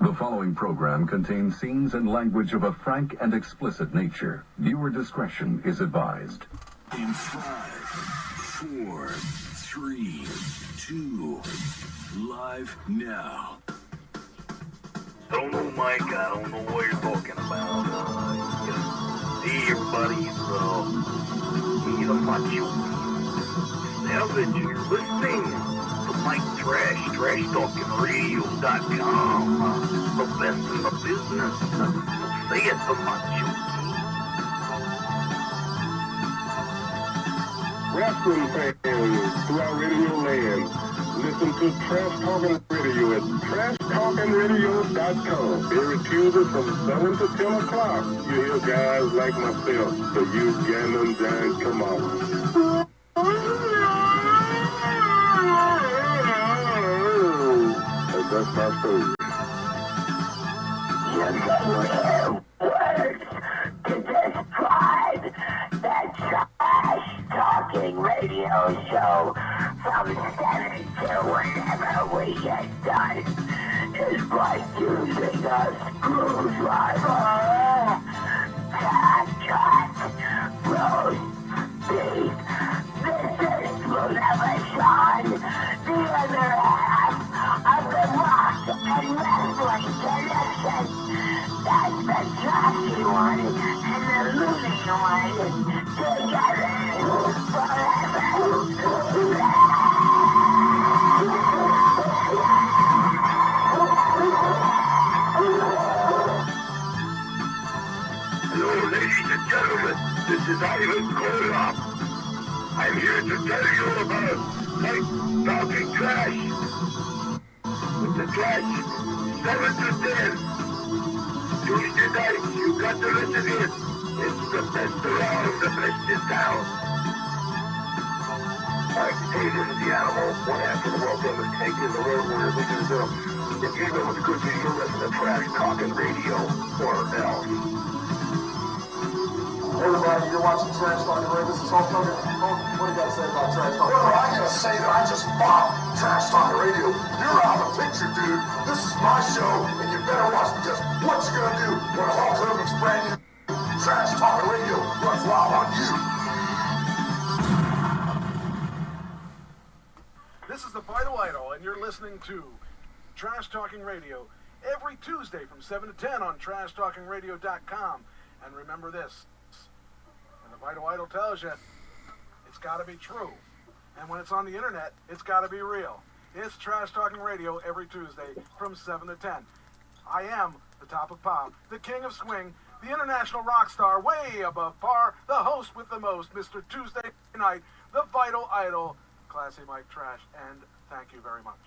The following program contains scenes and language of a frank and explicit nature. Viewer discretion is advised. In 5, 4, 3, 2, live now. Don't know, Mike. I don't know what you're talking about. Hey, everybody. He's a macho. Savage, you're listening to Mike Trash, TrashTalkingRadio.com. The best in the business. Say it, the macho. Wrestling fans throughout radio land, listen to Trash Talking Radio at TrashTalkingRadio.com. Every Tuesday from 7 to 10 o'clock, you hear guys like myself, so you Ganon Giants come on. And that's my story. You know words to describe that Trash Talking Radio show from 7 to whenever we get done is like using a screwdriver. Cut, roast, beef, this is Motivation, the other half of the rock and wrestling connection. That's the trashy one and the loony one together forever. Hello, ladies and gentlemen. This is Ivan Koloff. I'm here to tell you about Mike Talking Trash. With the trash, 7 to 10. Tuesday night, you got to listen in. It's the best around, the best in town. Alright, hey, this is the animal. One half of the world famous tank in the road warrior leading the film. If you know what's good to you, listen to Trash Talking Radio or else. Hey everybody, you're watching Trash Talking Radio. This is Hulk Hogan. What do you got to say about Trash Talking Radio? Well, I gotta say that I just bought Trash Talking Radio. You're out of the picture, dude. This is my show, and you better watch because what you gonna do when Hulk Hogan's brand new Trash Talking Radio runs wild on you? This is the Vital Idol, and you're listening to Trash Talking Radio every Tuesday from 7 to 10 on TrashTalkingRadio.com. And remember this, when the Vital Idol tells you, it's got to be true. And when it's on the internet, it's got to be real. It's Trash Talking Radio every Tuesday from 7 to 10. I am the top of pop, the king of swing, the international rock star, way above par, the host with the most, Mr. Tuesday Night, the Vital Idol, Classy Mike Trash, and thank you very much.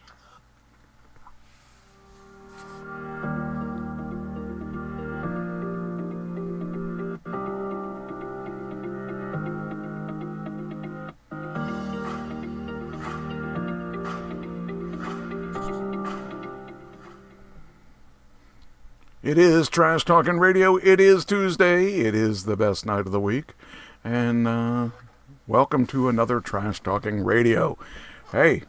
It is Trash Talking Radio. It is Tuesday. It is the best night of the week. And welcome to another Trash Talking Radio. Hey,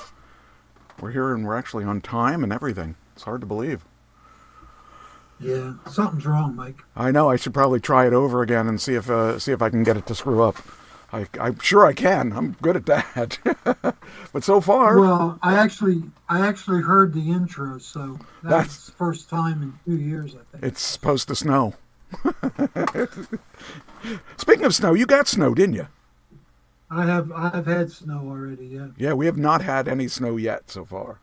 we're here and we're actually on time and everything. It's hard to believe. Yeah, something's wrong, Mike. I know. I should probably try it over again and see if I can get it to screw up. I'm sure I can. I'm good at that. But so far... Well, I actually heard the intro, so that's the first time in 2 years, I think. It's supposed to snow. Speaking of snow, you got snow, didn't you? I've had snow already, yeah. Yeah, we have not had any snow yet so far.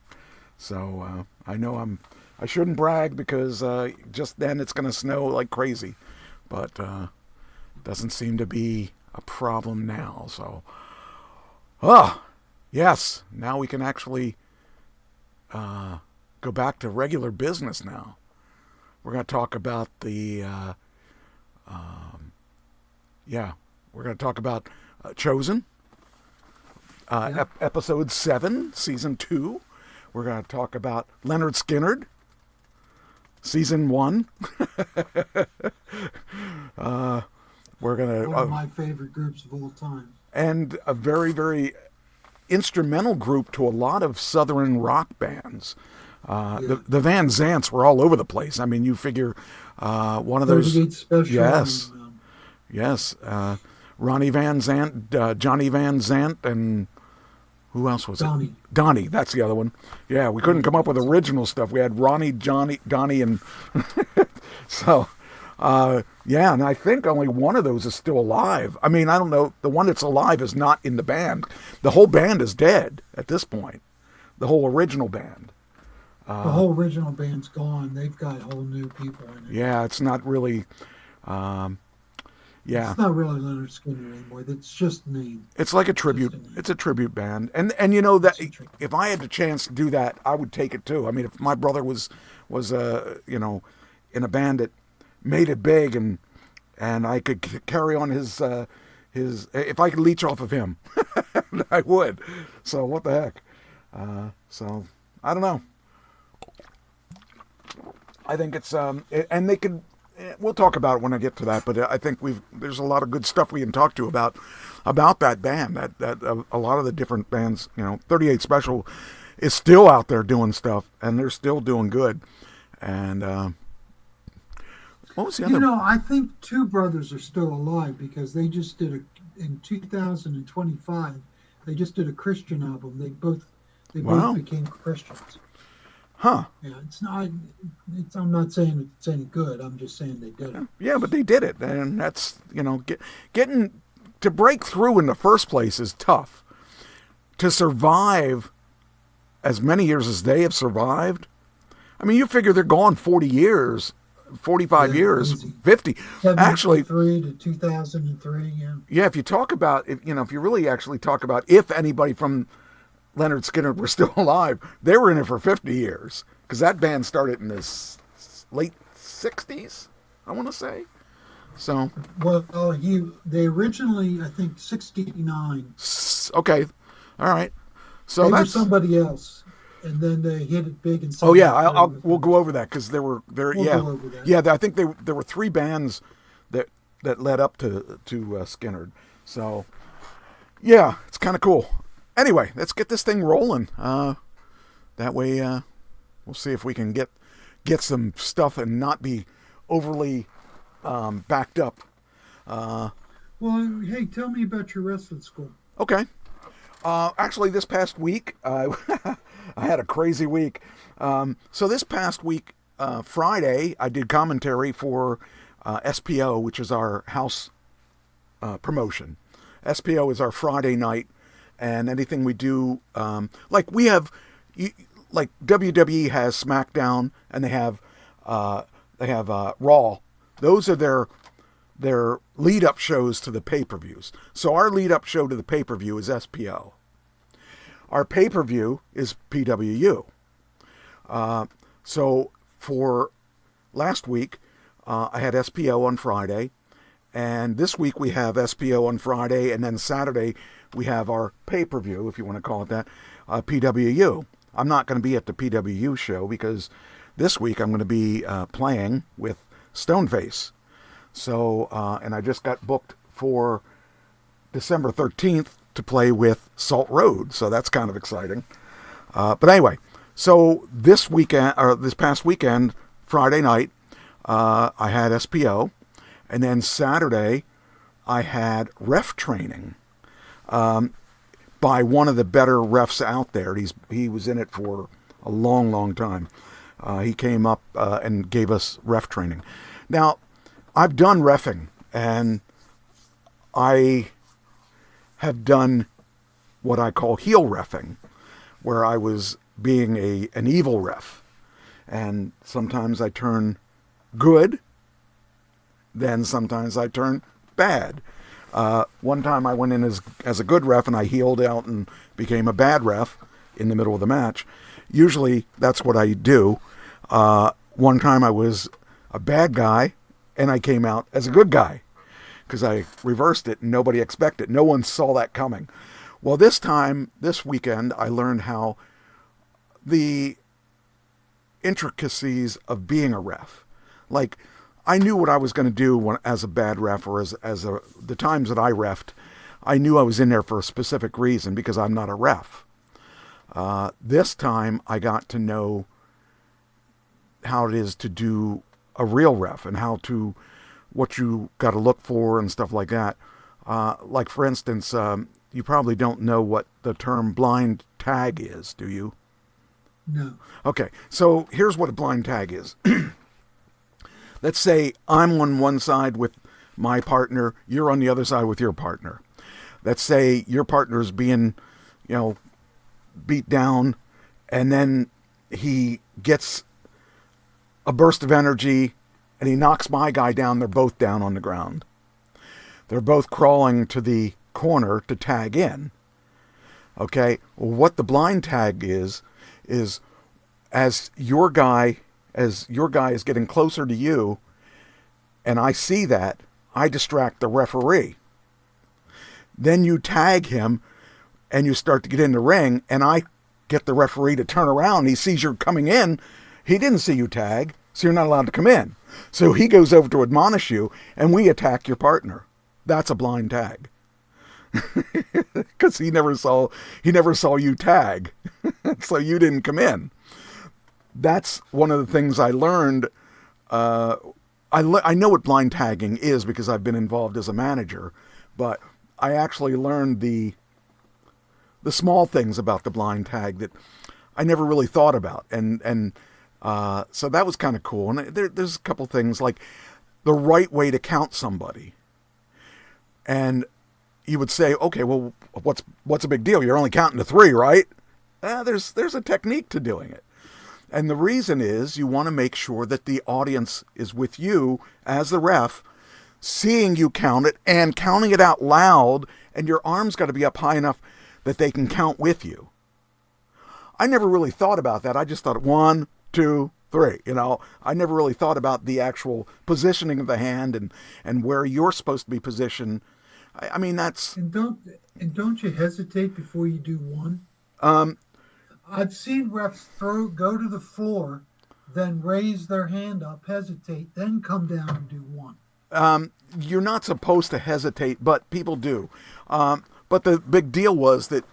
So I know I shouldn't brag because just then it's going to snow like crazy. But doesn't seem to be a problem now. So, yes, now we can actually go back to regular business now. We're going to talk about we're going to talk about Chosen, episode 7, season 2. We're going to talk about Lynyrd Skynyrd, season 1. We're going to... One of my favorite groups of all time. And a very, very instrumental group to a lot of Southern rock bands. The Van Zants were all over the place. I mean, you figure one of those. 38 Special. Yes. And, Yes. Ronnie Van Zant, Johnny Van Zant, and who else was Donnie. it? Donnie. That's the other one. Yeah, we couldn't come up with original stuff. We had Ronnie, Donnie, and so. Yeah, and I think only one of those is still alive. I mean, I don't know. The one that's alive is not in the band. The whole band is dead at this point. The whole original band. the whole original band's gone. They've got whole new people in it. Yeah, it's not really. Yeah, It's not really Lynyrd Skynyrd anymore. It's just name. it's like a tribute. It's a tribute band, and you know that if I had the chance to do that, I would take it too. I mean, if my brother was you know, in a band that made it big, and I could carry on his if I could leech off of him, I would. So what the heck? So I don't know. I think it's and they could. We'll talk about it when I get to that, but I think there's a lot of good stuff we can talk to about that band. That a lot of the different bands, you know, 38 Special is still out there doing stuff, and they're still doing good. And what was the other? You know, I think two brothers are still alive because they just did in 2025. They just did a Christian album. They both became Christians. Huh? Yeah, it's not. I'm not saying it's any good. I'm just saying they did it. Yeah, but they did it, and that's, you know, getting to break through in the first place is tough. To survive as many years as they have survived, I mean, you figure they're gone 40 years, 45 years, easy. 50. Actually, 73 to 2003. Yeah. Yeah, if you talk about, if you really actually talk about if anybody from Lynyrd Skynyrd were still alive, they were in it for 50 years, because that band started in the late 60s, I want to say. So, Well, they originally, I think, 69. okay, all right. So They were that's somebody else, and then they hit it big. And oh yeah, we'll go over that because We'll yeah, go over that. yeah. I think there were three bands that led up to Skynyrd. So yeah, it's kind of cool. Anyway, let's get this thing rolling. That way, we'll see if we can get some stuff and not be overly backed up. Well, hey, tell me about your wrestling school. Okay. Actually, this past week, I had a crazy week. So this past week, Friday, I did commentary for SPO, which is our house promotion. SPO is our Friday night. And anything we do, like WWE has SmackDown, and they have Raw. Those are their lead-up shows to the pay-per-views. So our lead-up show to the pay-per-view is SPO. Our pay-per-view is PWU. So for last week, I had SPO on Friday, and this week we have SPO on Friday, and then Saturday we have our pay-per-view, if you want to call it that, PWU. I'm not going to be at the PWU show because this week I'm going to be playing with Stoneface. So, and I just got booked for December 13th to play with Salt Road, so that's kind of exciting. But anyway, so this past weekend, Friday night, I had SPO, and then Saturday I had ref training. By one of the better refs out there. He was in it for a long, long time. He came up and gave us ref training. Now, I've done reffing, and I have done what I call heel reffing, where I was being an evil ref. And sometimes I turn good, then sometimes I turn bad. One time I went in as a good ref and I heeled out and became a bad ref in the middle of the match. Usually that's what I do. One time I was a bad guy and I came out as a good guy because I reversed it and nobody expected it. No one saw that coming. Well, this weekend, I learned how the intricacies of being a ref. Like, I knew what I was going to do as a bad ref, or the times that I reffed, I knew I was in there for a specific reason because I'm not a ref. This time I got to know it is to do a real ref and what you got to look for and stuff like that. Like for instance, you probably don't know what the term blind tag is, do you? No. Okay, so here's what a blind tag is. Let's say I'm on one side with my partner, you're on the other side with your partner. Let's say your partner's being, beat down, and then he gets a burst of energy and he knocks my guy down. They're both down on the ground. They're both crawling to the corner to tag in. Okay, well, what the blind tag is as your guy is getting closer to you, and I see that, I distract the referee. Then you tag him, and you start to get in the ring, and I get the referee to turn around. He sees you're coming in. He didn't see you tag, so you're not allowed to come in. So he goes over to admonish you, and we attack your partner. That's a blind tag. Because he never saw you tag. So you didn't come in. That's one of the things I learned. I know what blind tagging is because I've been involved as a manager, but I actually learned the small things about the blind tag that I never really thought about. And so that was kind of cool. And there's a couple things like the right way to count somebody. And you would say, okay, well, what's a big deal? You're only counting to 3, right? There's a technique to doing it. And the reason is you want to make sure that the audience is with you as the ref, seeing you count it and counting it out loud, and your arms got to be up high enough that they can count with you. I never really thought about that. I just thought 1, 2, 3. I never really thought about the actual positioning of the hand and where you're supposed to be positioned. I mean, that's... And don't you hesitate before you do 1? I've seen refs go to the floor, then raise their hand up, hesitate, then come down and do 1. You're not supposed to hesitate, but people do. But the big deal was that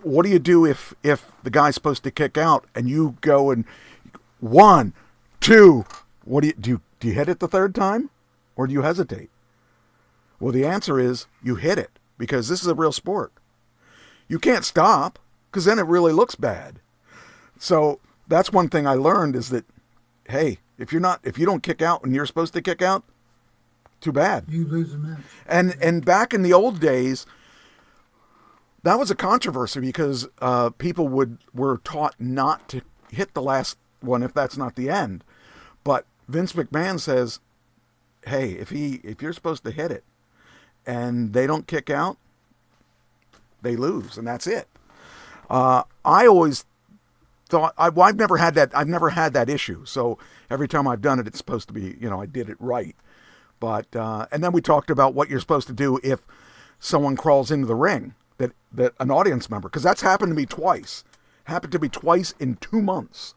what do you do if the guy's supposed to kick out and you go and 1, 2, what do you hit it the third time, or do you hesitate? Well, the answer is you hit it, because this is a real sport. You can't stop, because then it really looks bad. So that's one thing I learned is that, hey, if you don't kick out when you're supposed to kick out, too bad. You lose a match. And back in the old days, that was a controversy because people were taught not to hit the last one if that's not the end. But Vince McMahon says, hey, if you're supposed to hit it and they don't kick out, they lose, and that's it. I always thought I've never had that issue. So every time I've done it, it's supposed to be, I did it right. But and then we talked about what you're supposed to do if someone crawls into the ring, that an audience member, because that's happened to me twice. Happened to me twice in 2 months.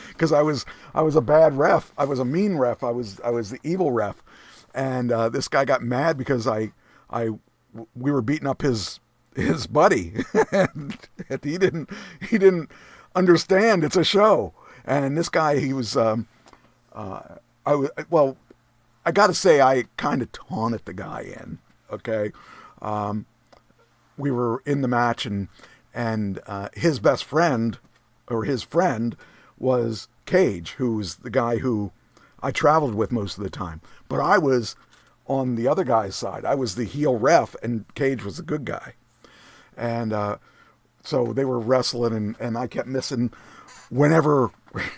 Because I was a bad ref. I was a mean ref. I was the evil ref. And this guy got mad because we were beating up his buddy, and he didn't understand it's a show. And this guy, he was I got to say I kind of taunted the guy in. Okay, we were in the match, and his best friend or his friend was Cage, who's the guy who I traveled with most of the time. But I was on the other guy's side. I was the heel ref, and Cage was the good guy. And so they were wrestling, and I kept missing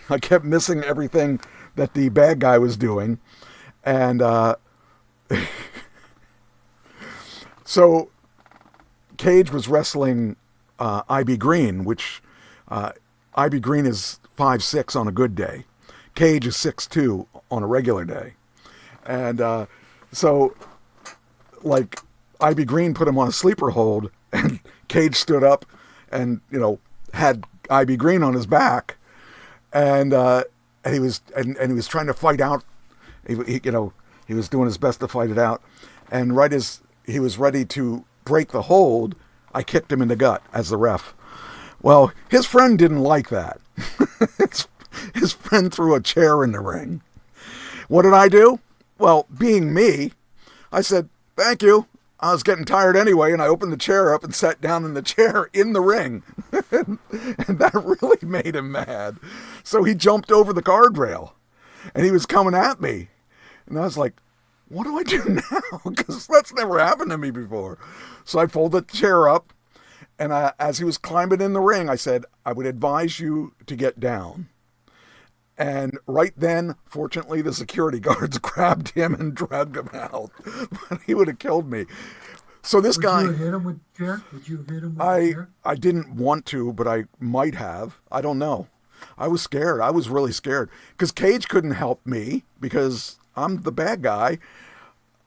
I kept missing everything that the bad guy was doing. And so Cage was wrestling IB Green, which IB Green is 5'6" on a good day. Cage is 6'2" on a regular day. And so, like, IB Green put him on a sleeper hold, and Cage stood up and, had IB Green on his back. And he was trying to fight out. He was doing his best to fight it out. And right as he was ready to break the hold, I kicked him in the gut as the ref. Well, his friend didn't like that. his friend threw a chair in the ring. What did I do? Well, being me, I said, thank you. I was getting tired anyway, and I opened the chair up and sat down in the chair in the ring. And that really made him mad. So he jumped over the guardrail, and he was coming at me. And I was like, what do I do now? Because that's never happened to me before. So I folded the chair up, and as he was climbing in the ring, I said, I would advise you to get down. And right then, fortunately, the security guards grabbed him and dragged him out. But he would have killed me. So this guy... Would you have hit him with a chair? Would you have hit him with a chair? I didn't want to, but I might have. I don't know. I was scared. I was really scared. Because Cage couldn't help me because I'm the bad guy.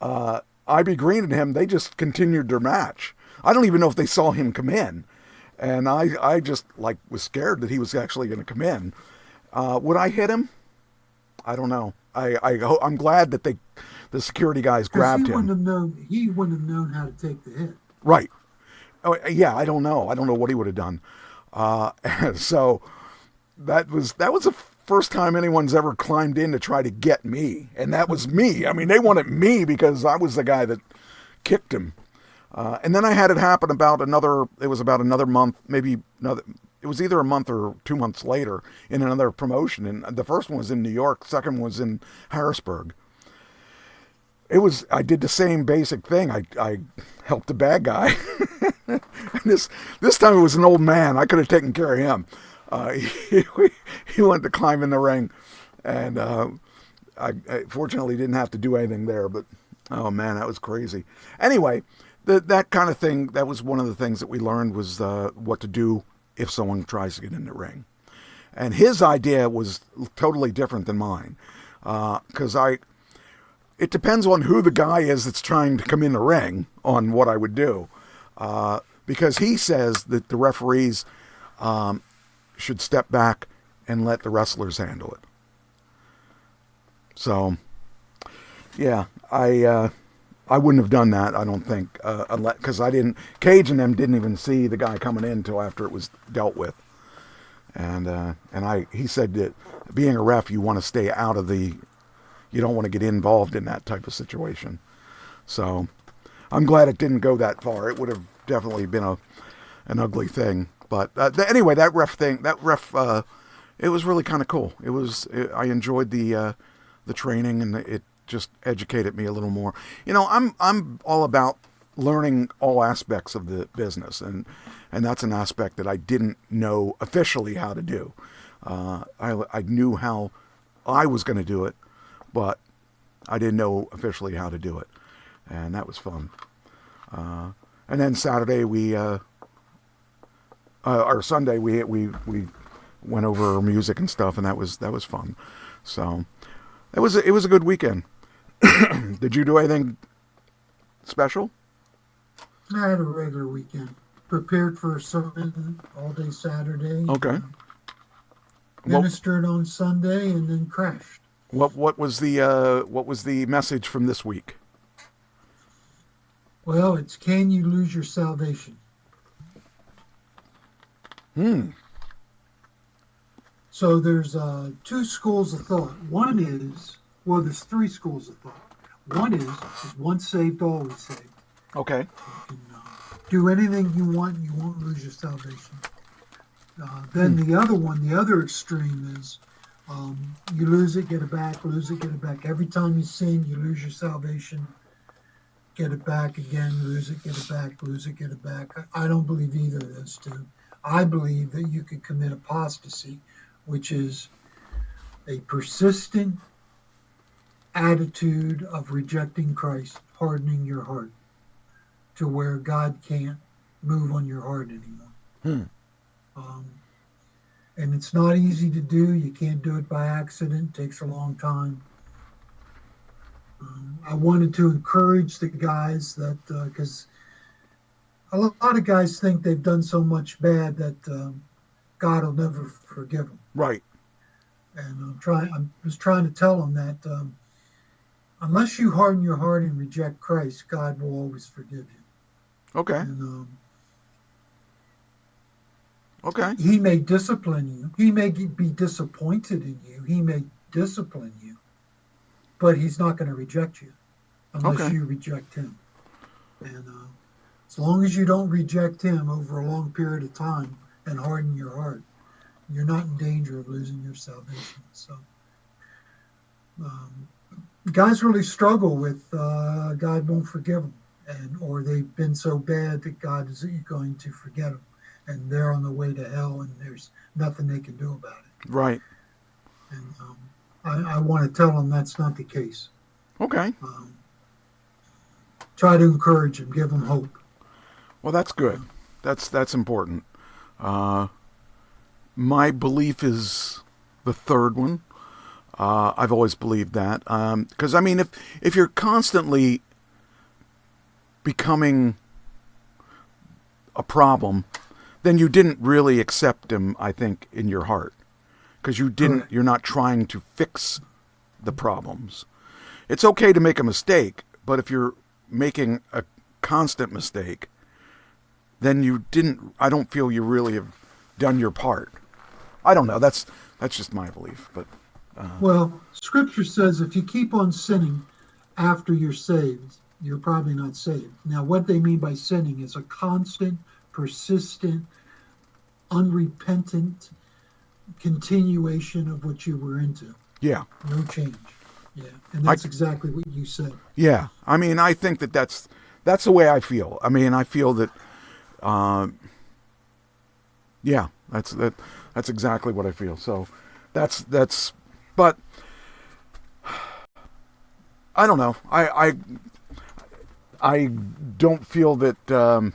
Ivy Green and him, they just continued their match. I don't even know if they saw him come in. And I just was scared that he was actually going to come in. Would I hit him? I don't know. I'm glad that the security guys grabbed him. He wouldn't have known how to take the hit. Right. Oh, yeah, I don't know. I don't know what he would have done. So that was the first time anyone's ever climbed in to try to get me. And that was me. I mean, they wanted me because I was the guy that kicked him. And then I had it happen about another month, it was either a month or 2 months later in another promotion. And the first one was in New York. The second one was in Harrisburg. I did the same basic thing. I helped the bad guy. And this time it was an old man. I could have taken care of him. He wanted to climb in the ring. And I fortunately didn't have to do anything there. But, oh man, that was crazy. Anyway, that kind of thing, that was one of the things that we learned was what to do if someone tries to get in the ring. And his idea was totally different than mine. Because it depends on who the guy is that's trying to come in the ring on what I would do. Because he says that the referees should step back and let the wrestlers handle it. So, yeah, I wouldn't have done that, I don't think, because Cage and them didn't even see the guy coming in until after it was dealt with. And he said that being a ref, you want to stay out of you don't want to get involved in that type of situation. So I'm glad it didn't go that far. It would have definitely been an ugly thing. But anyway, that ref, it was really kind of cool. I enjoyed the training, and it just educated me a little more. You know, I'm all about learning all aspects of the business, and that's an aspect that I didn't know officially how to do. I knew how I was going to do it, but I didn't know officially how to do it, and that was fun. And then Saturday or Sunday we went over music and stuff, and that was fun. So it was a good weekend. Did you do anything special? I had a regular weekend. Prepared for a sermon all day Saturday. Okay. Ministered on Sunday and then crashed. What was the message from this week? Well, it's can you lose your salvation? So there's two schools of thought. There's three schools of thought. One is once saved, always saved. Okay. You can do anything you want, you won't lose your salvation. Then the other extreme is you lose it, get it back, lose it, get it back. Every time you sin, you lose your salvation. Get it back again, lose it, get it back, lose it, get it back. I don't believe either of those two. I believe that you could commit apostasy, which is a persistent attitude of rejecting Christ, hardening your heart to where God can't move on your heart anymore. And it's not easy to do. You can't do it by accident. It takes a long time. I wanted to encourage the guys that, because a lot of guys think they've done so much bad that God will never forgive them. Right. And I was trying to tell them that unless you harden your heart and reject Christ, God will always forgive you. Okay. And Okay. He may discipline you. He may be disappointed in you. He may discipline you, but he's not going to reject you unless Okay. you reject him. And as long as you don't reject him over a long period of time and harden your heart, you're not in danger of losing your salvation. So guys really struggle with God won't forgive them, or they've been so bad that God is going to forget them, and they're on the way to hell, and there's nothing they can do about it. Right. And I want to tell them that's not the case. Okay. Try to encourage them, give them hope. Well, that's good. That's important. My belief is the third one. I've always believed that. Because, I mean, if you're constantly becoming a problem, then you didn't really accept him, I think, in your heart. Because you're not trying to fix the problems. It's okay to make a mistake, but if you're making a constant mistake, then I don't feel you really have done your part. I don't know. That's just my belief, but well, Scripture says if you keep on sinning after you're saved, you're probably not saved. Now, what they mean by sinning is a constant, persistent, unrepentant continuation of what you were into. Yeah. No change. Yeah, and that's exactly what you said. Yeah, I mean, I think that's the way I feel. I mean, I feel that, yeah, that's exactly what I feel. So, but I don't know. I don't feel that.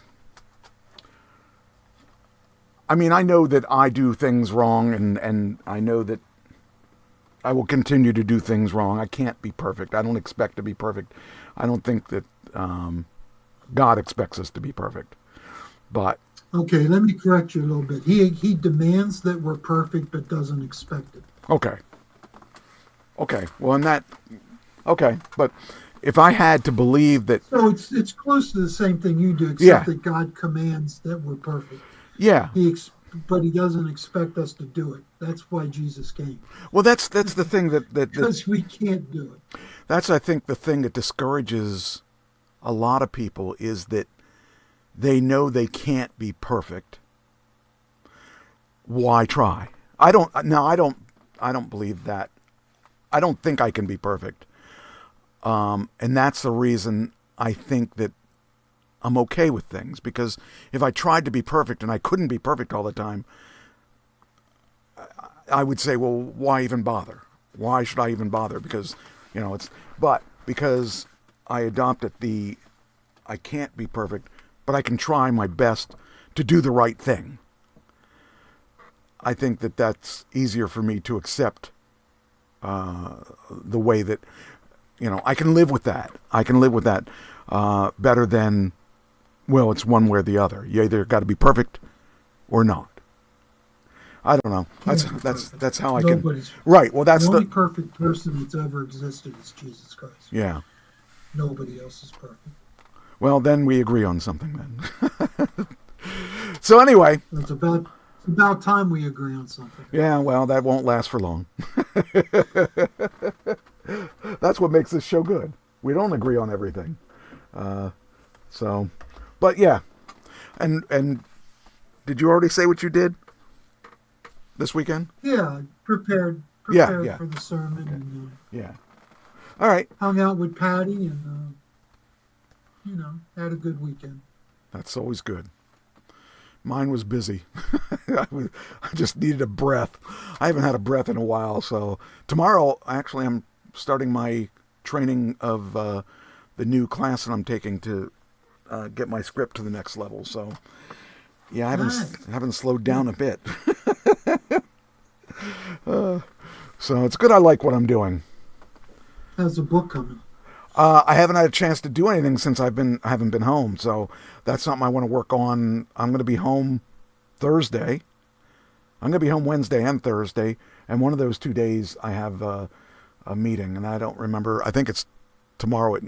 I mean, I know that I do things wrong, and I know that I will continue to do things wrong. I can't be perfect. I don't expect to be perfect. I don't think that God expects us to be perfect. But okay, let me correct you a little bit. He demands that we're perfect, but doesn't expect it. Okay. Well, okay. But if I had to believe that, so it's close to the same thing you do, except that God commands that we're perfect. Yeah. But he doesn't expect us to do it. That's why Jesus came. Well, that's the thing that because we can't do it. That's, I think, the thing that discourages a lot of people is that they know they can't be perfect. Why try? I don't believe that. I don't think I can be perfect. And that's the reason I think that I'm okay with things, because if I tried to be perfect and I couldn't be perfect all the time, I would say, well, why even bother? Why should I even bother? Because, because I adopted I can't be perfect, but I can try my best to do the right thing. I think that that's easier for me to accept the way that, I can live with that. I can live with that better than, well, it's one way or the other. You either got to be perfect or not. I don't know. That's how Nobody's, I can. Right. Well, that's the only perfect person that's ever existed is Jesus Christ. Yeah. Nobody else is perfect. Well, then we agree on something then. So anyway, it's about time we agree on something. Yeah. Well, that won't last for long. That's what makes this show good. We don't agree on everything. But yeah. And did you already say what you did this weekend? Yeah, prepared yeah. for the sermon. Okay. And yeah. All right. Hung out with Patty and, had a good weekend. That's always good. Mine was busy. I just needed a breath. I haven't had a breath in a while. So tomorrow, actually, I'm starting my training of the new class that I'm taking to get my script to the next level. So, yeah, I haven't slowed down a bit. So it's good. I like what I'm doing. How's the book coming? I haven't had a chance to do anything since I haven't been home. So that's something I want to work on. I'm going to be home Thursday. I'm going to be home Wednesday and Thursday. And one of those 2 days I have a meeting, and I don't remember. I think it's tomorrow at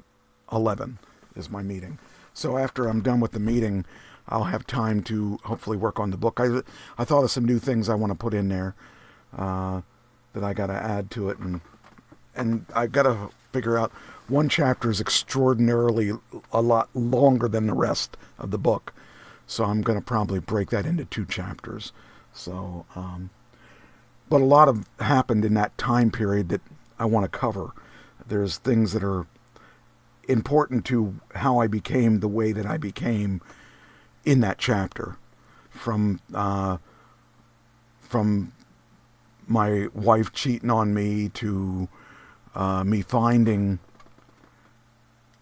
11 is my meeting. So after I'm done with the meeting, I'll have time to hopefully work on the book. I thought of some new things I want to put in there that I got to add to it, and I got to figure out. One chapter is extraordinarily a lot longer than the rest of the book, so I'm going to probably break that into 2 chapters. So, but a lot of happened in that time period that I want to cover. There's things that are important to how I became the way that I became in that chapter, from my wife cheating on me to me finding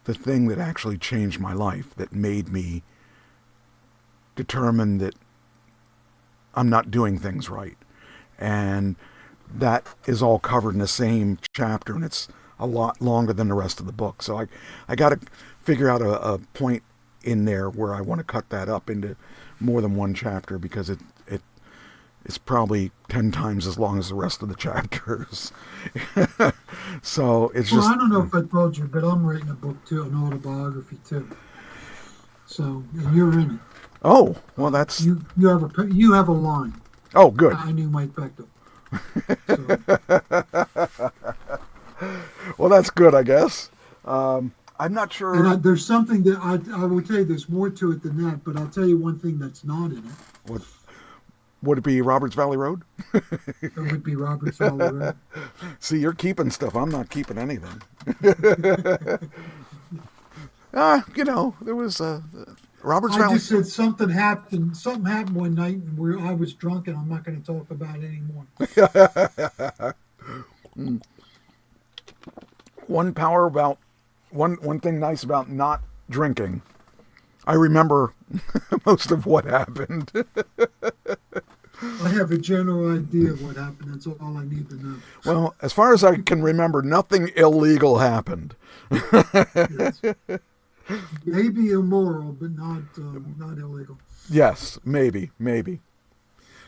the thing that actually changed my life, that made me determine that I'm not doing things right. And that is all covered in the same chapter, and it's a lot longer than the rest of the book. So I got to figure out a point in there where I want to cut that up into more than 1 chapter, because it's probably 10 times as long as the rest of the chapters. So it's just... Well, I don't know if I told you, but I'm writing a book too, an autobiography too. So, and you're in it. Oh, well, that's... You have a line. Oh, good. I knew Mike Bechtel. So. Well, that's good, I guess. I'm not sure... And there's something that I will tell you, there's more to it than that, but I'll tell you one thing that's not in it. What? Would it be Roberts Valley Road? It would be Roberts Valley Road. See, you're keeping stuff. I'm not keeping anything. There was Roberts Valley. I just said something happened. Something happened one night where I was drunk, and I'm not going to talk about it anymore. One thing nice about not drinking, I remember most of what happened. I have a general idea of what happened. That's all I need to know. Well, as far as I can remember, nothing illegal happened. Yes. Maybe immoral, but not illegal. Yes, maybe.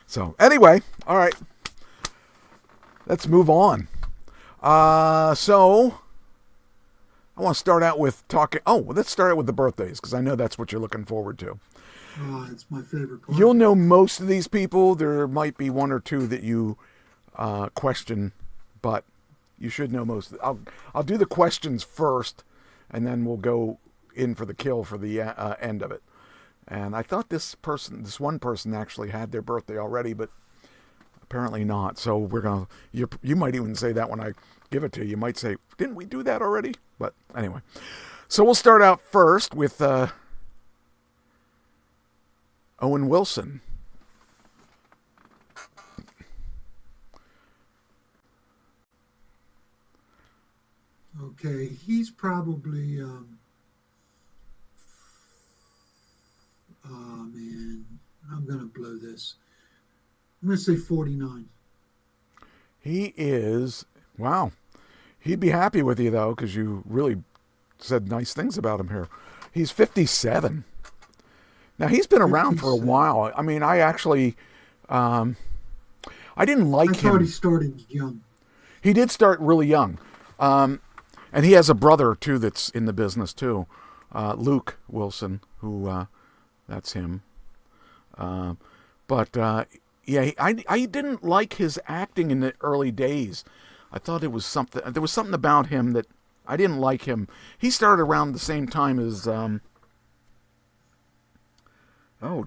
So anyway, all right, let's move on. So I want to start out with talking. Oh, well, let's start out with the birthdays, because I know that's what you're looking forward to. It's my favorite part. You'll know most of these people. There might be 1 or 2 that you question, but you should know most. I'll do the questions first, and then we'll go in for the kill for the end of it. And I thought this one person actually had their birthday already, but apparently not. So we're gonna. You might even say that when I give it to you. You might say, "Didn't we do that already?" But anyway, so we'll start out first with Owen Wilson. Okay, he's probably. Oh man, I'm gonna blow this. I'm gonna say 49. He is. Wow. He'd be happy with you though, because you really said nice things about him here. He's 57. Now, he's been around for a while. I mean, I actually, I didn't like him. I thought he started young. He did start really young. And he has a brother, too, that's in the business, too. Luke Wilson, who, that's him. Yeah, I didn't like his acting in the early days. I thought there was something about him that I didn't like him. He started around the same time as, oh,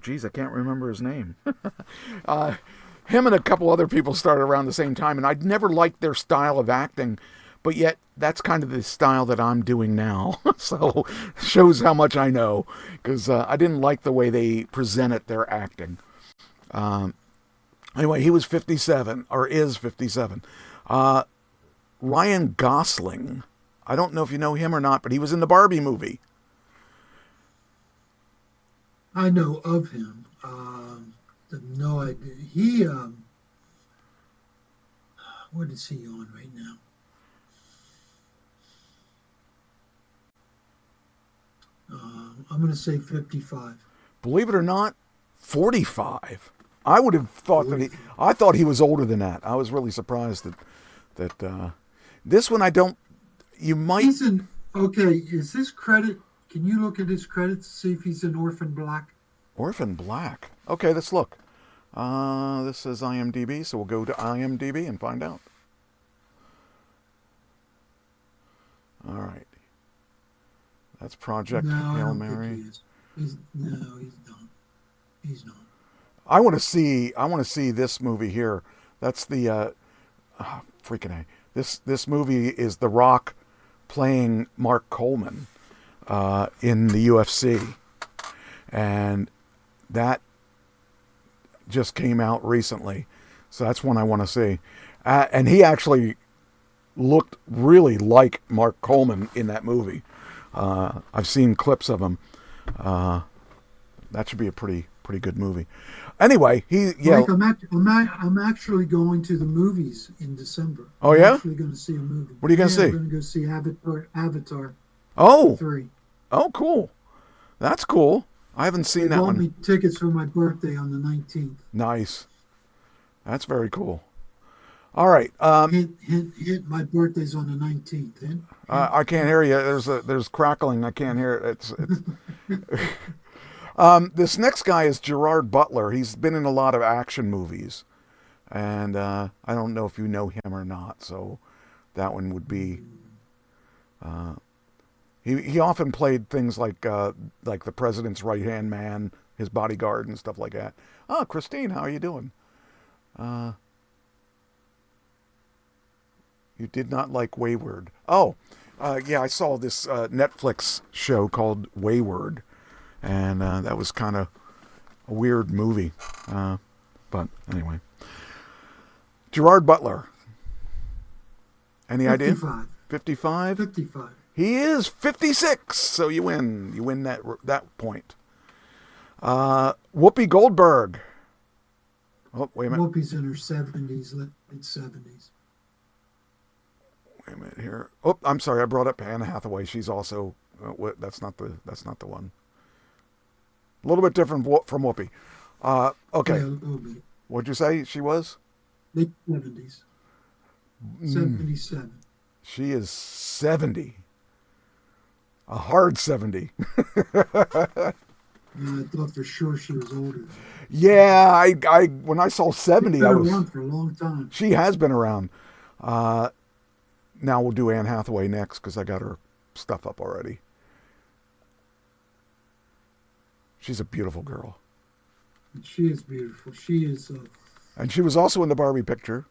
geez, I can't remember his name. Him and a couple other people started around the same time, and I'd never liked their style of acting, but yet that's kind of the style that I'm doing now. So shows how much I know, because I didn't like the way they presented their acting. Anyway, he was 57, or is 57. Ryan Gosling. I don't know if you know him or not, but he was in the Barbie movie. I know of him. No idea. He, what is he on right now? I'm going to say 55. Believe it or not, 45. I would have thought I thought he was older than that. I was really surprised that this one I don't. You might. Okay, is this credit? Can you look at his credits to see if he's an Orphan Black? Orphan Black. Okay, let's look. This is IMDb, so we'll go to IMDb and find out. All right. That's Project Hail Mary. He's not. He's not. I want to see this movie here. That's the freaking A. This movie is The Rock playing Mark Coleman in the UFC, and that just came out recently, so that's one I want to see. And he actually looked really like Mark Coleman in that movie. I've seen clips of him. That should be a pretty good movie. Anyway, Mike, I'm actually going to the movies in December. Oh yeah? I'm actually going to see a movie. What are you going to see? I'm going to go see Avatar. Oh. 3. Oh, cool. That's cool. I haven't seen that one. They bought me tickets for my birthday on the 19th. Nice. That's very cool. All right. Hint, my birthday's on the 19th. Hint. I can't hear you. There's crackling. I can't hear it. It's this next guy is Gerard Butler. He's been in a lot of action movies, and I don't know if you know him or not. So that one would be. He often played things like the president's right-hand man, his bodyguard, and stuff like that. Oh, Christine, how are you doing? You did not like Wayward. Oh, yeah, I saw this Netflix show called Wayward, and that was kind of a weird movie. But anyway. Gerard Butler. Any 55. idea? 55? 55. He is 56, so you win. You win that point. Whoopi Goldberg. Oh, wait a minute. Whoopi's in her 70s, late 70s. Wait a minute here. Oh, I'm sorry. I brought up Anne Hathaway. She's also. That's not the one. A little bit different from Whoopi. Okay. Yeah, a little bit. What'd you say she was? Late 70s. 77. She is 70. A hard 70. I thought for sure she was older. Yeah, I when I saw 70, I was. She's been around for a long time. She has been around. Now we'll do Anne Hathaway next because I got her stuff up already. She's a beautiful girl. She is beautiful. She is. And she was also in the Barbie picture.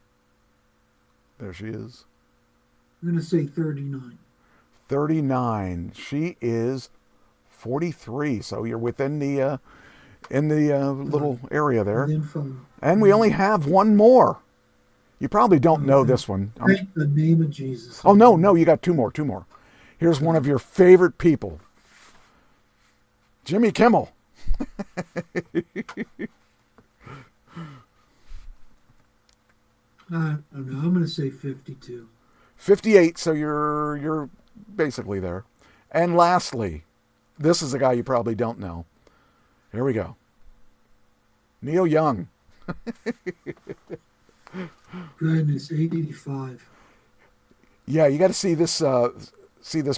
There she is. I'm going to say 39. 39. She is 43. So you're within the little area there. And we only have one more. You probably don't know this one. Thank the name of Jesus. Oh, no, you got two more. Here's one of your favorite people. Jimmy Kimmel. I don't know. I'm going to say 52. 58, so you're basically there. And lastly, this is a guy you probably don't know. Here we go. Neil Young. Goodness, 85. Yeah, you got to see this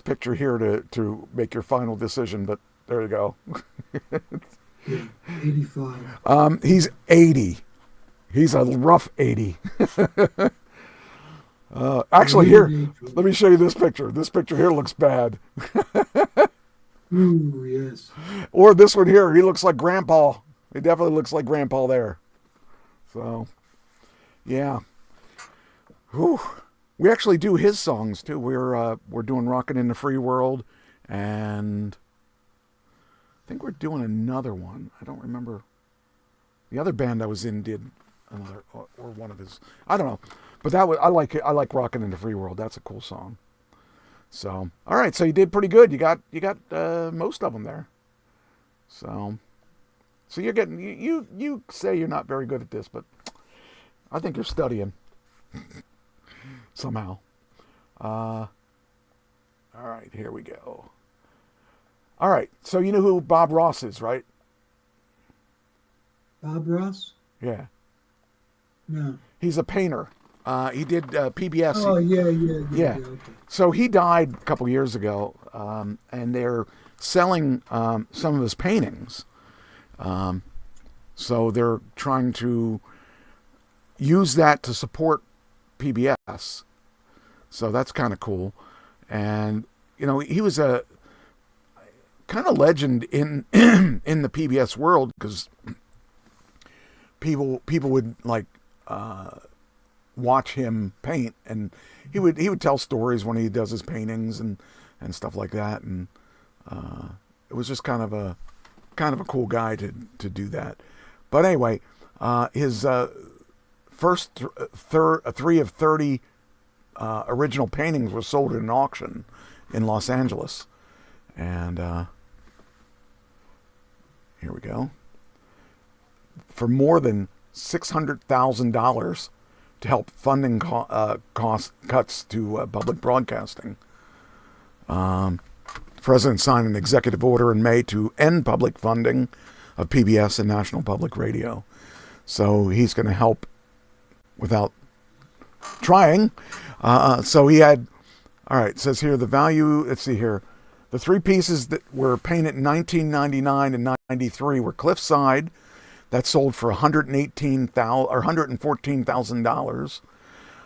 picture here to make your final decision, but there you go. Yeah, 85. He's 80. He's a rough 80. Actually, here, let me show you this picture. This picture here looks bad. Ooh, yes. Or this one here, he looks like Grandpa. He definitely looks like Grandpa there. So, yeah. Whew. We actually do his songs too. We're doing "Rockin' in the Free World," and I think we're doing another one. I don't remember. The other band I was in did another or one of his. I don't know, but that was I like it. I like "Rockin' in the Free World." That's a cool song. So, all right. So you did pretty good. You got most of them there. So you're getting you say you're not very good at this, but I think you're studying somehow. All right, here we go. All right, so you know who Bob Ross is, right? Bob Ross? Yeah. No. He's a painter. He did PBS. Oh, yeah. Okay. So he died a couple years ago, and they're selling some of his paintings So they're trying to use that to support PBS. So that's kind of cool. And, you know, he was a kind of legend in in the PBS world, because people would like watch him paint, and he would tell stories when he does his paintings and stuff like that. And it was just kind of a cool guy to do that. But anyway, his first 3 of 30 original paintings were sold at an auction in Los Angeles. And here we go. For more than $600,000 to help funding cost cuts to public broadcasting. The President signed an executive order in May to end public funding of PBS and National Public Radio. So he's going to help without trying. So he had, all right, it says here the value, let's see here. The 3 pieces that were painted in 1999 and 93 were Cliffside, that sold for $114,000.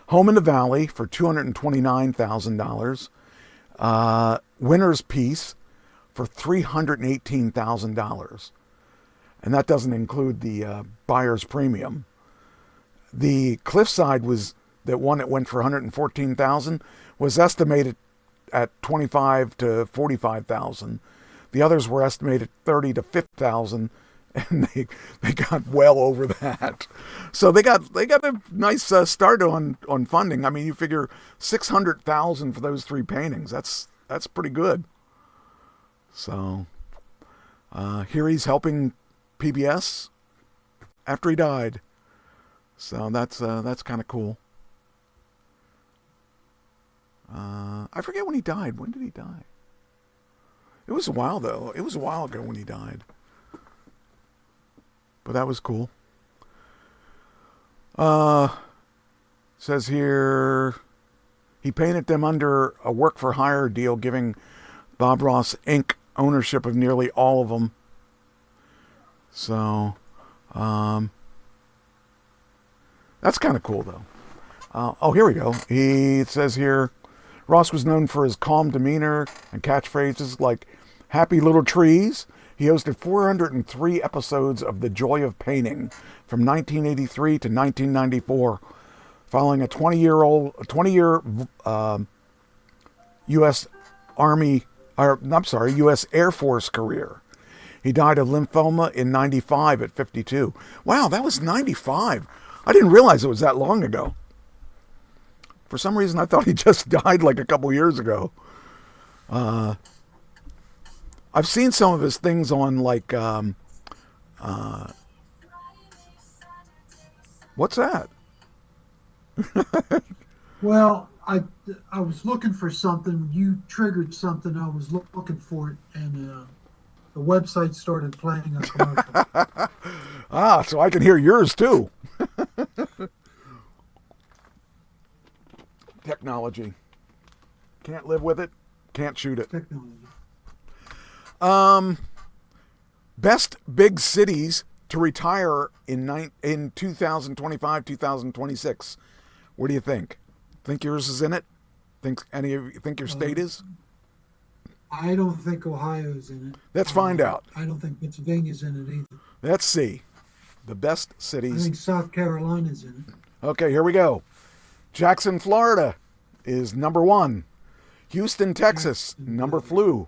Home in the Valley for $229,000. Winner's Piece for $318,000. And that doesn't include the buyer's premium. The Cliffside was that one that went for $114,000 was estimated at $25,000 to $45,000. The others were estimated $30,000 to $50,000, and they got well over that. So they got a nice start on funding. I mean, you figure $600,000 for those 3 paintings. That's pretty good. So here he's helping PBS after he died. So that's kind of cool. I forget when he died. When did he die? It was a while, though. It was a while ago when he died. But that was cool. Says here, he painted them under a work-for-hire deal, giving Bob Ross Inc. ownership of nearly all of them. So, that's kind of cool, though. Oh, here we go. He says here, Ross was known for his calm demeanor and catchphrases like "Happy Little Trees." He hosted 403 episodes of The Joy of Painting from 1983 to 1994, following a 20-year U.S. U.S. Air Force career. He died of lymphoma in 95 at 52. Wow, that was 95. I didn't realize it was that long ago. For some reason, I thought he just died like a couple years ago. I've seen some of his things on like, what's that? Well, I was looking for something. You triggered something. I was looking for it, and the website started playing a commercial. So I can hear yours too. Technology. Can't live with it. Can't shoot it. Technology. Best big cities to retire in 2025, 2026. What do you think? Think yours is in it? Think your state is? I don't think Ohio's in it. Let's find out. I don't think Pennsylvania's in it either. Let's see. The best cities. I think South Carolina's in it. Okay, here we go. Jackson, Florida is number 1. Houston, Texas, number 2.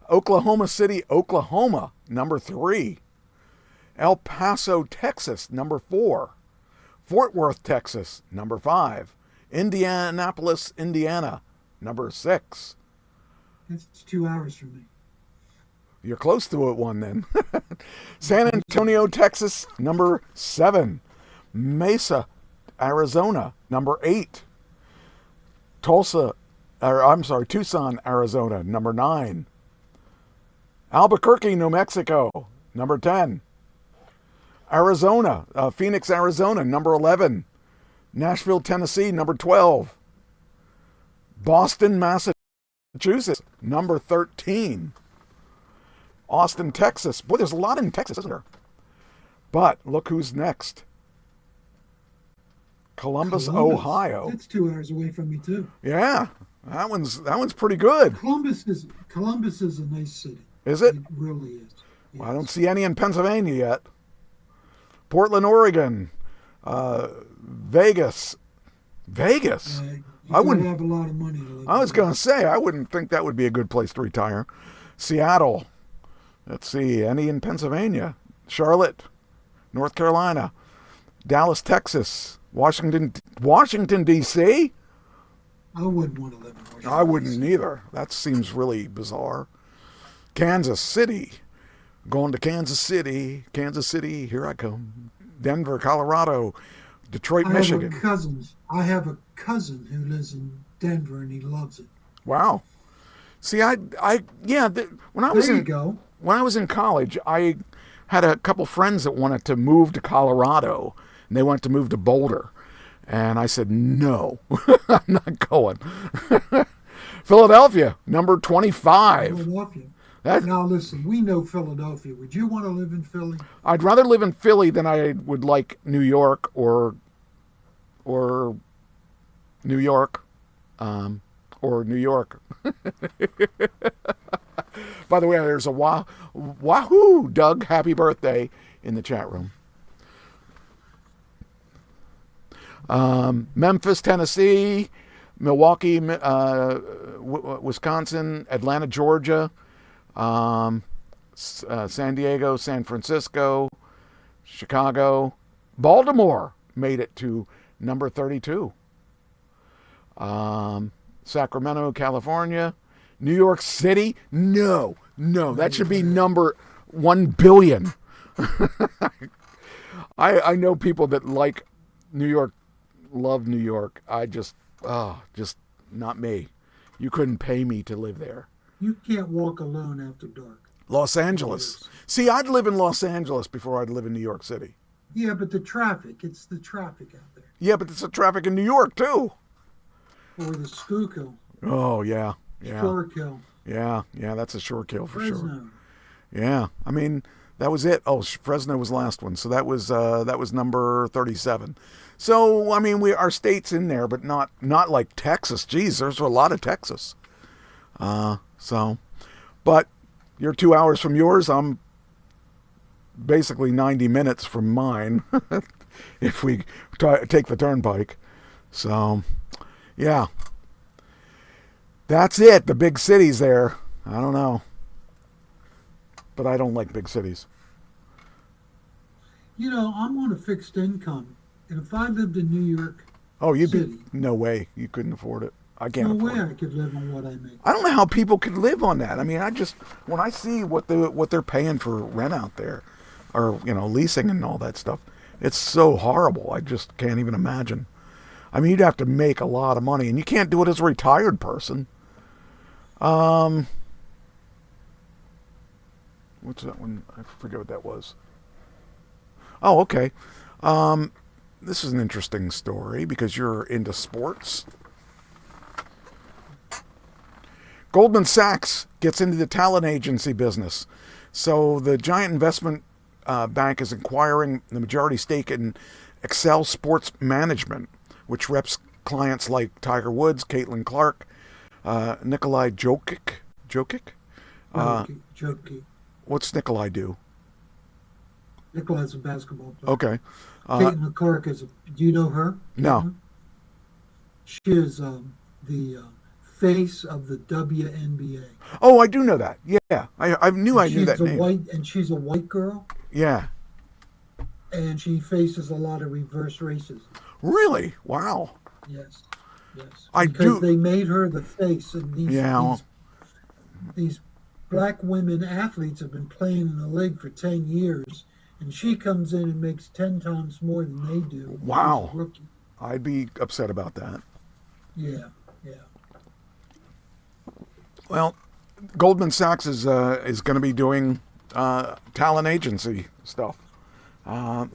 Oklahoma City, Oklahoma, number 3. El Paso, Texas, number 4. Fort Worth, Texas, number 5. Indianapolis, Indiana, number 6. That's 2 hours from me. You're close to it, one then. San Antonio, Texas, number 7. Mesa, Arizona, number 8. Tucson, Arizona, number 9. Albuquerque, New Mexico, number 10. Arizona, Phoenix, Arizona, number 11. Nashville, Tennessee, number 12. Boston, Massachusetts, number 13. Austin, Texas. Boy, there's a lot in Texas, isn't there? But look who's next. Columbus, Ohio. It's 2 hours away from me too. Yeah, that one's pretty good. Columbus is a nice city. Is it? It really is. Yes. Well, I don't see any in Pennsylvania yet. Portland, Oregon. Vegas. Vegas. I wouldn't have a lot of money to live. I was going to say, I wouldn't think that would be a good place to retire. Seattle. Let's see, any in Pennsylvania? Charlotte, North Carolina. Dallas, Texas. Washington, D.C.? I wouldn't want to live in Washington. I wouldn't either. That seems really bizarre. Kansas City. Going to Kansas City. Kansas City, here I come. Denver, Colorado. Detroit, Michigan. I have a cousin who lives in Denver, and he loves it. Wow. See, when I was in college, I had a couple friends that wanted to move to Colorado, and they wanted to move to Boulder, and I said no, I'm not going. Philadelphia, number 25. Philadelphia. Now listen, we know Philadelphia. Would you want to live in Philly? I'd rather live in Philly than I would like New York or New York. Or New York. By the way, there's a wahoo, Doug, happy birthday in the chat room. Memphis, Tennessee, Milwaukee, Wisconsin, Atlanta, Georgia, San Diego, San Francisco, Chicago, Baltimore made it to number 32. Sacramento, California, New York City. No, that should be number 1 billion. I know people that like New York, love New York. Just not me. You couldn't pay me to live there. You can't walk alone after dark. Los Angeles. See, I'd live in Los Angeles before I'd live in New York City. Yeah, but it's the traffic out there. Yeah, but it's the traffic in New York too. Or the Schuylkill. Oh, yeah. Shorekill. Yeah, that's a shore kill for Fresno. sure. Yeah, I mean, that was it. Oh, Fresno was the last one. So that was number 37. So, I mean, our state's in there, but not like Texas. Geez, there's a lot of Texas. But you're 2 hours from yours. I'm basically 90 minutes from mine if we take the turnpike. So, yeah. That's it. The big cities there. I don't know. But I don't like big cities. I'm on a fixed income. And if I lived in New York City, no way. You couldn't afford it. I can't afford it. No way I could live on what I make. I don't know how people could live on that. I mean, when I see what they're paying for rent out there, or, leasing and all that stuff, it's so horrible. I just can't even imagine. I mean, you'd have to make a lot of money, and you can't do it as a retired person. What's that one? I forget what that was. Oh, okay. This is an interesting story because you're into sports. Goldman Sachs gets into the talent agency business. So the giant investment bank is acquiring the majority stake in Excel Sports Management, which reps clients like Tiger Woods, Caitlin Clark, Nikolai Jokic. Jokic. What's Nikolai do? Nikolai's a basketball player. Okay. Caitlin Clark do you know her? No. She is the face of the WNBA. Oh, I do know that. Yeah, I knew that name. She's a white girl. Yeah. And she faces a lot of reverse racism. Really? Wow. Yes. Because they made her the face, and these black women athletes have been playing in the league for 10 years, and she comes in and makes 10 times more than they do. Wow. I'd be upset about that. Yeah. Well, Goldman Sachs is going to be doing talent agency stuff.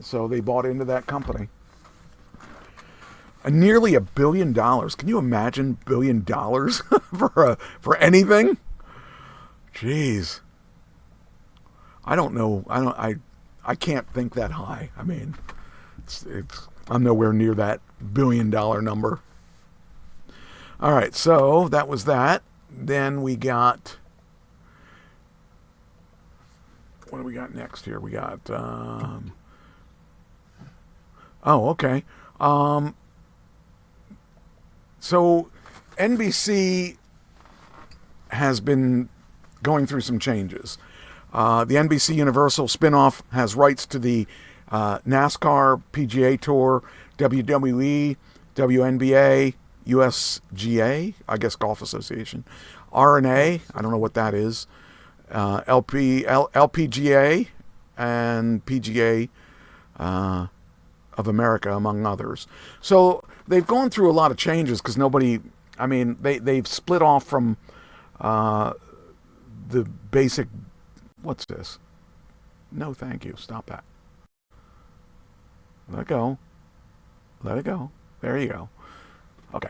So they bought into that company. Nearly $1 billion. Can you imagine $1 billion for anything? Jeez. I don't know. I can't think that high. I mean, I'm nowhere near that $1 billion number. All right, so that was that. Then we got, what do we got next here? We got, okay. So NBC has been going through some changes. The NBC Universal spinoff has rights to the NASCAR, PGA Tour, WWE, WNBA, USGA, I guess Golf Association, RNA, I don't know what that is, LPGA, and PGA of America, among others. So they've gone through a lot of changes because they've split off from the basic, what's this? No, thank you. Stop that. Let it go. Let it go. There you go. Okay.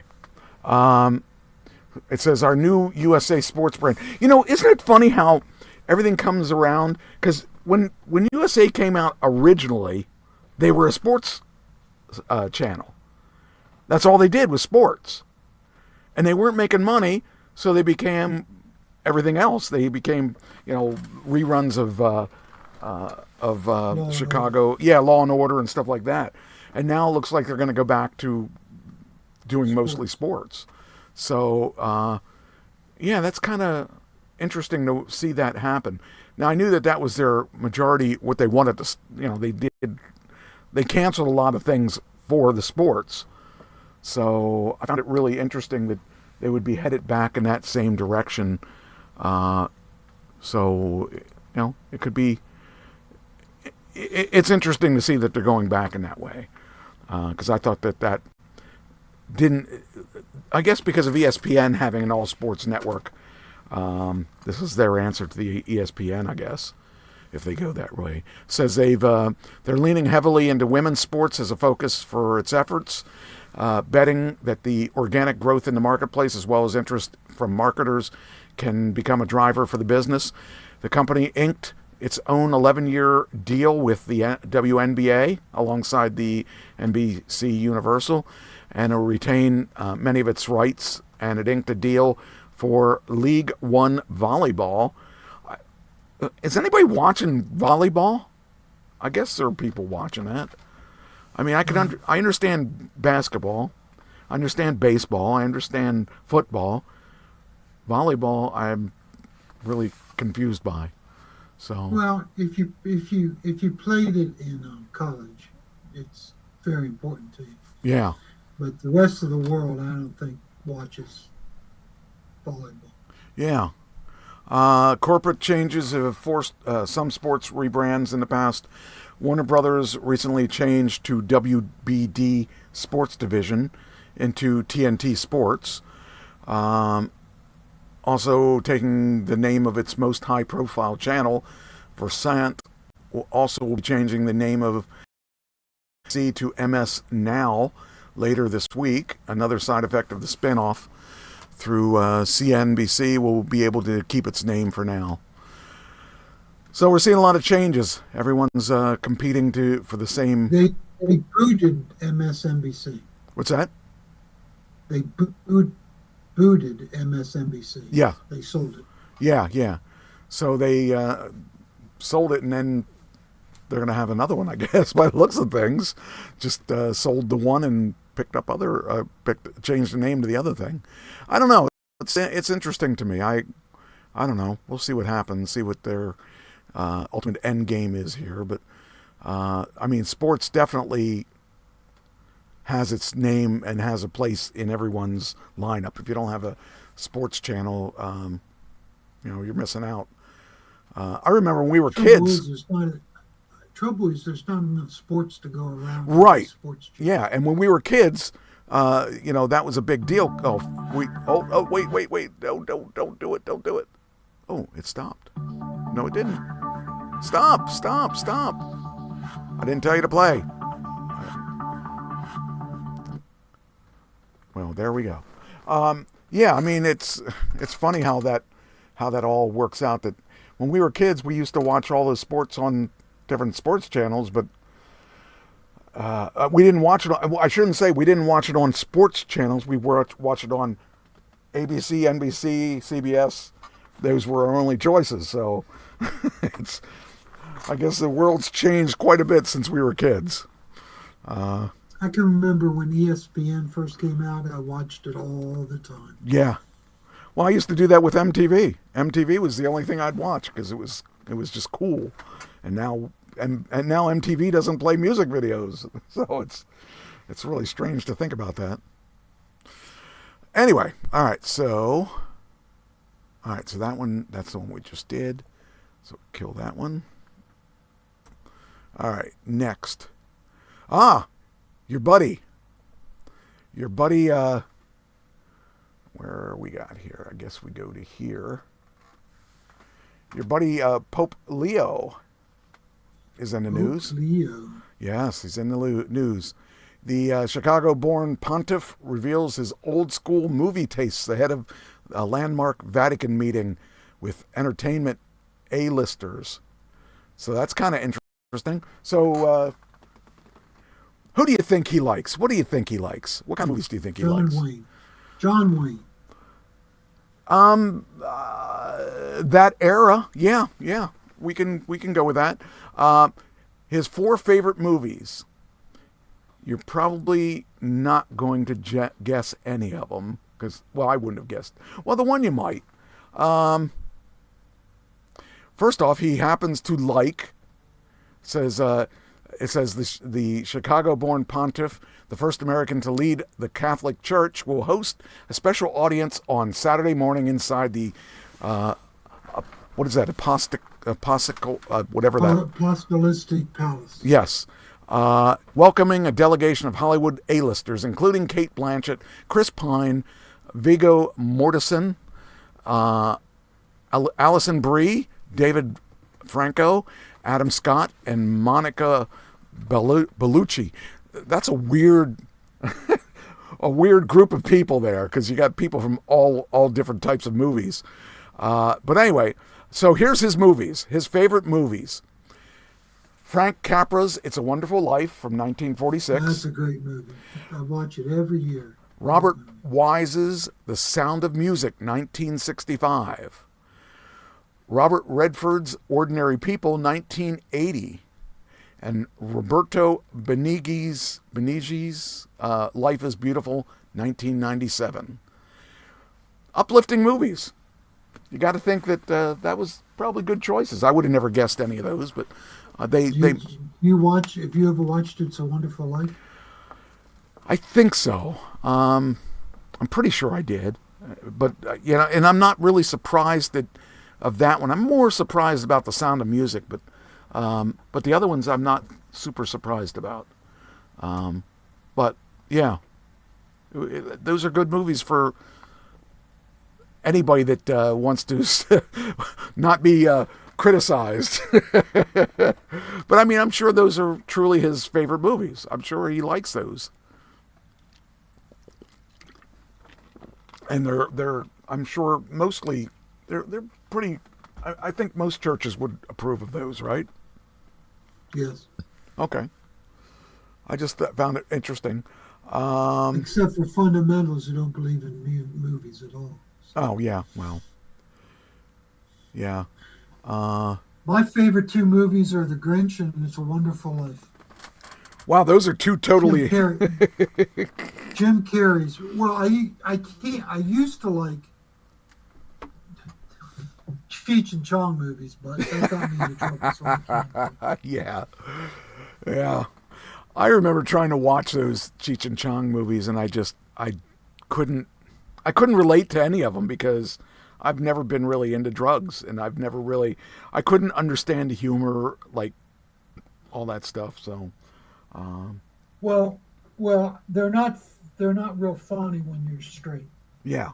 It says our new USA Sports brand. Isn't it funny how everything comes around? Because when USA came out originally, they were a sports channel. That's all they did was sports. And they weren't making money, so they became everything else. They became, reruns of Chicago. Yeah, Law and Order and stuff like that. And now it looks like they're going to go back to doing mostly sports. So, that's kind of interesting to see that happen. Now, I knew that was their majority, what they wanted to, they canceled a lot of things for the sports. So I found it really interesting that they would be headed back in that same direction. It could be, it's interesting to see that they're going back in that way. Because I thought that didn't, I guess because of ESPN having an all sports network, this is their answer to the ESPN, I guess, if they go that way. Says they're leaning heavily into women's sports as a focus for its efforts, betting that the organic growth in the marketplace as well as interest from marketers can become a driver for the business. The company inked its own 11-year deal with the WNBA alongside the NBC Universal, and will retain many of its rights, and it inked a deal for League One volleyball. Is anybody watching volleyball? I guess there are people watching that. I mean, I understand basketball, I understand baseball, I understand football. Volleyball, I'm really confused by. So well, if you played it in college, it's very important to you. Yeah. But the rest of the world, I don't think watches volleyball. Yeah. Corporate changes have forced some sports rebrands in the past. Warner Brothers recently changed to WBD Sports Division into TNT Sports. Also taking the name of its most high-profile channel, Versant will also be changing the name of C to MS Now later this week. Another side effect of the spinoff through CNBC will be able to keep its name for now. So we're seeing a lot of changes. Everyone's competing for the same. They booted MSNBC. What's that? They booted MSNBC. Yeah. They sold it. Yeah. So they sold it, and then they're going to have another one, I guess, by the looks of things. Just sold the one and picked up changed the name to the other thing. I don't know. It's interesting to me. I don't know. We'll see what happens. See what their ultimate end game is here. But sports definitely has its name and has a place in everyone's lineup. If you don't have a sports channel, you're missing out. I remember when we were kids. Trouble is there's not enough sports to go around. Right. Sports yeah, and when we were kids, that was a big deal. Wait! Don't do it! Oh, it stopped. No, it didn't. Stop! I didn't tell you to play. Well, there we go. It's funny how that all works out. That when we were kids, we used to watch all the sports on different sports channels, but we didn't watch it on, I shouldn't say we didn't watch it on sports channels. We watched it on ABC, NBC, CBS. Those were our only choices. So I guess the world's changed quite a bit since we were kids. I can remember when ESPN first came out, I watched it all the time. Yeah. Well, I used to do that with MTV. MTV was the only thing I'd watch because it was just cool. And now now MTV doesn't play music videos. So it's really strange to think about that. Anyway, all right, so that one, that's the one we just did. So kill that one. All right, next. Your buddy, where we got here? I guess we go to here. Your buddy, Pope Leo, is in the news. Leo. Yes, he's in the news. The Chicago-born pontiff reveals his old-school movie tastes ahead of a landmark Vatican meeting with entertainment A-listers. So that's kind of interesting. So, who do you think he likes? What do you think he likes? What kind of movies do you think he likes? John Wayne. That era, yeah, we can go with that. His 4 favorite movies. You're probably not going to guess any of them because, well, I wouldn't have guessed. Well, the one you might. First off, he happens to like. It says the Chicago-born pontiff, the first American to lead the Catholic Church, will host a special audience on Saturday morning inside the what is that? Apostolic Palace. Yes. Welcoming a delegation of Hollywood A-listers, including Kate Blanchett, Chris Pine, Viggo Mortensen, Alison Brie, David Franco, Adam Scott, and Monica Bellucci. That's a weird group of people there because you got people from all different types of movies. But anyway, so here's his movies, his favorite movies. Frank Capra's It's a Wonderful Life from 1946. That's a great movie. I watch it every year. Robert Wise's The Sound of Music, 1965. Robert Redford's Ordinary People, 1980. And Roberto Benigni's Life is Beautiful, 1997. Uplifting movies. You got to think that that was probably good choices. I would have never guessed any of those, but Have you ever watched It's a Wonderful Life? I think so. I'm pretty sure I did, but and I'm not really surprised of that one. I'm more surprised about The Sound of Music, but the other ones I'm not super surprised about. But yeah, those are good movies for anybody that wants to not be criticized. But I mean, I'm sure those are truly his favorite movies. I'm sure he likes those. And they're I'm sure mostly they're pretty. I think most churches would approve of those, right? Yes. Okay. I just found it interesting. Except for fundamentals who don't believe in movies at all. So. Oh yeah, well. Yeah. My favorite 2 movies are The Grinch and It's a Wonderful Life. Wow, those are 2 totally. Jim Carrey's. Well, I used to like Cheech and Chong movies, but that got me into trouble. So I can't. Yeah. I remember trying to watch those Cheech and Chong movies, and I couldn't relate to any of them because I've never been really into drugs, and I couldn't understand the humor, like all that stuff. So, well, they're not real funny when you're straight. Yeah,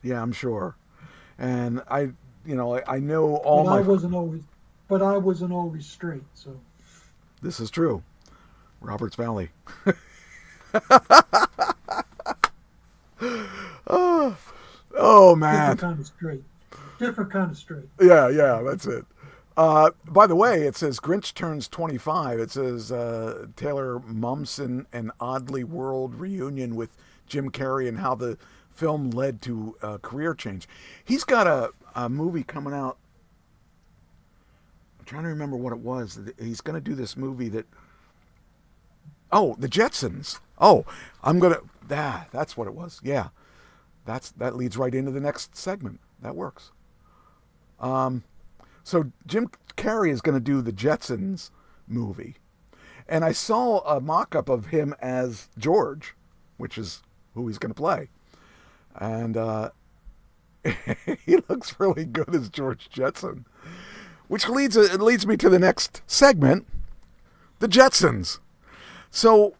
I'm sure, and I know all but I wasn't always straight. So, this is true. Roberts Valley. Oh man. Kind of straight. Different kind of straight. Yeah, that's it. By the way, it says Grinch turns 25. It says Taylor Momsen an oddly world reunion with Jim Carrey and how the film led to career change. He's got a movie coming out. I'm trying to remember what it was. He's going to do this movie that... Oh, the Jetsons. Oh, that's what it was. Yeah. That leads right into the next segment. That works. So Jim Carrey is going to do the Jetsons movie. And I saw a mock-up of him as George, which is who he's going to play. And he looks really good as George Jetson. Which leads me to the next segment, the Jetsons. So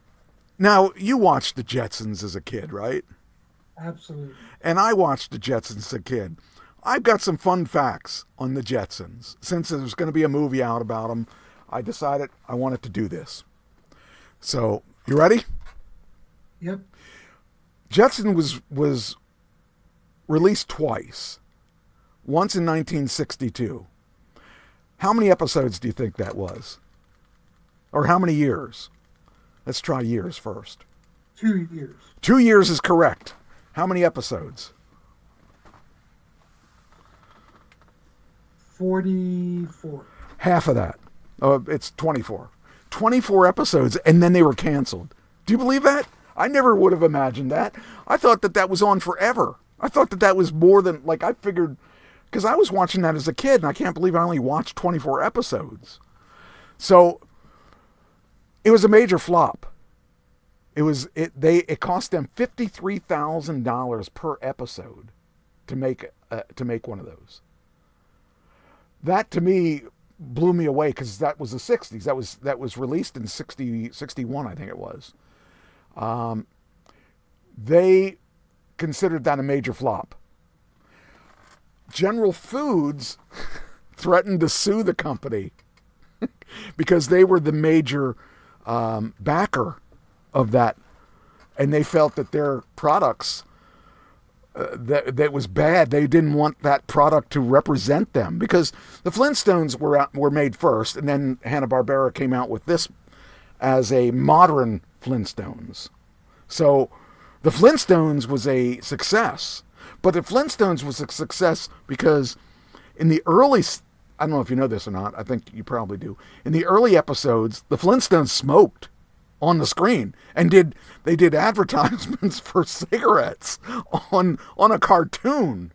now you watched the Jetsons as a kid, right? Absolutely. And I watched the Jetsons as a kid. I've got some fun facts on the Jetsons. Since there's going to be a movie out about them, I decided I wanted to do this. So, you ready? Yep. Jetson was released twice. Once in 1962. How many episodes do you think that was? Or how many years? Let's try years first. 2 years. 2 years is correct. How many episodes? 44. Half of that. It's 24. 24 episodes, and then they were canceled. Do you believe that? I never would have imagined that. I thought that was on forever. I thought that was more than, I figured, because I was watching that as a kid, and I can't believe I only watched 24 episodes. So, it was a major flop. It cost them $53,000 per episode to make one of those. That to me blew me away because that was the 60s. That was released in 61, I think it was. They considered that a major flop. General Foods threatened to sue the company because they were the major backer of that, and they felt that their products that was bad. They didn't want that product to represent them because the Flintstones were made first, and then Hanna-Barbera came out with this as a modern Flintstones. So the Flintstones was a success, but the Flintstones was a success because in the early, I don't know if you know this or not, I think you probably do, in the early episodes, the Flintstones smoked on the screen and they did advertisements for cigarettes on a cartoon.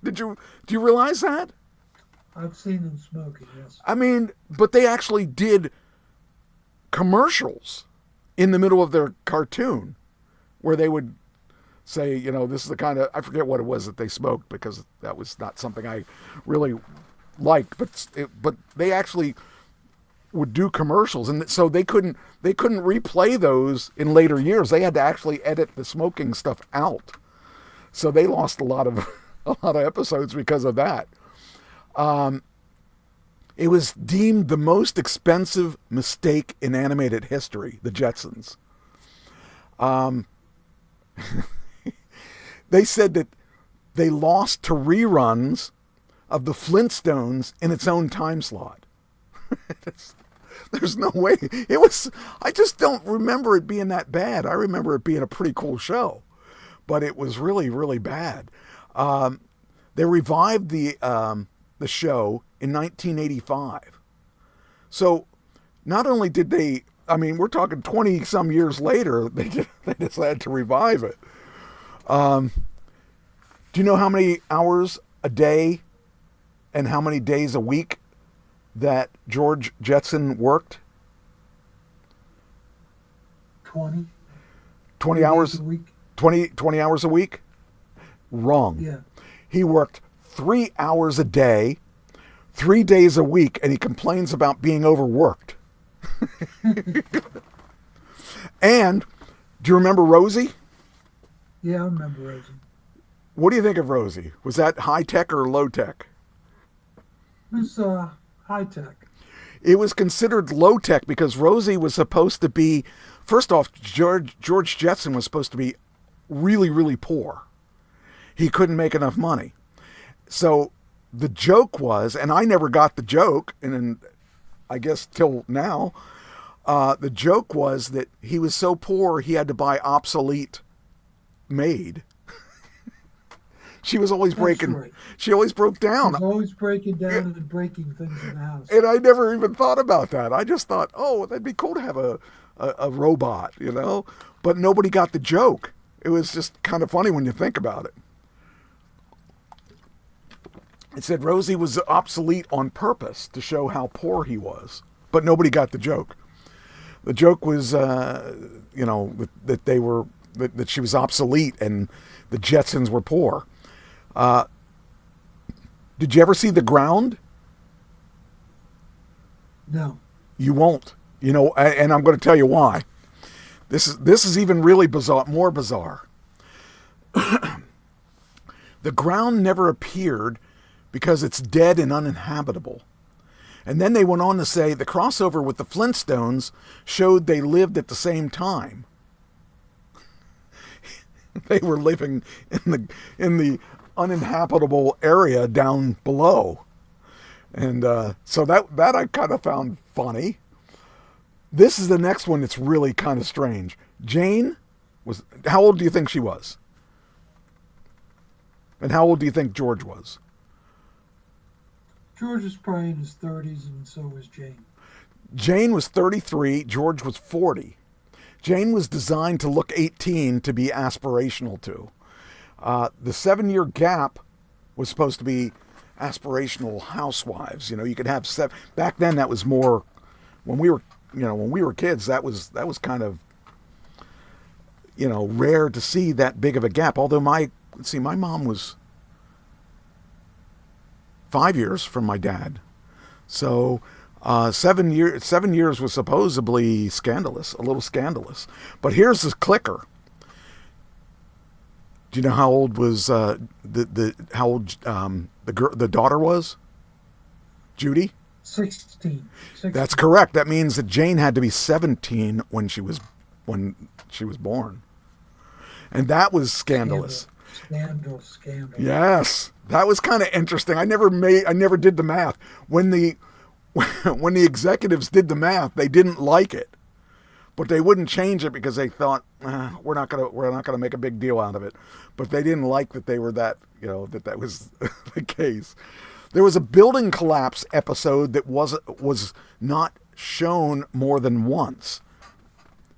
Do you realize that? I've seen them smoking, yes. I mean, but they actually did commercials in the middle of their cartoon where they would say, this is the kind of, I forget what it was that they smoked because that was not something I really liked, but they actually would do commercials, and so they couldn't replay those in later years. They had to actually edit the smoking stuff out. So they lost a lot of episodes because of that. It was deemed the most expensive mistake in animated history, the Jetsons. They said that they lost to reruns of the Flintstones in its own time slot. There's no way. I just don't remember it being that bad. I remember it being a pretty cool show, but it was really, really bad. They revived the show in 1985. So not only did they, we're talking 20 some years later, they decided to revive it. Do you know how many hours a day and how many days a week that George Jetson worked? 20. 20 hours a week. 20 hours a week? Wrong. Yeah. He worked 3 hours a day, 3 days a week, and he complains about being overworked. And do you remember Rosie? Yeah, I remember Rosie. What do you think of Rosie? Was that high tech or low tech? It was high tech. It was considered low tech because Rosie was supposed to be, first off, George Jetson was supposed to be really, really poor. He couldn't make enough money. So the joke was, and I never got the joke, and I guess till now, the joke was that he was so poor he had to buy obsolete maid. She was always breaking. Right. She always broke down. She was always breaking down and breaking things in the house. And I never even thought about that. I just thought, oh, that'd be cool to have a robot, you know? But nobody got the joke. It was just kind of funny when you think about it. It said Rosie was obsolete on purpose to show how poor he was. But nobody got the joke. The joke was, you know, that they were, that she was obsolete and the Jetsons were poor. Did you ever see The Ground? No. You won't. You know, and I'm going to tell you why. This is even really bizarre, more bizarre. The Ground never appeared because it's dead and uninhabitable. And then they went on to say the crossover with the Flintstones showed they lived at the same time. They were living in the uninhabitable area down below. And so that I kind of found funny. This is the next one that's really kind of strange. Jane was, how old do you think she was? And how old do you think George was? George was probably in his 30s, and so was Jane. Jane was 33, George was 40. Jane was designed to look 18 to be aspirational to. The 7-year gap was supposed to be aspirational housewives. You know, you could have seven. Back then, that was more. When we were kids, that was kind of, you know, rare to see that big of a gap. Although my mom was 5 years from my dad, so 7 years was supposedly scandalous, a little scandalous. But here's the clicker. Do you know how old was the daughter was? Judy? 16. That's correct. That means that Jane had to be 17 when she was born, and that was scandalous. Scandal. Yes, that was kind of interesting. I never did the math. When the executives did the math, they didn't like it, but they wouldn't change it because they thought we're not gonna make a big deal out of it. But they didn't like that they were that was the case. There was a building collapse episode that was not shown more than once.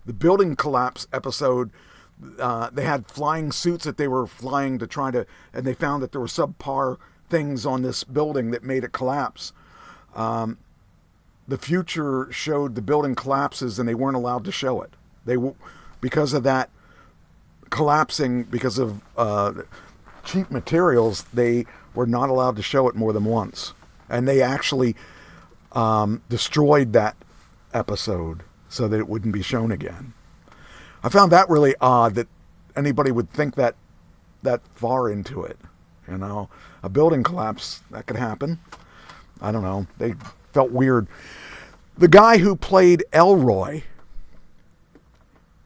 The building collapse episode, they had flying suits that they were flying to try to, and they found that there were subpar things on this building that made it collapse. The future showed the building collapses, and they weren't allowed to show it. Because of that collapsing, because of cheap materials, they were not allowed to show it more than once. And they actually destroyed that episode so that it wouldn't be shown again. I found that really odd that anybody would think that far into it. You know, a building collapse, that could happen. I don't know. They felt weird. The guy who played Elroy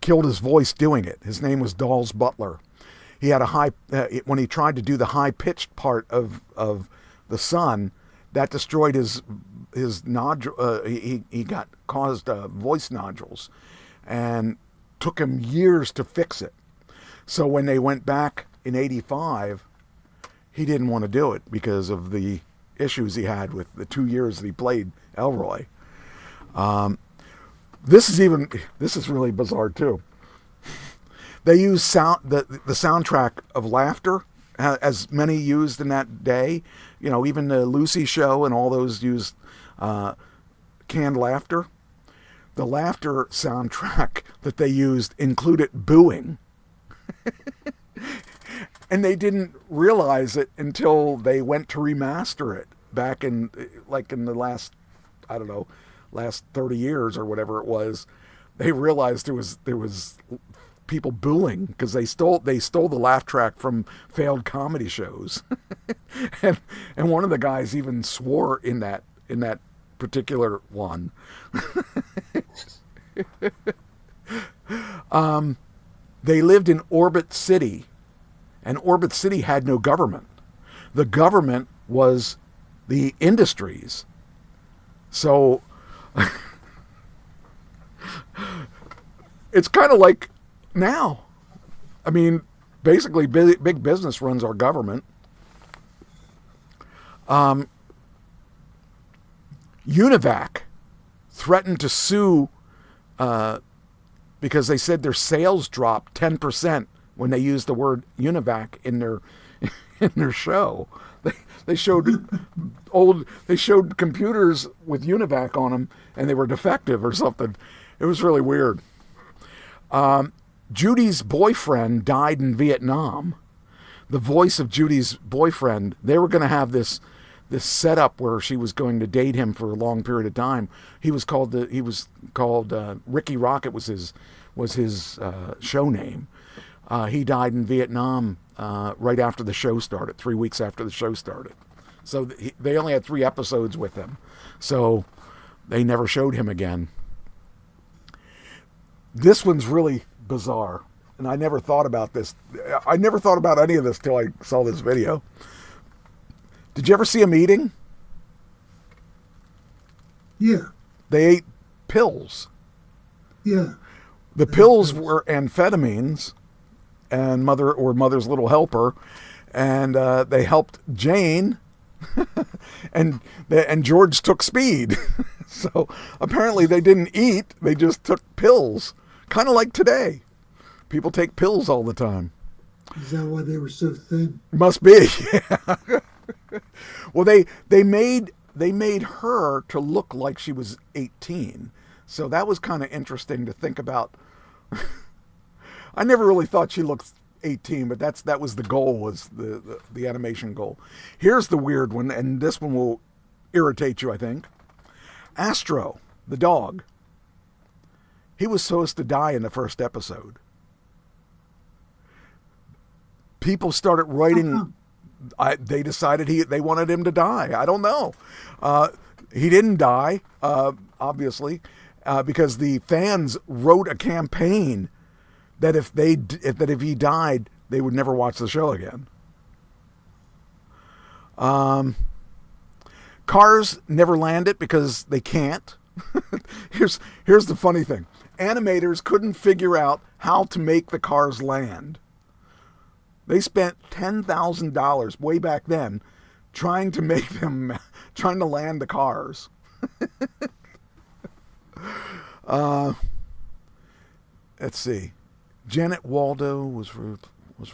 killed his voice doing it. His name was Dawes Butler. He had a high, when he tried to do the high-pitched part of the Sun, that destroyed his nodule. He caused voice nodules, and took him years to fix it. So when they went back in '85, he didn't want to do it because of the issues he had with the 2 years that he played Elroy. This is really bizarre too. They used the soundtrack of Laughter, as many used in that day. You know, even the Lucy Show and all those used canned laughter. The Laughter soundtrack that they used included booing. And they didn't realize it until they went to remaster it back in the last 30 years or whatever it was. They realized there was people booing because they stole the laugh track from failed comedy shows. and one of the guys even swore in that particular one. They lived in Orbit City, and Orbit City had no government. the government was the industries. So it's kind of like now. I mean, basically, big business runs our government. Univac threatened to sue because they said their sales dropped 10% when they used the word Univac in their show. They showed computers with Univac on them, and they were defective or something. It was really weird. Judy's boyfriend died in Vietnam. The voice of Judy's boyfriend, they were going to have this setup where she was going to date him for a long period of time. He was called Ricky Rocket was his show name. He died in Vietnam right after the show started, 3 weeks after the show started. So they only had 3 episodes with him. So they never showed him again. This one's really bizarre, and I never thought about this. I never thought about any of this till I saw this video. Did you ever see a meeting? Yeah. They ate pills. Yeah. The pills were amphetamines and Mother's Little Helper, and they helped Jane, and George took speed. So apparently they didn't eat; they just took pills, kind of like today. People take pills all the time. Is that why they were so thin? Must be. Yeah. Well, they made her to look like she was 18, so that was kind of interesting to think about. I never really thought she looked 18, but that was the goal, was the animation goal. Here's the weird one, and this one will irritate you, I think. Astro, the dog. He was supposed to die in the first episode. People started writing. They decided they wanted him to die. I don't know. He didn't die, obviously, because the fans wrote a campaign that if he died, they would never watch the show again. Cars never landed because they can't. Here's the funny thing. Animators couldn't figure out how to make the cars land. They spent $10,000 way back then trying to land the cars. Let's see. Janet Waldo was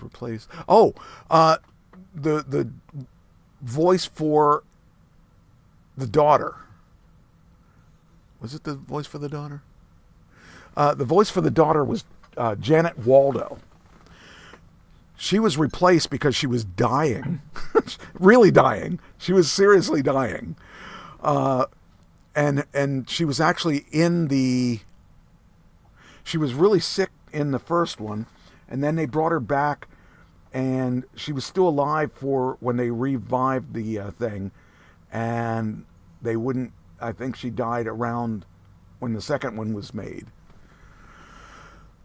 replaced. Oh, the voice for the daughter. Was it the voice for the daughter? The voice for the daughter was Janet Waldo. She was replaced because she was dying. Really dying. She was seriously dying. And she was actually she was really sick in the first one, and then they brought her back, and she was still alive for when they revived the thing, and they wouldn't, I think she died around when the second one was made.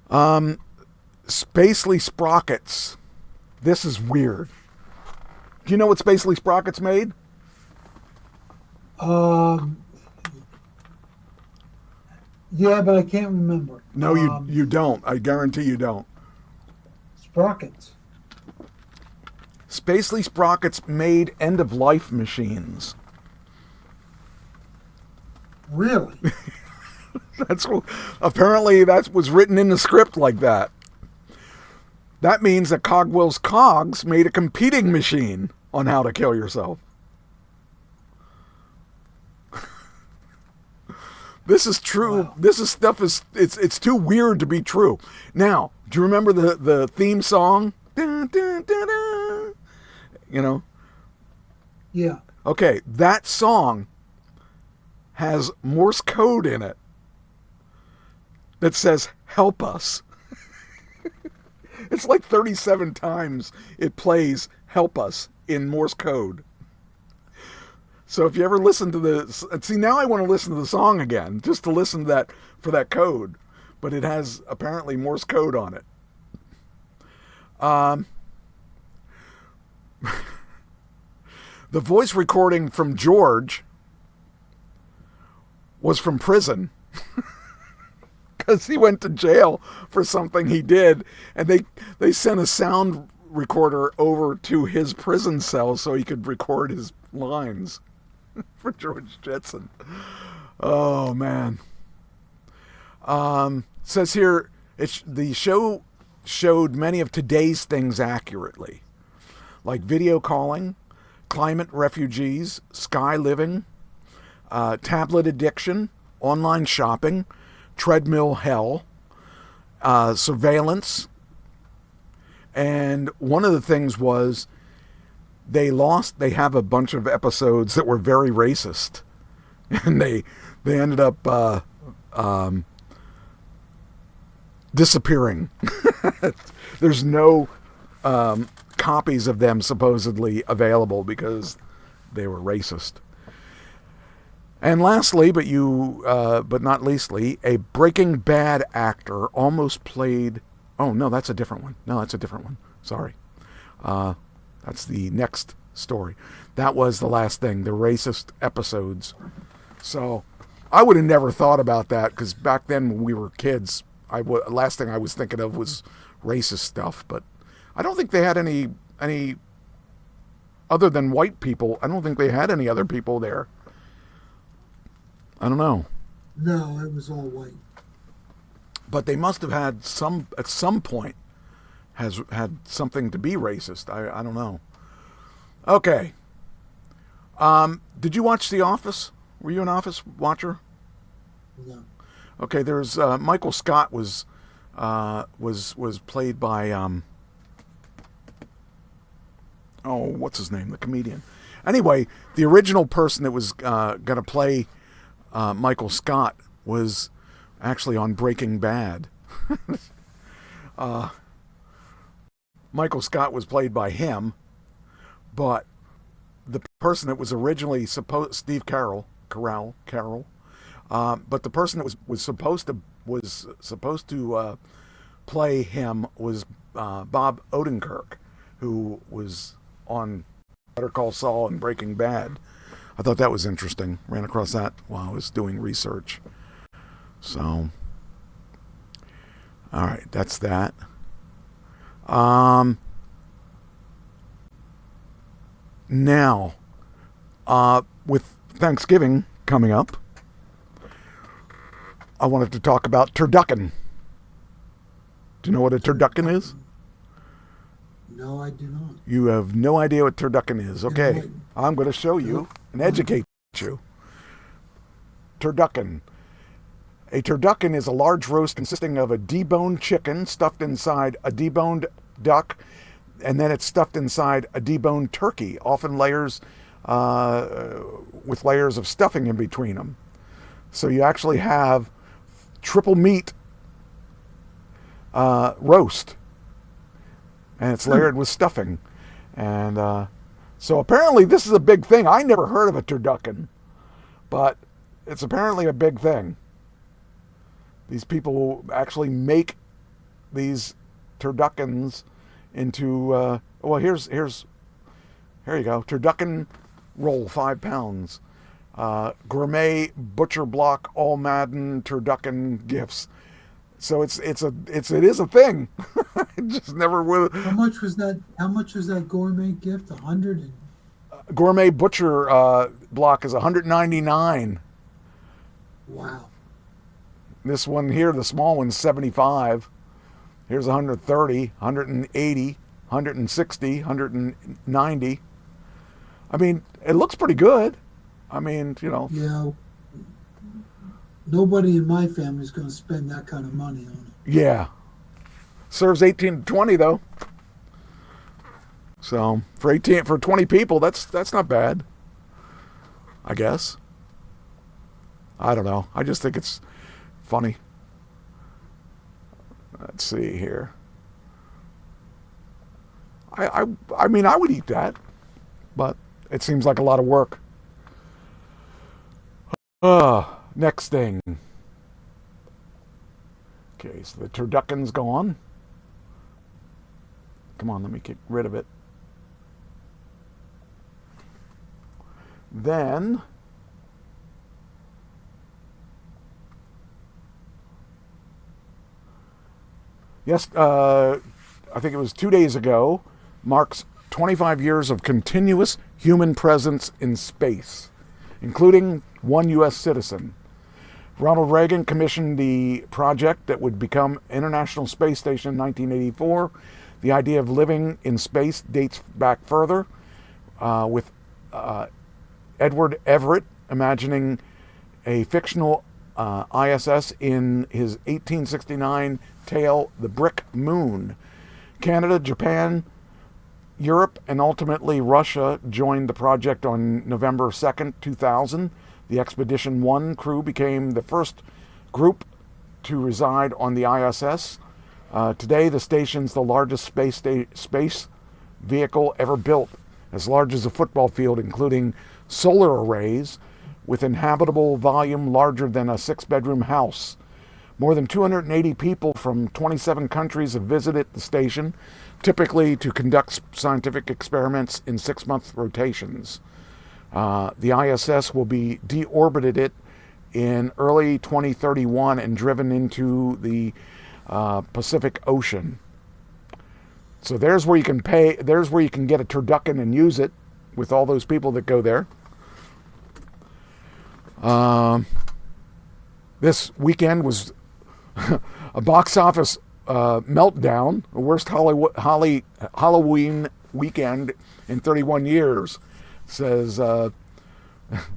Spacely Sprockets. This is weird. Do you know what Spacely Sprockets made? Yeah, but I can't remember. No, you don't. I guarantee you don't. Sprockets. Spacely Sprockets made end-of-life machines. Really? Apparently that was written in the script like that. That means that Cogwell's Cogs made a competing machine on how to kill yourself. This is true. Wow. It's too weird to be true. Now, do you remember the theme song? Dun, dun, dun, dun. You know? Yeah. Okay, that song has Morse code in it that says, help us. It's like 37 times it plays help us in Morse code. So if you ever listen to see, now I want to listen to the song again, just to listen to that, for that code. But it has apparently Morse code on it. The voice recording from George was from prison. Because he went to jail for something he did, and they sent a sound recorder over to his prison cell so he could record his lines for George Jetson. Oh, man. Says here, the show showed many of today's things accurately, like video calling, climate refugees, sky living, tablet addiction, online shopping, treadmill hell, surveillance. And one of the things was they have a bunch of episodes that were very racist. And they ended up disappearing. There's no copies of them supposedly available because they were racist. And lastly, but not leastly, a Breaking Bad actor almost played... Oh, no, that's a different one. Sorry. That's the next story. That was the last thing, the racist episodes. So I would have never thought about that, because back then when we were kids, last thing I was thinking of was racist stuff. But I don't think they had any other than white people. I don't think they had any other people there. I don't know. No, it was all white. But they must have had at some point, has had something to be racist. I don't know. Okay. Did you watch The Office? Were you an Office watcher? No. Okay, there's Michael Scott was played by what's his name? The comedian. Anyway, the original person that was going to play Michael Scott was actually on Breaking Bad. Michael Scott was played by him, but the person that was originally Steve Carell, but the person that was supposed to play him was Bob Odenkirk, who was on Better Call Saul and Breaking Bad. I thought that was interesting. Ran across that while I was doing research. So, all right, that's that. Now, with Thanksgiving coming up, I wanted to talk about turducken. Do you know what a turducken is? No, I do not. You have no idea what turducken is. Okay, I'm going to show you and educate you. Turducken. A turducken is a large roast consisting of a deboned chicken stuffed inside a deboned duck, and then it's stuffed inside a deboned turkey, often layers with layers of stuffing in between them. So you actually have triple meat roast, and it's layered with stuffing. And so apparently this is a big thing. I never heard of a turducken, but it's apparently a big thing. These people actually make these turduckens into here you go, turducken roll, 5 pounds, gourmet butcher block all Madden turducken gifts. So it is a thing. Just never will. How much was that gourmet gift? 100. Gourmet butcher block is $199. Wow. This one here, the small one's $75. Here's $130, $180, $160, $190. I mean, it looks pretty good. I mean, you know. Yeah. Nobody in my family is going to spend that kind of money on it. Yeah. Serves 18 to 20 though. So for 20 people, that's not bad. I guess. I don't know. I just think it's funny. Let's see here. I mean, I would eat that, but it seems like a lot of work. Next thing. Okay, so the turducken's gone. Come on, let me get rid of it. then I think it was 2 days ago, marks 25 years of continuous human presence in space, including one U.S. citizen. Ronald Reagan commissioned the project that would become International Space Station in 1984. The idea of living in space dates back further, with Edward Everett imagining a fictional ISS in his 1869 tale, The Brick Moon. Canada, Japan, Europe, and ultimately Russia joined the project on November 2nd, 2000. The Expedition 1 crew became the first group to reside on the ISS. Today, the station's the largest space vehicle ever built, as large as a football field, including solar arrays, with inhabitable volume larger than a 6-bedroom house. More than 280 people from 27 countries have visited the station, typically to conduct scientific experiments in 6-month rotations. The ISS will be deorbited in early 2031 and driven into the Pacific Ocean. So there's where you can pay. There's where you can get a turducken and use it with all those people that go there. This weekend was a box office meltdown, the worst Halloween weekend in 31 years, says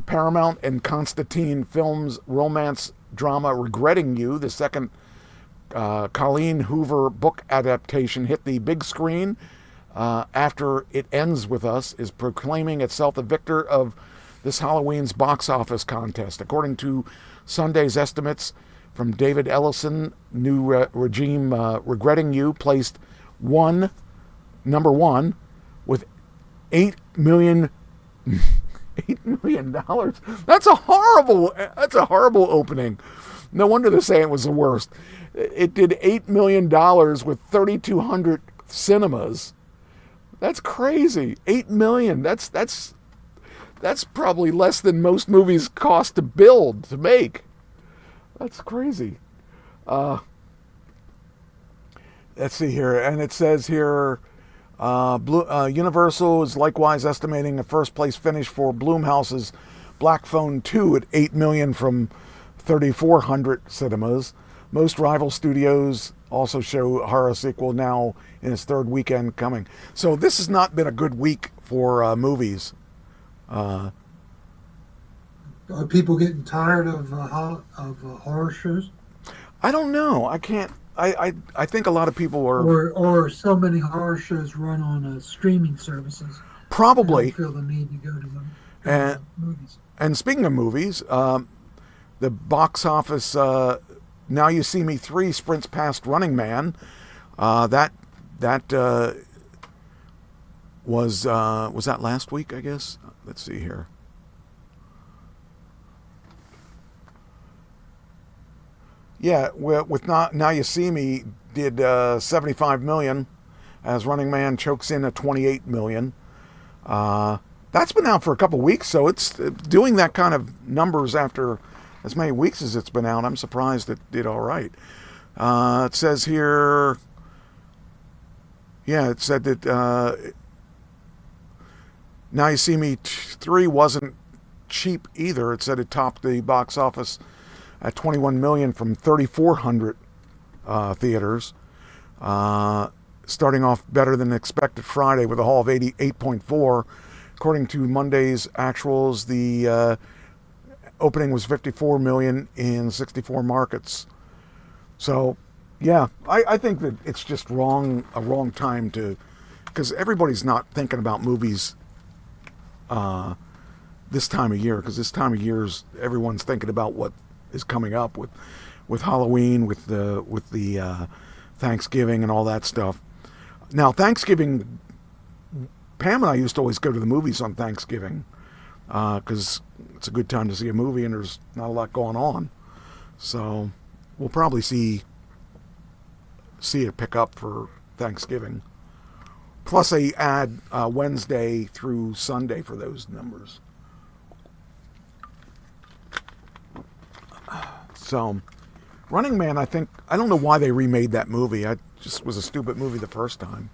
Paramount and Constantine Films romance drama Regretting You, the second Colleen Hoover book adaptation, hit the big screen after It Ends With Us, is proclaiming itself the victor of this Halloween's box office contest. According to Sunday's estimates from David Ellison, New Regime, Regretting You placed number one with $8 million. $8 million. That's a horrible opening. No wonder they're saying it was the worst. It did $8 million with 3,200 cinemas. That's crazy. $8 million. That's probably less than most movies cost to build, to make. That's crazy. Let's see here. And it says here, Universal is likewise estimating a first-place finish for Blumhouse's Black Phone 2 at $8 million from 3,400 cinemas. Most rival studios also show horror sequel now in its third weekend coming. So this has not been a good week for movies. Are people getting tired of horror shows? I don't know. I can't. I think a lot of people are. Or so many horror shows run on streaming services. Probably. They don't feel the need to go to them. Movies. And speaking of movies, the box office, Now You See Me 3 sprints past Running Man. That was that last week, I guess? Let's see here. Yeah, with Now You See Me did $75 million, as Running Man chokes in at $28 million. That's been out for a couple weeks, so it's doing that kind of numbers after as many weeks as it's been out. I'm surprised it did all right. It says here, it said that Now You See Me 3 wasn't cheap either. It said it topped the box office at $21 million from 3,400 theaters, starting off better than expected Friday with a haul of 88.4. According to Monday's actuals, the opening was $54 million in 64 markets. So, yeah, I think that it's just a wrong time to, because everybody's not thinking about movies this time of year, because this time of year everyone's thinking about what is coming up with Halloween, with the Thanksgiving and all that stuff. Now, Thanksgiving, Pam and I used to always go to the movies on Thanksgiving because it's a good time to see a movie and there's not a lot going on. So we'll probably see it pick up for Thanksgiving. Plus they add Wednesday through Sunday for those numbers, So, Running Man, I don't know why they remade that movie. It just was a stupid movie the first time.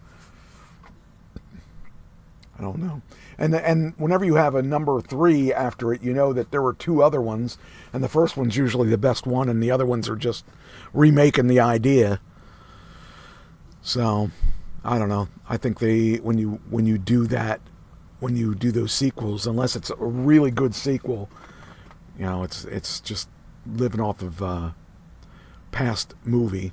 I don't know. And whenever you have a number 3 after it, you know that there were 2 other ones, and the first one's usually the best one, and the other ones are just remaking the idea. So, I don't know. I think when you do that, when you do those sequels, unless it's a really good sequel, you know, it's just living off of past movie.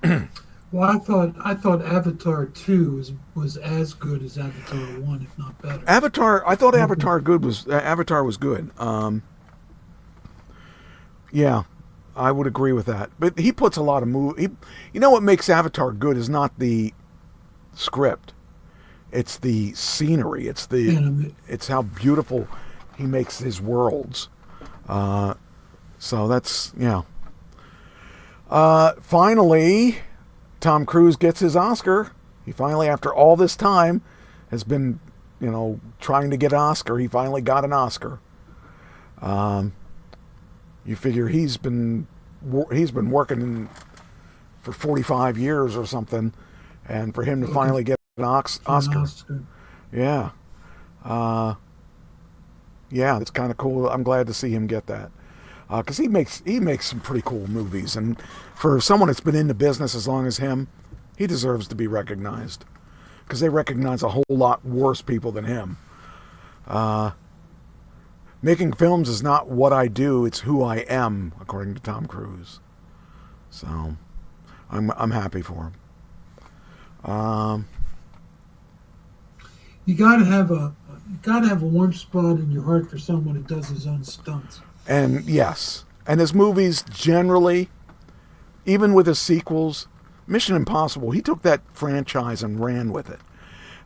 Well, I thought Avatar 2 was as good as Avatar 1, if not better. I thought Avatar was good. Yeah, I would agree with that. But he puts a lot of you know what makes Avatar good is not the script. It's the scenery. It's how beautiful he makes his worlds. So that's, yeah. Finally, Tom Cruise gets his Oscar. He finally, after all this time, has been, trying to get an Oscar. He finally got an Oscar. You figure he's been working for 45 years or something, and for him to finally get an Oscar. Yeah. Yeah, it's kind of cool. I'm glad to see him get that. Because he makes some pretty cool movies, and for someone that's been in the business as long as him, he deserves to be recognized. Because they recognize a whole lot worse people than him. Making films is not what I do; it's who I am, according to Tom Cruise. So, I'm happy for him. You gotta have a warm spot in your heart for someone who does his own stunts. And yes, and his movies generally, even with his sequels, Mission Impossible, he took that franchise and ran with it.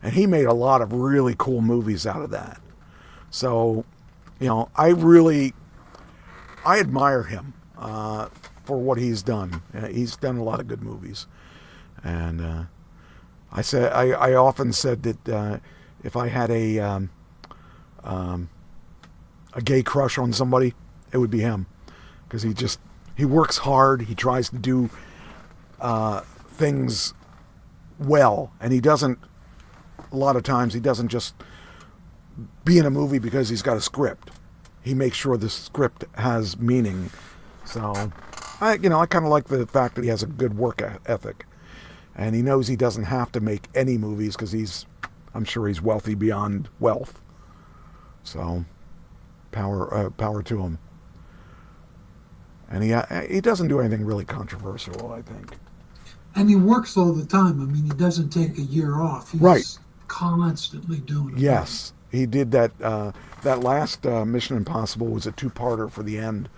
And he made a lot of really cool movies out of that. So, I admire him for what he's done. He's done a lot of good movies. And I often said that if I had a gay crush on somebody, it would be him, because he works hard. He tries to do things well, and he doesn't. A lot of times, he doesn't just be in a movie because he's got a script. He makes sure the script has meaning. So, I kind of like the fact that he has a good work ethic, and he knows he doesn't have to make any movies because I'm sure he's wealthy beyond wealth. So, power to him. And he doesn't do anything really controversial, I think. And he works all the time. I mean, he doesn't take a year off. He's constantly doing it. Yes, he did that. That last Mission Impossible was a 2-parter for the end.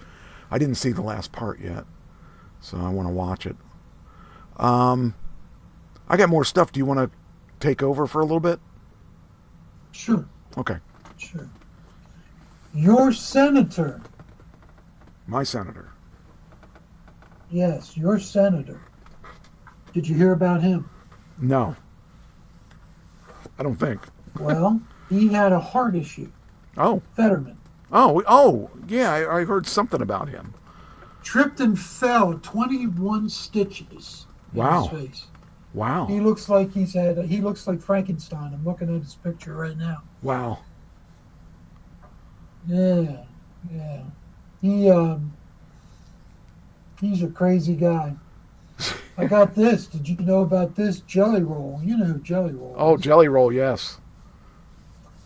I didn't see the last part yet, so I want to watch it. I got more stuff. Do you want to take over for a little bit? Sure. Okay. Sure. Your senator. My senator. Yes, your senator. Did you hear about him? No. I don't think. Well, he had a heart issue. Oh. Fetterman. Oh, yeah, I heard something about him. Tripped and fell, 21 stitches in his face. Wow. He looks like he looks like Frankenstein. I'm looking at his picture right now. Wow. Yeah. He's a crazy guy. I got this. Did you know about this? Jelly Roll. You know who Jelly Roll is. Oh, Jelly Roll, yes.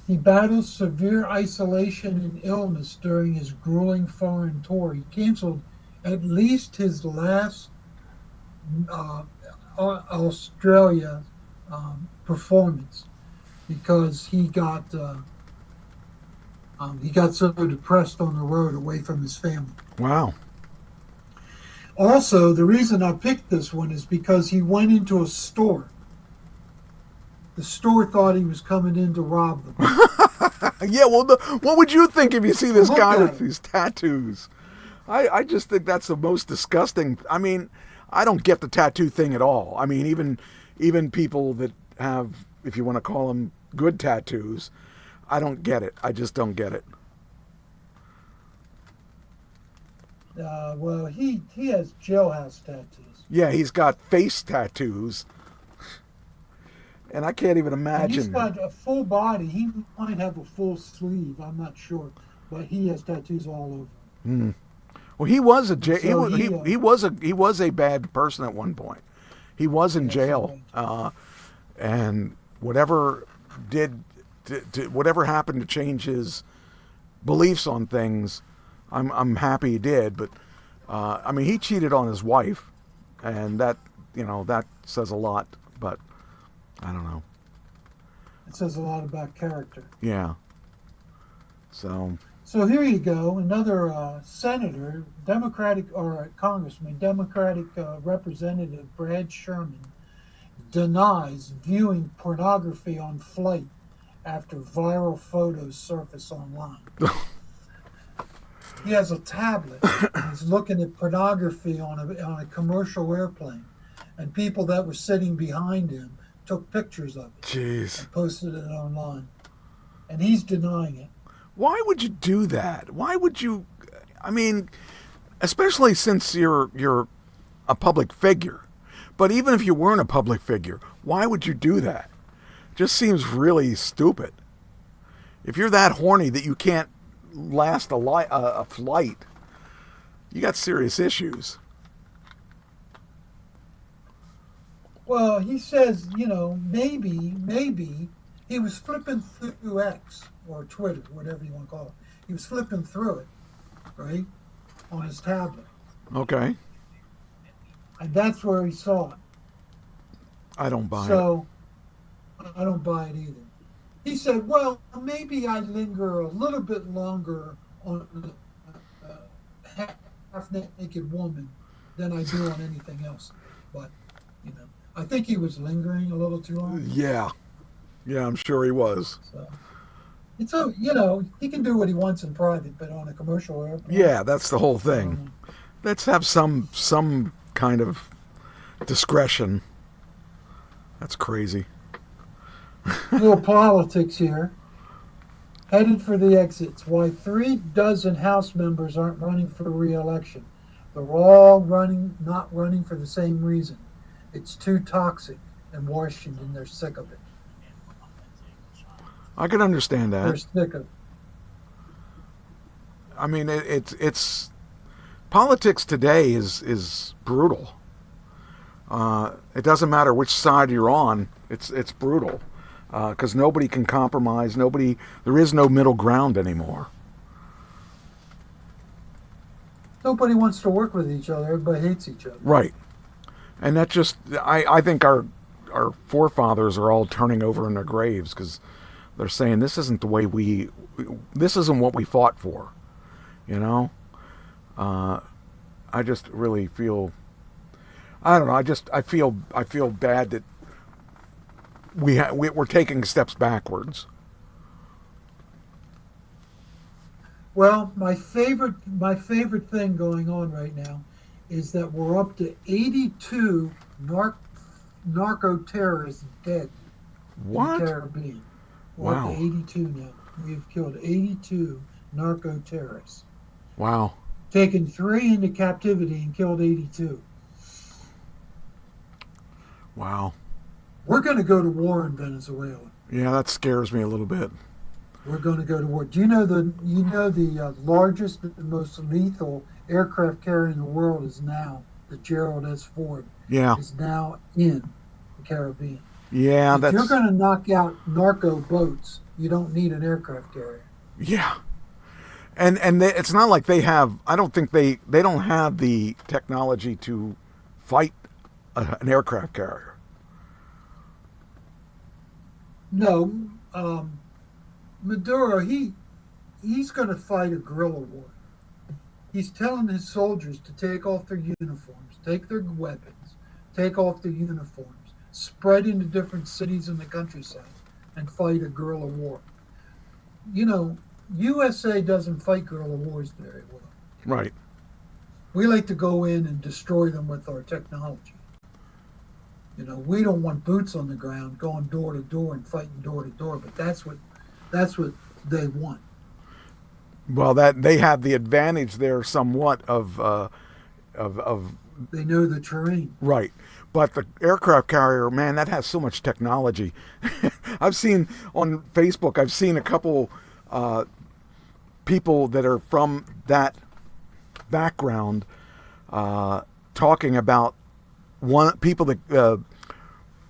He battles severe isolation and illness during his grueling foreign tour. He canceled at least his last Australia performance because he got so depressed on the road away from his family. Wow. Also, the reason I picked this one is because he went into a store. The store thought he was coming in to rob them. Yeah, well, what would you think if you see this guy with these tattoos? I just think that's the most disgusting. I mean, I don't get the tattoo thing at all. I mean, even people that have, if you want to call them good tattoos, I don't get it. I just don't get it. Well, he has jailhouse tattoos. Yeah, he's got face tattoos. And I can't even And he's imagine. got a full body. He might have a full sleeve. I'm not sure, but he has tattoos all over. Well, he was a So he was a bad person at one point. He was in jail, and whatever whatever happened to change his beliefs on things, I'm happy he did. But I mean, he cheated on his wife, and that that says a lot. But I don't know. It says a lot about character. Yeah. So here you go, another senator, Democratic or congressman, Democratic Representative Brad Sherman denies viewing pornography on flight after viral photos surface online. He has a tablet. And he's looking at pornography on a commercial airplane, and people that were sitting behind him took pictures of it. Jeez. And posted it online, and he's denying it. Why would you do that? Why would you? I mean, especially since you're a public figure. But even if you weren't a public figure, why would you do that? Just seems really stupid. If you're that horny that you can't last a flight, you got serious issues. Well, he says, maybe he was flipping through X or Twitter, whatever you want to call it. He was flipping through it, right, on his tablet. Okay. And that's where he saw it. I don't buy it. So, I don't buy it either. He said, well, maybe I linger a little bit longer on a half-naked woman than I do on anything else. But, I think he was lingering a little too long. Yeah, I'm sure he was. So, he can do what he wants in private, but on a commercial airplane. Yeah, that's the whole thing. Let's have some kind of discretion. That's crazy. Little politics here. Headed for the exits. Why 36 House members aren't running for re-election. They're all not running for the same reason. It's too toxic in Washington. They're sick of it. I can understand that. They're sick of it. I mean, it's politics today is brutal. It doesn't matter which side you're on. It's brutal because nobody can compromise. There is no middle ground anymore. Nobody wants to work with each other. Everybody hates each other. Right. And that just, I think our forefathers are all turning over in their graves because they're saying this isn't the way this isn't what we fought for, I just really feel, I don't know, I feel bad that we're taking steps backwards. Well, my favorite thing going on right now is that we're up to 82 narco terrorists dead What? in the Caribbean. We're Wow. up to 82 now. We've killed 82 narco terrorists. Wow. Taken 3 into captivity and killed 82. Wow. We're going to go to war in Venezuela. Yeah, that scares me a little bit. We're going to go to war. Do you know the largest, the most lethal aircraft carrier in the world is now the Gerald S. Ford. Yeah. Is now in the Caribbean. Yeah, If you're going to knock out narco boats, you don't need an aircraft carrier. Yeah. And it's not like they have, I don't think they don't have the technology to fight an aircraft carrier. No, Maduro, he's going to fight a guerrilla war. He's telling his soldiers to take off their uniforms, take their weapons, take off their uniforms, spread into different cities in the countryside, and fight a guerrilla war. USA doesn't fight guerrilla wars very well. Right. We like to go in and destroy them with our technology. We don't want boots on the ground going door to door and fighting door to door, but that's what they want. Well, that they have the advantage there somewhat of They know the terrain. right. But the aircraft carrier, man, that has so much technology. I've seen on Facebook, I've seen a couple people that are from that background talking about people that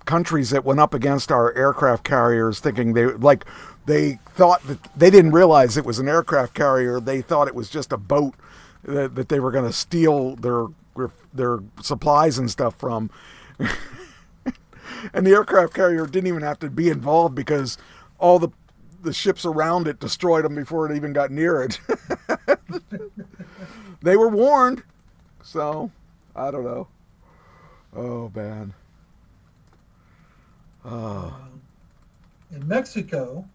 countries that went up against our aircraft carriers, thinking they thought that they didn't realize it was an aircraft carrier. They thought it was just a boat that they were going to steal their supplies and stuff from. And the aircraft carrier didn't even have to be involved because all the ships around it destroyed them before it even got near it. They were warned. So, I don't know. Oh, man. In Mexico,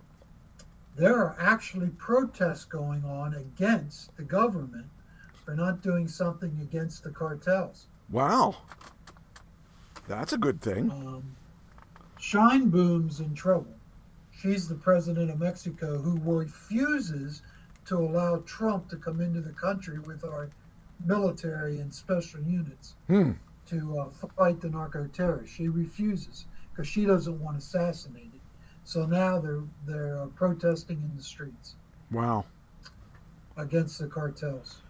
there are actually protests going on against the government for not doing something against the cartels. Wow. That's a good thing. Shine Boom's in trouble. She's the president of Mexico who refuses to allow Trump to come into the country with our military and special units to fight the narco-terrorists. She refuses because she doesn't want assassinated. So now they're protesting in the streets. Wow. Against the cartels.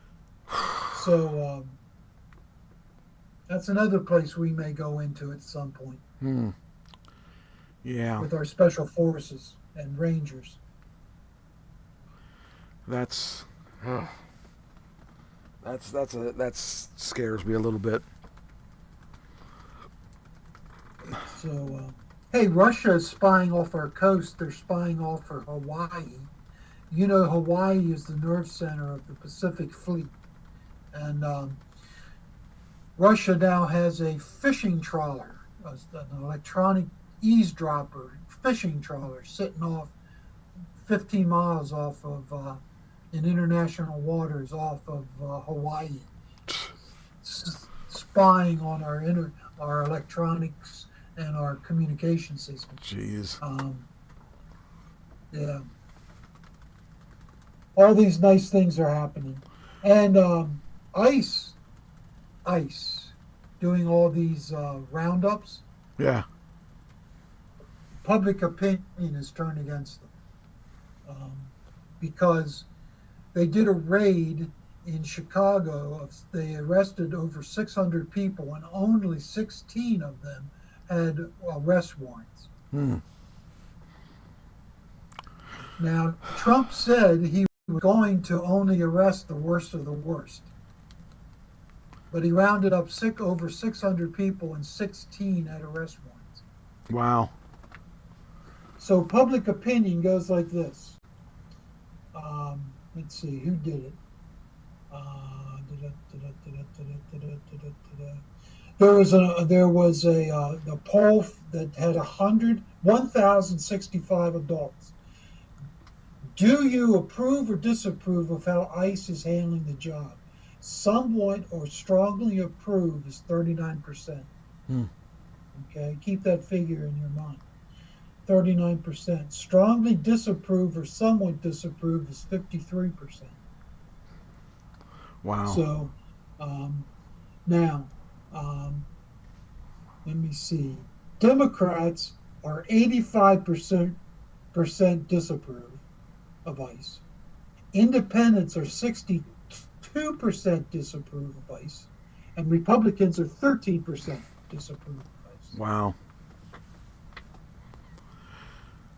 So that's another place we may go into at some point. Yeah. With our special forces and rangers. That scares me a little bit. So, hey, Russia is spying off our coast. They're spying off for Hawaii. You know, Hawaii is the nerve center of the Pacific Fleet. And Russia now has a fishing trawler, an electronic eavesdropper fishing trawler sitting off 15 miles off of in international waters off of Hawaii, spying on our electronics and our communication systems. Jeez. Yeah. All these nice things are happening. And ICE doing all these roundups. Yeah. Public opinion is turned against them because they did a raid in Chicago. They arrested over 600 people, and only 16 of them had arrest warrants. Now, Trump said he was going to only arrest the worst of the worst, but he rounded up over 600 people, and 16 had arrest warrants. Wow. So public opinion goes like this. Let's see, who did it? There was a poll that had 1,065 adults. Do you approve or disapprove of how ICE is handling the job? Somewhat or strongly approve is 39%. Okay, keep that figure in your mind. 39%. Strongly disapprove or somewhat disapprove is 53%. Wow. So now, let me see. Democrats are 85% disapprove of ICE. Independents are 62% disapprove of ICE. And Republicans are 13% disapprove of ICE. Wow.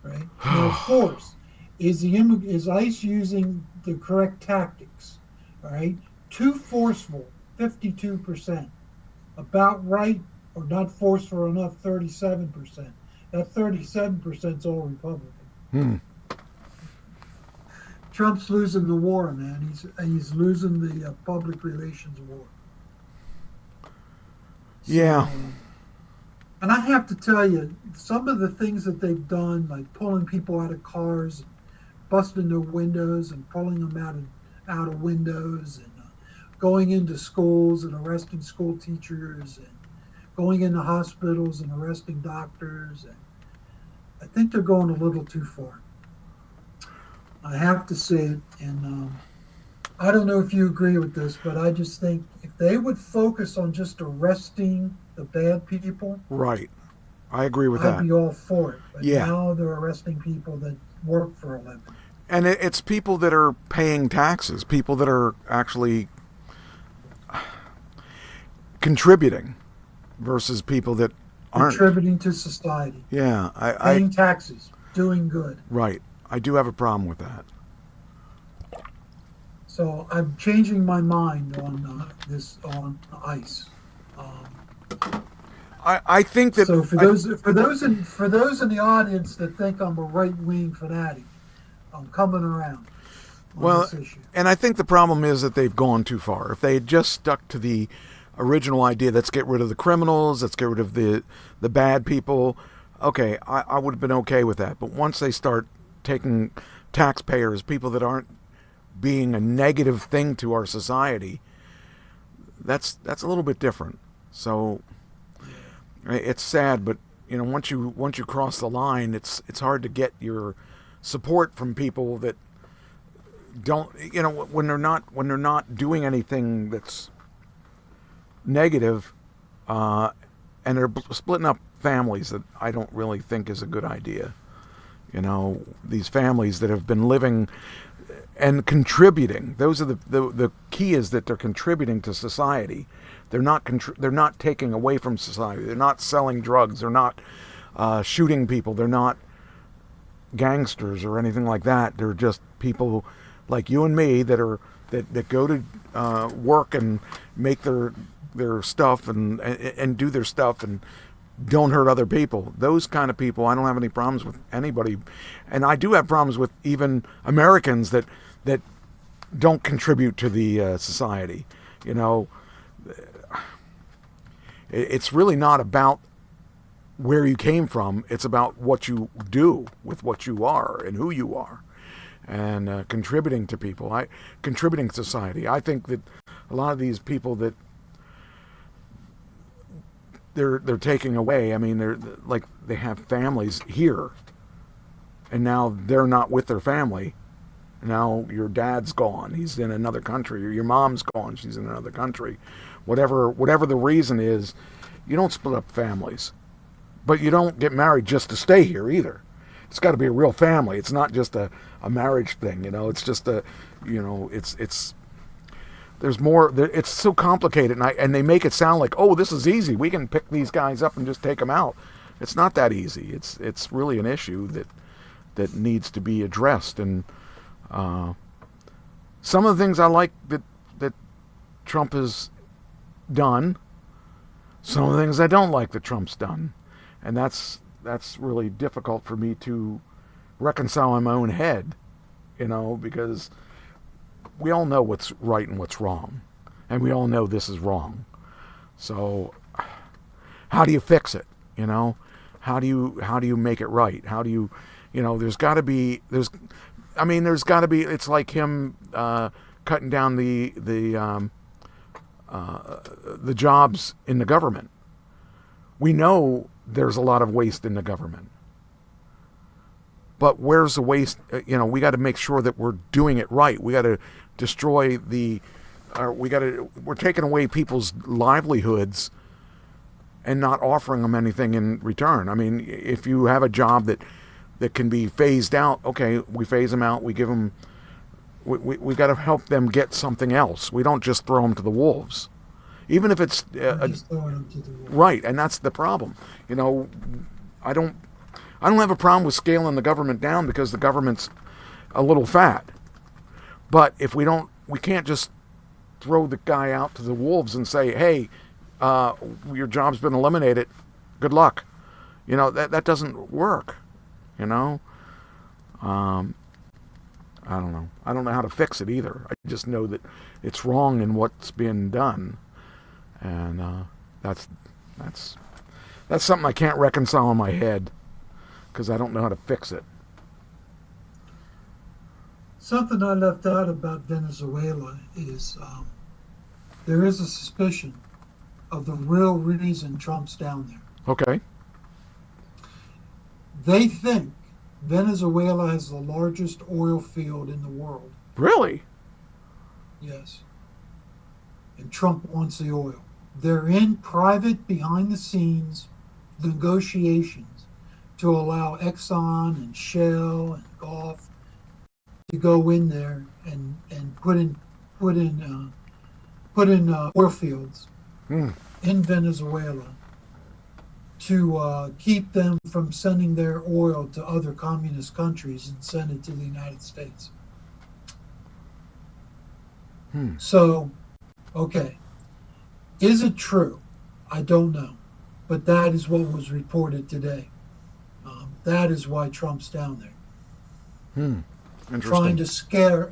Right? Now, of course, is ICE using the correct tactics? All right, too forceful, 52%. About right or not forceful enough, 37%. That 37% is all Republican. Trump's losing the war, man. He's losing the public relations war. Yeah. And I have to tell you, some of the things that they've done, like pulling people out of cars, busting their windows and pulling them out of windows, and going into schools and arresting school teachers, and going into hospitals and arresting doctors. And I think they're going a little too far. I have to say it, and I don't know if you agree with this, but I just think if they would focus on just arresting the bad people, Right. I agree with I'd that. be all for it. But Yeah. now they're arresting people that work for a living. And it's people that are paying taxes, people that are actually contributing versus people that aren't. Contributing to society, Yeah, paying taxes, doing good. right. I do have a problem with that. So I'm changing my mind on this on ICE. I think that. So for those in the audience that think I'm a right wing fanatic, I'm coming around on Well, this issue. and I think the problem is that they've gone too far. If they had just stuck to the original idea, let's get rid of the criminals, let's get rid of the bad people, okay, I would have been okay with that. But once they start taking taxpayers, people that aren't being a negative thing to our society, that's a little bit different. So it's sad, but once you cross the line, it's hard to get your support from people that don't, when they're not doing anything that's negative, and they're splitting up families that I don't really think is a good idea. These families that have been living and contributing. Those are the key is that they're contributing to society. They're not taking away from society. They're not selling drugs. They're not shooting people. They're not gangsters or anything like that. They're just people like you and me that go to work and make their stuff and do their stuff and don't hurt other people. Those kind of people, I don't have any problems with anybody. And I do have problems with even Americans that don't contribute to the society. It's really not about where you came from. It's about what you do with what you are and who you are, and contributing to people. Contributing to society. I think that a lot of these people that they're taking away. I mean, they're like they have families here, and now they're not with their family. Now your dad's gone; he's in another country. Or your mom's gone; she's in another country. Whatever the reason is, you don't split up families, but you don't get married just to stay here either. It's got to be a real family. It's not just a marriage thing. It's just it's. There's more. It's so complicated, and they make it sound like, oh, this is easy. We can pick these guys up and just take them out. It's not that easy. It's really an issue that needs to be addressed. And some of the things I like that Trump has done. Some of the things I don't like that Trump's done, and that's really difficult for me to reconcile in my own head. Because we all know what's right and what's wrong, and we all know this is wrong. So how do you fix it? How do you make it right? How do you there's got to be it's like him cutting down the jobs in the government. We know there's a lot of waste in the government. But where's the waste? We got to make sure that we're doing it right. We got to destroy we're taking away people's livelihoods and not offering them anything in return. I mean, if you have a job that can be phased out, okay, we phase them out. We give them. We got to help them get something else. We don't just throw them to the wolves, even if it's right. And that's the problem. I don't have a problem with scaling the government down because the government's a little fat. But if we can't just throw the guy out to the wolves and say, hey, your job's been eliminated. Good luck. That doesn't work. I don't know. I don't know how to fix it either. I just know that it's wrong in what's being done. And that's something I can't reconcile in my head because I don't know how to fix it. Something I left out about Venezuela is there is a suspicion of the real reason Trump's down there. Okay. They think Venezuela has the largest oil field in the world. Really? Yes. And Trump wants the oil. They're in private, behind the scenes negotiations to allow Exxon and Shell and Gulf to go in there and put in oil fields in Venezuela to keep them from sending their oil to other communist countries and send it to the United States. So, okay. Is it true? I don't know. But that is what was reported today. That is why Trump's down there. Trying to scare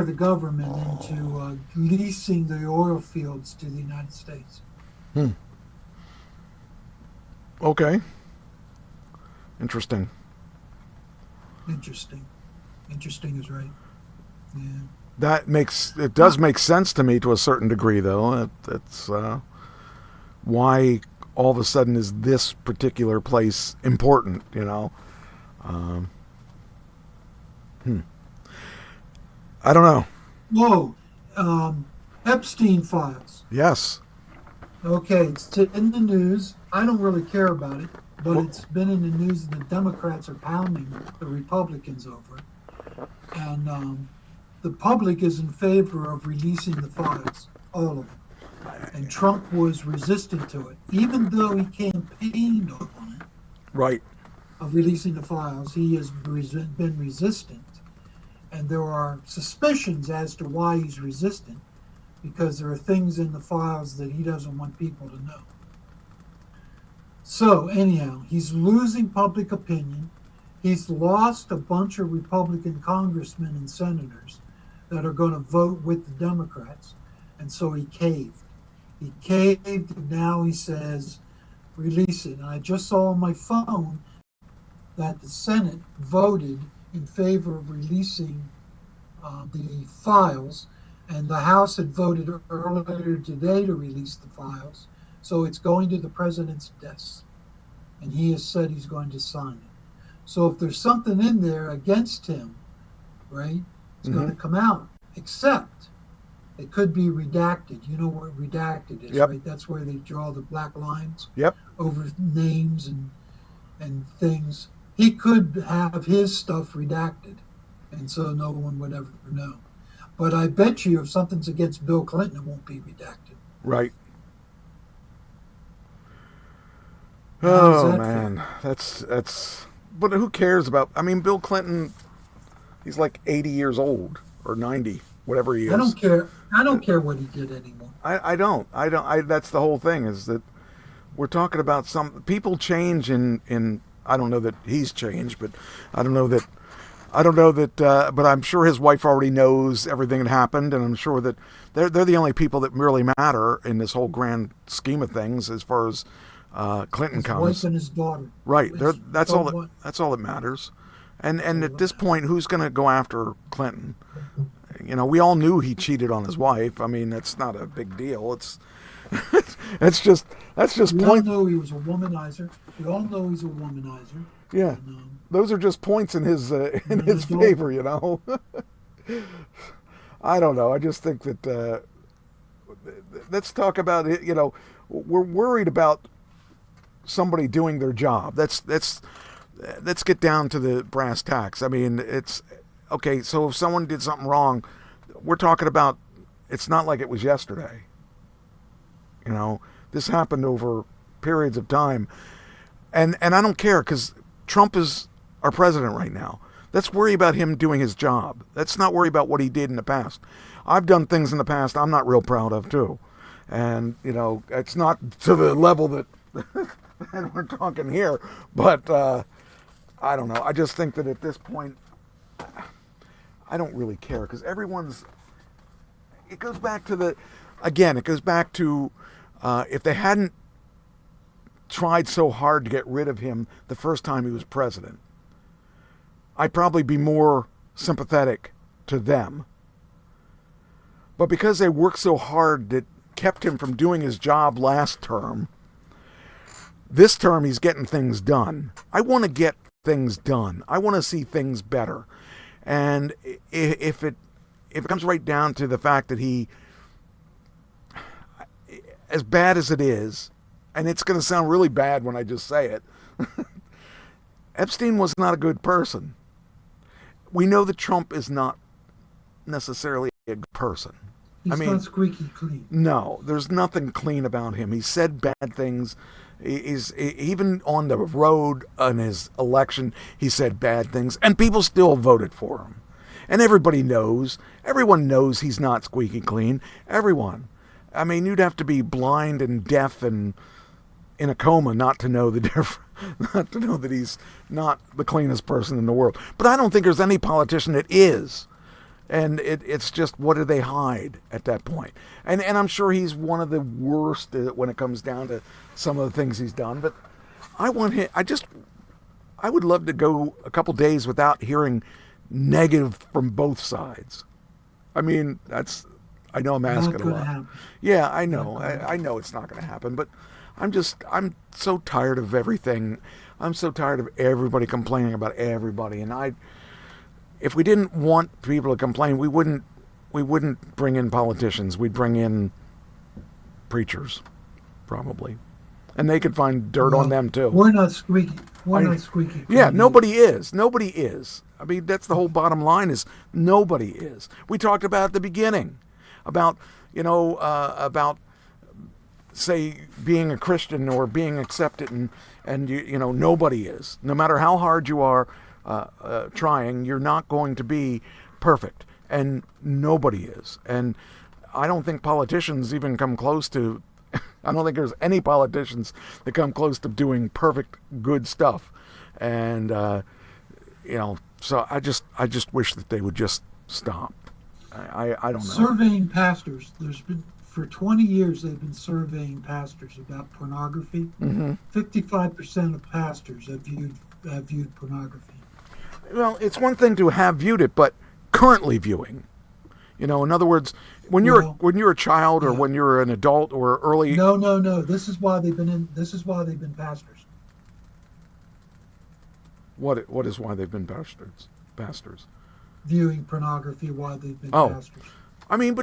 the government into leasing the oil fields to the United States. Okay. Interesting. Interesting is right. Yeah. It does make sense to me to a certain degree, though. It's why all of a sudden is this particular place important, you know? I don't know. Whoa, Epstein files. Yes. Okay, it's in the news. I don't really care about it, but it's been in the news, and the Democrats are pounding the Republicans over it. And the public is in favor of releasing the files, all of them. And Trump was resistant to it, even though he campaigned on it. Right. Of releasing the files, he has been resistant. And there are suspicions as to why he's resistant, because there are things in the files that he doesn't want people to know. So anyhow, he's losing public opinion. He's lost a bunch of Republican congressmen and senators that are going to vote with the Democrats. And so he caved. He caved, and now he says, release it. And I just saw on my phone that the Senate voted in favor of releasing the files, and the House had voted earlier today to release the files. So it's going to the president's desk, and he has said he's going to sign it. So if there's something in there against him, right, it's going to come out, except it could be redacted. You know what redacted is, right? That's where they draw the black lines over names and things. He could have his stuff redacted, and so no one would ever know. But I bet you if something's against Bill Clinton, it won't be redacted. Right. Oh, man. That's... But who cares about... I mean, Bill Clinton, he's like 80 years old, or 90, whatever he is. I don't care. I don't care what he did anymore. I don't. That's the whole thing, is that we're talking about some... People change in I don't know that he's changed, but I don't know that, but I'm sure his wife already knows everything that happened, and I'm sure that they're the only people that really matter in this whole grand scheme of things as far as Clinton his comes. Wife and his daughter. Right. That's all that matters. And at this point, who's going to go after Clinton? You know, we all knew he cheated on his wife. I mean, that's not a big deal. That's just we all know he was a womanizer. We all know he's a womanizer. Yeah, and, those are just points in his favor, you know. I don't know. I just think that let's talk about it. You know, we're worried about somebody doing their job. Let's get down to the brass tacks. I mean, it's okay. So if someone did something wrong, we're talking about. It's not like it was yesterday. You know, this happened over periods of time. And I don't care, because Trump is our president right now. Let's worry about him doing his job. Let's not worry about what he did in the past. I've done things in the past I'm not real proud of, too. And, you know, it's not to the level that we're talking here. But I don't know. I just think that at this point, I don't really care, because it goes back to if they hadn't tried so hard to get rid of him the first time he was president, I'd probably be more sympathetic to them. But because they worked so hard that kept him from doing his job last term, This term, he's getting things done. I want to get things done. I want to see things better. And if it comes right down to the fact that he, as bad as it is, and it's going to sound really bad when I just say it, Epstein was not a good person. We know that Trump is not necessarily a good person. He's not squeaky clean. No, there's nothing clean about him. He said bad things. He's even on the road in his election, he said bad things, and people still voted for him. And everyone knows he's not squeaky clean. Everyone. I mean, you'd have to be blind and deaf and in a coma not to know not to know that he's not the cleanest person in the world. But I don't think there's any politician that is. And it's just, what do they hide at that point? And I'm sure he's one of the worst when it comes down to some of the things he's done. But I would love to go a couple days without hearing negative from both sides. I mean, I know I'm asking a lot. Happen. Yeah, I know. I know it's not going to happen. But I'm so tired of everything. I'm so tired of everybody complaining about everybody. And if we didn't want people to complain, we wouldn't bring in politicians. We'd bring in preachers, probably, and they could find dirt on them too. We're not squeaky. Not squeaky. Yeah, nobody is. Nobody is. I mean, that's the whole bottom line. Is nobody is. We talked about at the beginning about say being a Christian or being accepted, and nobody is. No matter how hard you are. Trying, you're not going to be perfect, and nobody is. And I don't think politicians even come close to I don't think there's any politicians that come close to doing perfect good stuff. And so I just wish that they would just stop. I don't know. Surveying pastors, there's been for 20 years they've been surveying pastors about pornography. 55% of pastors have viewed pornography. Well, it's one thing to have viewed it, but currently viewing. In other words, when you're a child or when you're an adult or early. No. This is why they've been pastors. What is why they've been pastors? Viewing pornography while they've been pastors. I mean,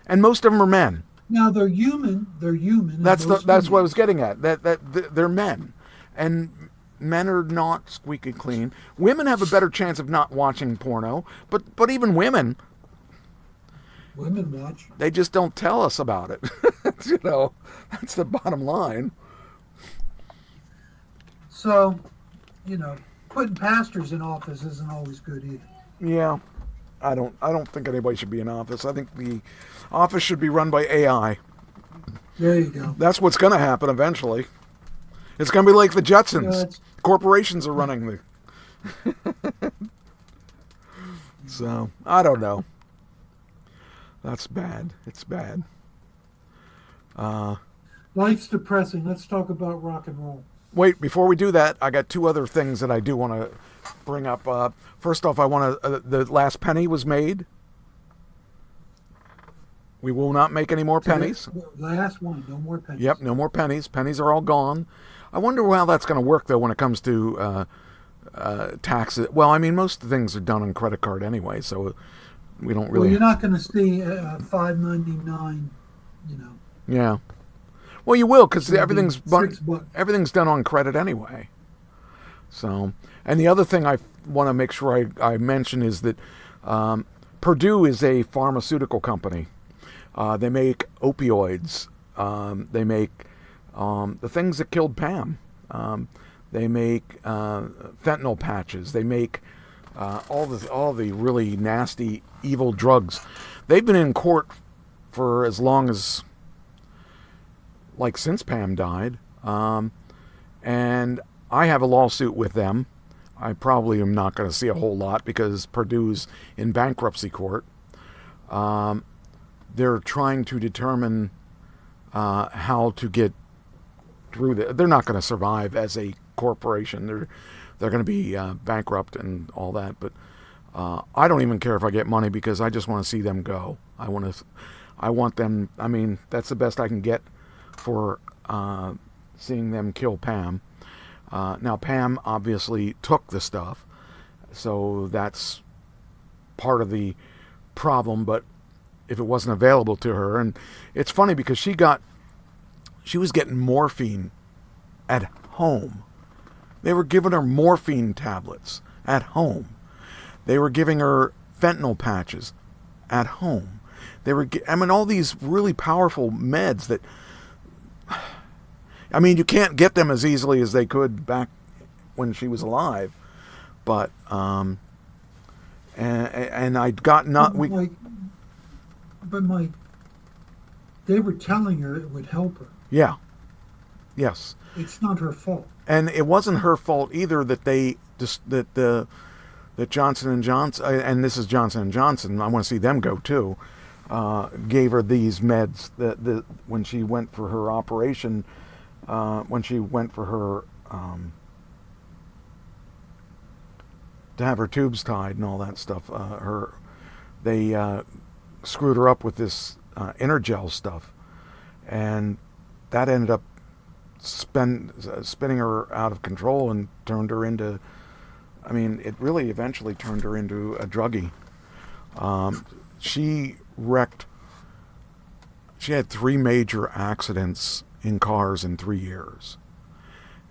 and most of them are men. Now they're human. That's what I was getting at. That they're men, and men are not squeaky clean. Women have a better chance of not watching porno, but even women watch. They just don't tell us about it. That's the bottom line. So, putting pastors in office isn't always good either. Yeah, I don't think anybody should be in office. I think the office should be run by AI. There you go. That's what's going to happen eventually. It's going to be like the Jetsons. Corporations are running the... So, I don't know. That's bad. It's bad. Life's depressing. Let's talk about rock and roll. Wait, before we do that, I got two other things that I do want to bring up. First off, I want to... the last penny was made. We will not make any more pennies. Last one, no more pennies. Yep, no more pennies. Pennies are all gone. I wonder how that's going to work, though, when it comes to taxes. Well, I mean, most of the things are done on credit card anyway, so we don't really... Well, you're not going to see $5.99, Yeah. Well, you will, because everything's done on credit anyway. So, and the other thing I want to make sure I mention is that Purdue is a pharmaceutical company. They make opioids. They make the things that killed Pam. They make fentanyl patches. They make all the really nasty, evil drugs. They've been in court for as long as, since Pam died. And I have a lawsuit with them. I probably am not going to see a whole lot because Purdue's in bankruptcy court. They're trying to determine how to get through they're not going to survive as a corporation. They're going to be bankrupt and all that. But I don't even care if I get money because I just want to see them go. I want them. I mean, that's the best I can get for seeing them kill Pam. Now, Pam obviously took the stuff, so that's part of the problem, but if it wasn't available to her, and it's funny because she was getting morphine at home. They were giving her morphine tablets at home. They were giving her fentanyl patches at home. They were, all these really powerful meds that, you can't get them as easily as they could back when she was alive, but, and I got not, But Mike, they were telling her it would help her. Yeah. Yes. It's not her fault. And it wasn't her fault either that that Johnson & Johnson, and this is Johnson & Johnson, I want to see them go too, gave her these meds that when she went for her operation, when she went for her, to have her tubes tied and all that stuff, they screwed her up with this Energel stuff, and that ended up spinning her out of control and turned her into, it really eventually turned her into a druggie. She had 3 major accidents in cars in 3 years,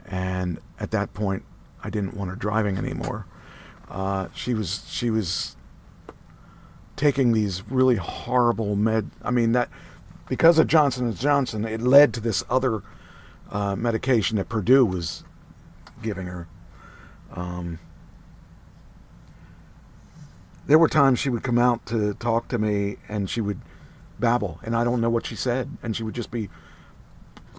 and at that point I didn't want her driving anymore. She was taking these really horrible that because of Johnson & Johnson, it led to this other medication that Purdue was giving her. There were times she would come out to talk to me and she would babble and I don't know what she said, and she would just be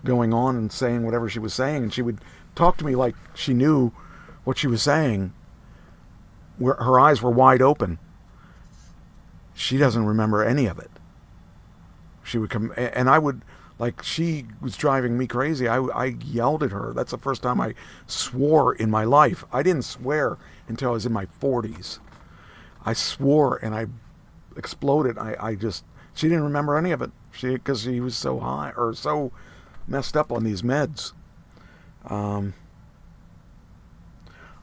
going on and saying whatever she was saying, and she would talk to me like she knew what she was saying, where her eyes were wide open. She doesn't remember any of it. She would come, and I would, she was driving me crazy. I yelled at her. That's the first time I swore in my life. I didn't swear until I was in my 40s. I swore and I exploded. She didn't remember any of it. Because she was so high or so messed up on these meds.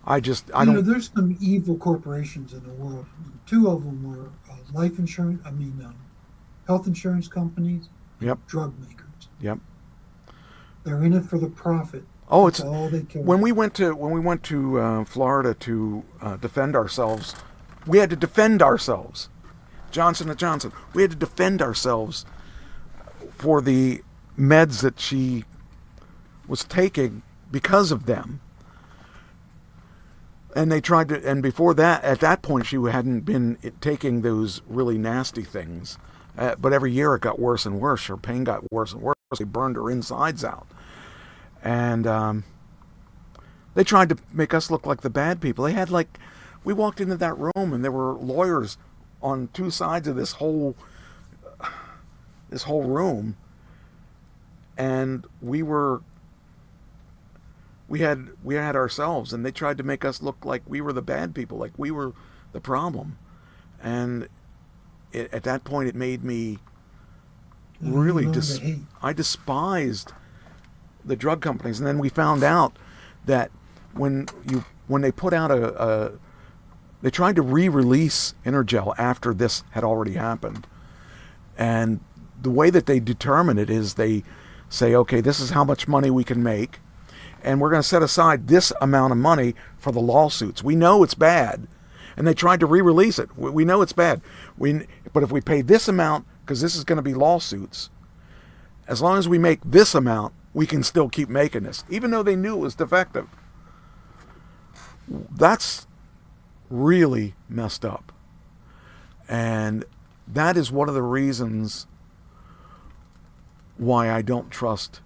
There's some evil corporations in the world. 2 of them were health insurance companies. Yep. Drug makers. Yep. They're in it for the profit. Oh, That's all they care. When we went to Florida to defend ourselves, we had to defend ourselves. Johnson & Johnson. We had to defend ourselves for the meds that she was taking because of them. And they tried to, and before that, at that point, she hadn't been taking those really nasty things. But every year it got worse and worse. Her pain got worse and worse. They burned her insides out. And they tried to make us look like the bad people. They had we walked into that room and there were lawyers on 2 sides of this whole room. And we had ourselves, and they tried to make us look like we were the bad people, like we were the problem. And at that point, it made me really I despised the drug companies. And then we found out that when they put out they tried to re-release Energel after this had already happened, and the way that they determine it is they say, okay, this is how much money we can make, and we're going to set aside this amount of money for the lawsuits. We know it's bad, and they tried to re-release it. We know it's bad. But if we pay this amount, because this is going to be lawsuits, as long as we make this amount, we can still keep making this, even though they knew it was defective. That's really messed up. And that is one of the reasons why I don't trust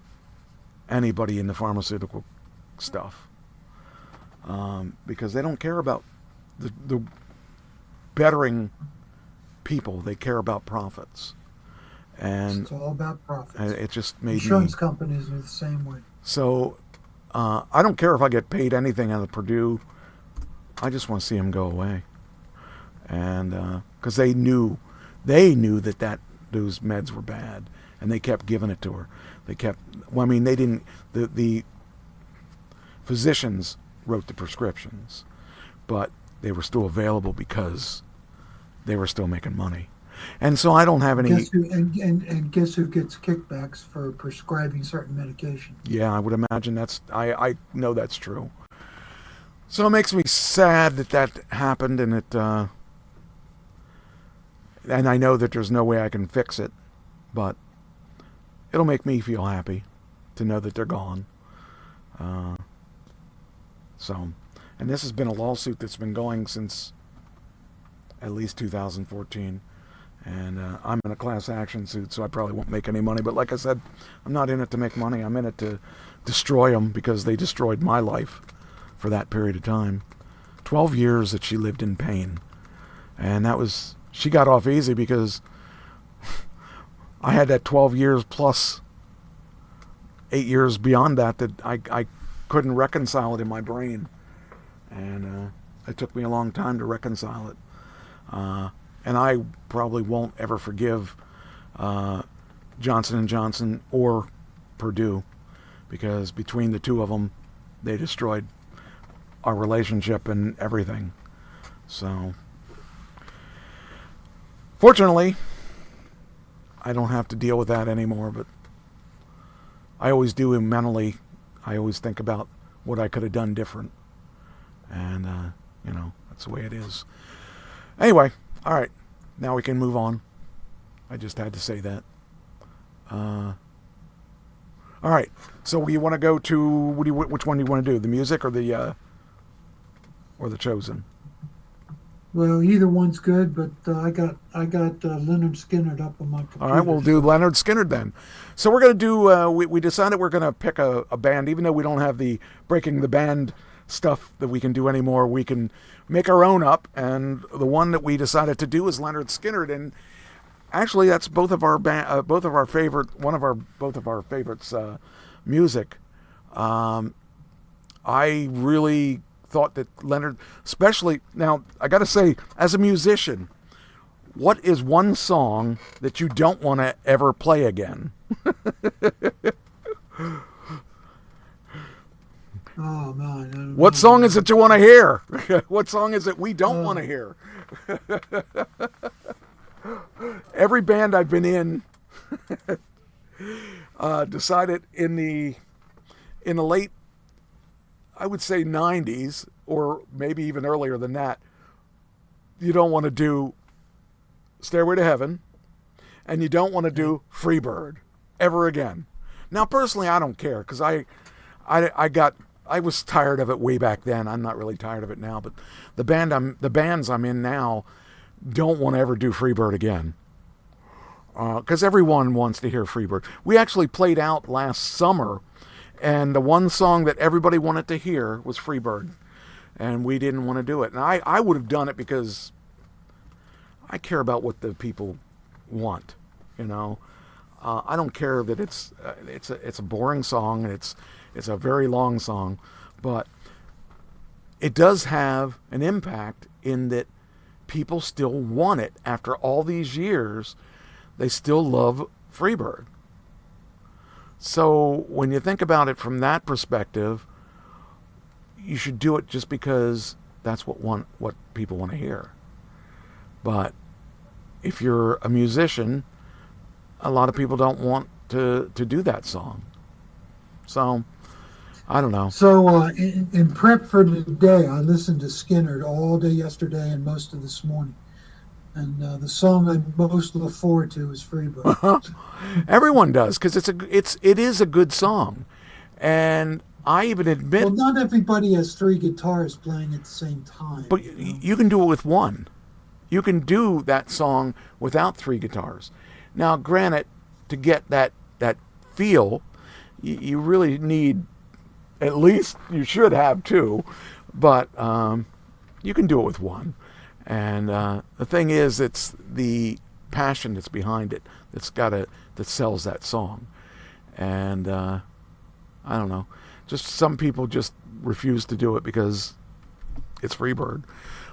anybody in the pharmaceutical stuff, because they don't care about the bettering people. They care about profits, and it's all about profits. It just made insurance companies are the same way. So I don't care if I get paid anything out of Purdue. I just want to see them go away, and because they knew that those meds were bad, and they kept giving it to her. Well, I mean, they didn't. The physicians wrote the prescriptions, but they were still available because they were still making money. And so I don't have any. Guess who gets kickbacks for prescribing certain medication? Yeah, I would imagine I know that's true. So it makes me sad that happened, and and I know that there's no way I can fix it, but it'll make me feel happy to know that they're gone. And this has been a lawsuit that's been going since at least 2014. And I'm in a class action suit, so I probably won't make any money. But like I said, I'm not in it to make money. I'm in it to destroy them because they destroyed my life for that period of time. 12 years that she lived in pain. And she got off easy because I had that 12 years plus 8 years beyond that I couldn't reconcile it in my brain. And it took me a long time to reconcile it. And I probably won't ever forgive Johnson & Johnson or Purdue, because between the two of them, they destroyed our relationship and everything. So, fortunately, I don't have to deal with that anymore, but I always do mentally. I always think about what I could have done different. And, that's the way it is. Anyway, all right, now we can move on. I just had to say that. All right, so you want to go to which one do you want to do? The music or the Chosen? Well, either one's good, but I got Lynyrd Skynyrd up on my computer. All right, we'll do Lynyrd Skynyrd then. So we're going to do. We decided we're going to pick a band, even though we don't have the breaking the band stuff that we can do anymore. We can make our own up, and the one that we decided to do is Lynyrd Skynyrd, and actually that's both of our favorites music. I really thought that Lynyrd, especially now, I got to say, as a musician, what is one song that you don't want to ever play again? Oh man! What song is it you want to hear? What song is it we don't want to hear? Every band I've been in decided in the late, I would say 90s, or maybe even earlier than that, you don't want to do Stairway to Heaven, and you don't want to do Freebird ever again. Now, personally, I don't care, because I was tired of it way back then. I'm not really tired of it now, but the bands I'm in now don't want to ever do Freebird again, because everyone wants to hear Freebird. We actually played out last summer, and the one song that everybody wanted to hear was Freebird, and we didn't want to do it. And I would have done it because I care about what the people want, I don't care that it's a boring song, and it's a very long song, but it does have an impact in that people still want it. After all these years, they still love Freebird. So when you think about it from that perspective, you should do it just because that's what people want to hear. But if you're a musician, a lot of people don't want to do that song. So, I don't know. So in prep for today, I listened to Skynyrd all day yesterday and most of this morning. And the song I most look forward to is Freebird. Everyone does, because it is a good song. And I even admit... Well, not everybody has three guitars playing at the same time. But you can do it with one. You can do that song without three guitars. Now, granted, to get that feel, you really need, at least you should have two, but you can do it with one. And the thing is, it's the passion that's behind it that sells that song. And I don't know, just some people just refuse to do it because it's Freebird.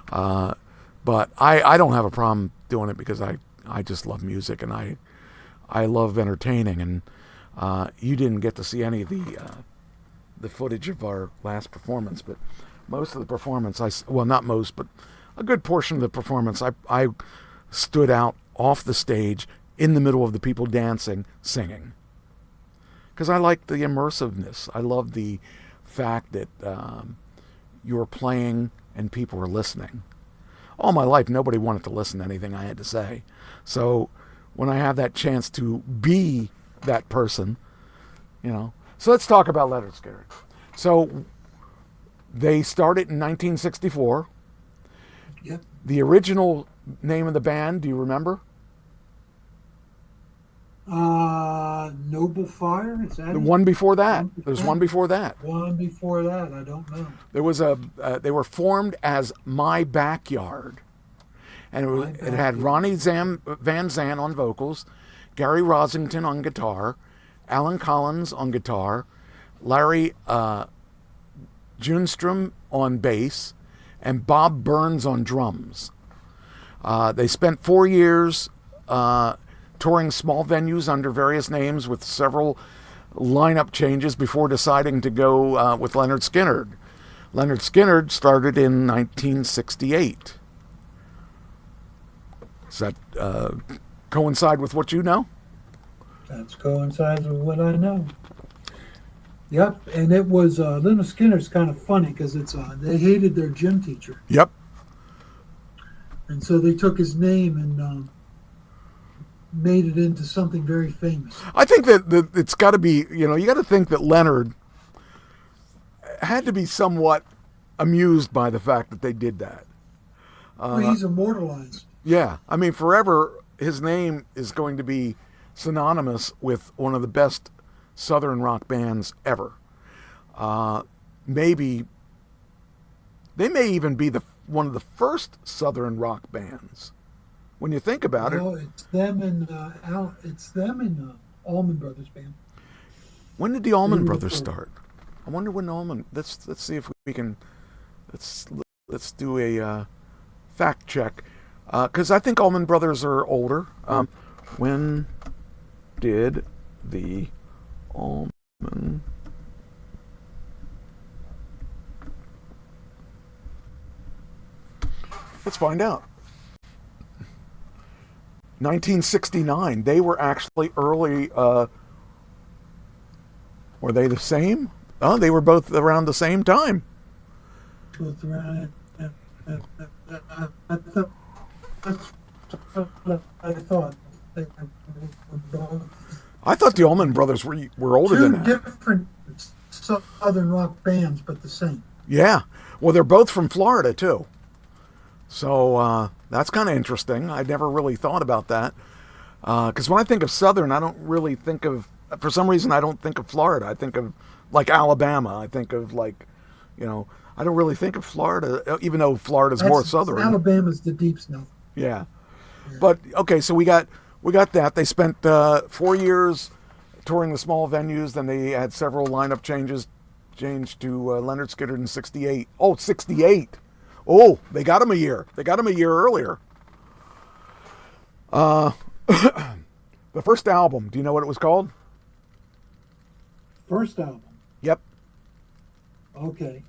But I don't have a problem doing it because I just love music, and I love entertaining, and you didn't get to see any of the footage of our last performance, but most of the performance, well, not most, but a good portion of the performance, I stood out off the stage in the middle of the people dancing, singing. Because I like the immersiveness. I love the fact that you're playing and people are listening. All my life, nobody wanted to listen to anything I had to say. So when I have that chance to be that person, So let's talk about Lynyrd Skynyrd. So they started in 1964. Yep. The original name of the band, do you remember? Noble Fire? Is that The it? one before that. There's one before that. One before that, I don't know. There was they were formed as My Backyard. And it had Ronnie Van Zant on vocals, Gary Rosington on guitar, Alan Collins on guitar, Larry Junstrom on bass, and Bob Burns on drums. They spent 4 years touring small venues under various names with several lineup changes before deciding to go with Lynyrd Skynyrd. Lynyrd Skynyrd started in 1968. Does that coincide with what you know? That coincides with what I know. Yep, and it was Lynyrd Skynyrd's kind of funny because it's they hated their gym teacher. Yep. And so they took his name and made it into something very famous. I think that it's got to be, you got to think that Lynyrd had to be somewhat amused by the fact that they did that. Well, he's immortalized. Yeah, I mean, forever his name is going to be synonymous with one of the best Southern rock bands ever. Maybe they may even be one of the first Southern rock bands. When you think about it, it's them and Allman Brothers Band. When did the Allman Brothers start? I wonder when Allman. Let's see if we can. Let's do a fact check, because I think Allman Brothers are older. When did the Allman Let's find out. 1969. They were actually early. Were they the same? Oh, they were both around the same time. Both around. I thought. I thought the Allman Brothers were older than that. Two different Southern rock bands, but the same. Yeah. Well, they're both from Florida, too. So that's kind of interesting. I never really thought about that. Because when I think of Southern, I don't really think of, for some reason, I don't think of Florida. I think of, like, Alabama. I think of, like, I don't really think of Florida, even though Florida's more Southern. Alabama's the deep snow. Yeah. But, okay, so we got that. They spent 4 years touring the small venues. Then they had several lineup changes, changed to Lynyrd Skynyrd in 68. Oh, 68. Oh, they got him a year. They got him a year earlier. The first album, do you know what it was called? First album? Yep. Okay.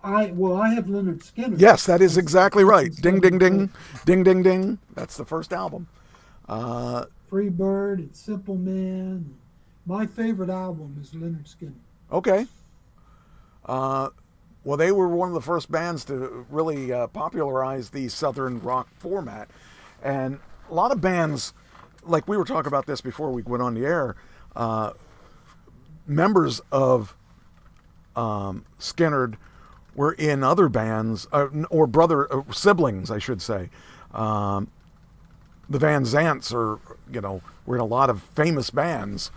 I have Lynyrd Skynyrd. Yes, that is exactly right. Ding, ding, ding. Ding, ding, ding. That's the first album. Free Bird and Simple Man. My favorite album is Lynyrd Skynyrd. Okay. Well, they were one of the first bands to really popularize the Southern rock format. And a lot of bands, like we were talking about this before we went on the air, members of Skynyrd were in other bands, or siblings, I should say. The Van Zants were in a lot of famous bands.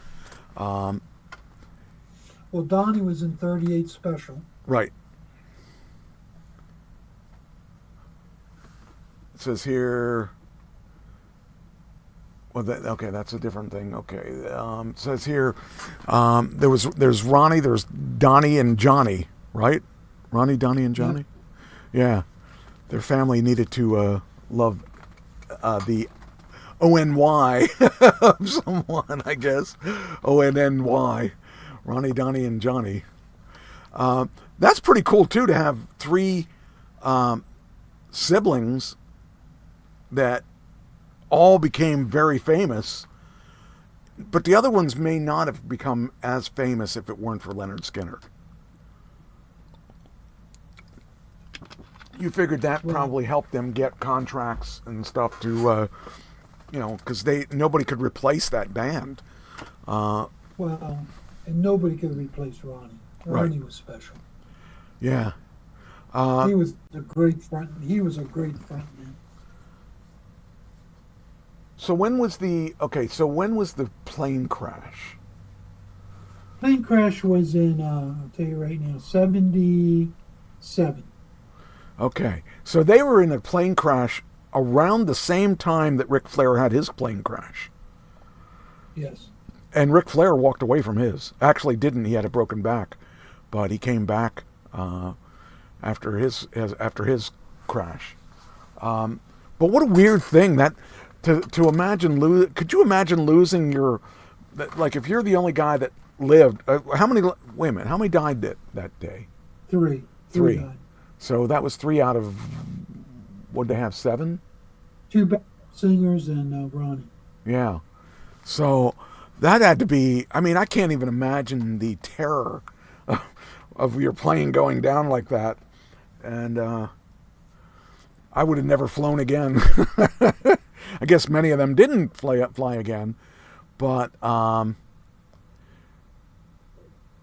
Well, Donnie was in 38 Special. Right. It says here. Well, that's a different thing. Okay, it says here. There's Ronnie, there's Donnie and Johnny, right? Ronnie, Donnie, and Johnny. Yeah. Their family needed to love the O-N-Y of someone, I guess. O-N-N-Y. Ronnie, Donnie, and Johnny. That's pretty cool, too, to have 3 siblings that all became very famous. But the other ones may not have become as famous if it weren't for Lynyrd Skynyrd. You figured that probably helped them get contracts and stuff to, because nobody could replace that band. Well, and nobody could replace Ronnie. Ronnie was special. Yeah. He was a great frontman. So when was the plane crash? Plane crash was in, I'll tell you right now, 77. Okay. So they were in a plane crash around the same time that Ric Flair had his plane crash. Yes. And Ric Flair walked away from his. Actually didn't. He had a broken back. But he came back after his crash. But what a weird thing that to imagine. Could you imagine losing your, like, if you're the only guy that lived? How many died that day? 3. 3 died. So that was 3 out of, what'd they have, 7? 2 singers and Ronnie. Yeah. So that had to be. I mean, I can't even imagine the terror of your plane going down like that, and I would have never flown again. I guess many of them didn't fly again, but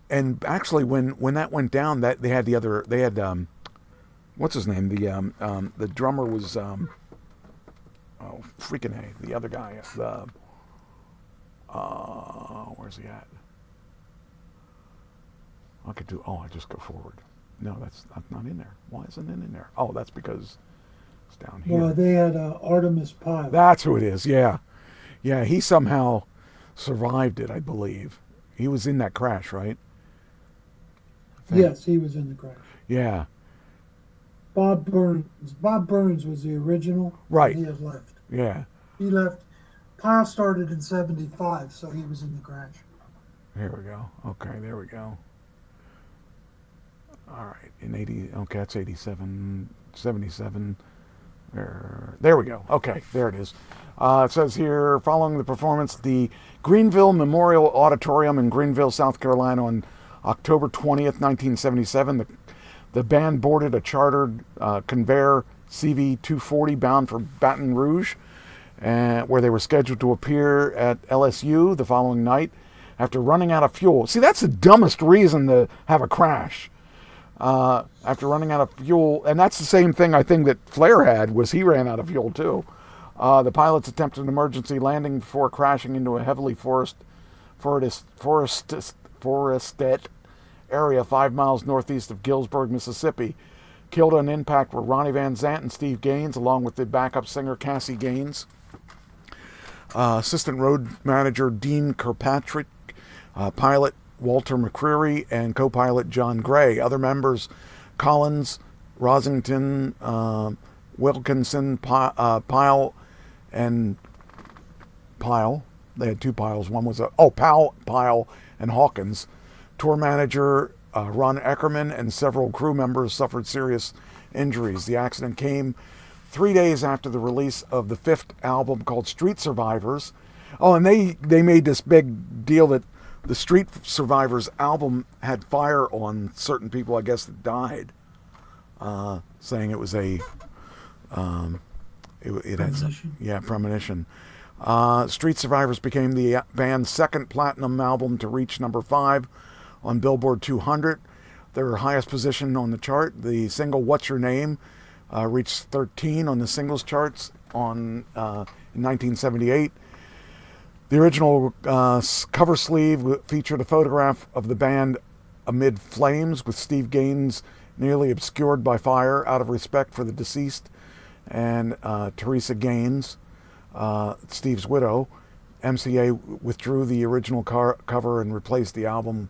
and actually when that went down, that they had what's his name, the drummer was the other guy, where's he at? I just go forward. No, that's not in there. Why isn't it in there? Oh, that's because it's down here. Well, they had Artemis Pyle. That's who it is, yeah. Yeah, he somehow survived it, I believe. He was in that crash, right? Yes, he was in the crash. Yeah. Bob Burns was the original. Right. He has left. Yeah. He left. Pyle started in 75, so he was in the crash. Here we go. Okay, there we go. All right, in 80, okay, that's 87, 77. There we go. Okay, there it is. It says here, following the performance at the Greenville Memorial Auditorium in Greenville, South Carolina on October 20th, 1977, the band boarded a chartered Convair CV-240 bound for Baton Rouge, where they were scheduled to appear at LSU the following night after running out of fuel. See, that's the dumbest reason to have a crash. After running out of fuel, and that's the same thing I think that Flair had, was he ran out of fuel too. The pilots attempted an emergency landing before crashing into a heavily forested area 5 miles northeast of Gillsburg, Mississippi. Killed on impact were Ronnie Van Zant and Steve Gaines, along with the backup singer Cassie Gaines. Assistant road manager Dean Kirkpatrick, pilot Walter McCreary, and co-pilot John Gray. Other members: Collins, Rosington, Wilkinson, Pyle, and Pyle. They had 2 Pyles. One was Pyle, and Hawkins. Tour manager Ron Eckerman and several crew members suffered serious injuries. The accident came 3 days after the release of the 5th album called Street Survivors. Oh, and they made this big deal that the Street Survivors album had fire on certain people, I guess, that died, saying it was it had some, premonition. Street Survivors became the band's 2nd platinum album to reach number 5 on Billboard 200, their highest position on the chart. The single "What's Your Name" reached 13 on the singles charts in 1978. The original cover sleeve featured a photograph of the band amid flames, with Steve Gaines nearly obscured by fire out of respect for the deceased, and Teresa Gaines, Steve's widow. MCA withdrew the original cover and replaced the album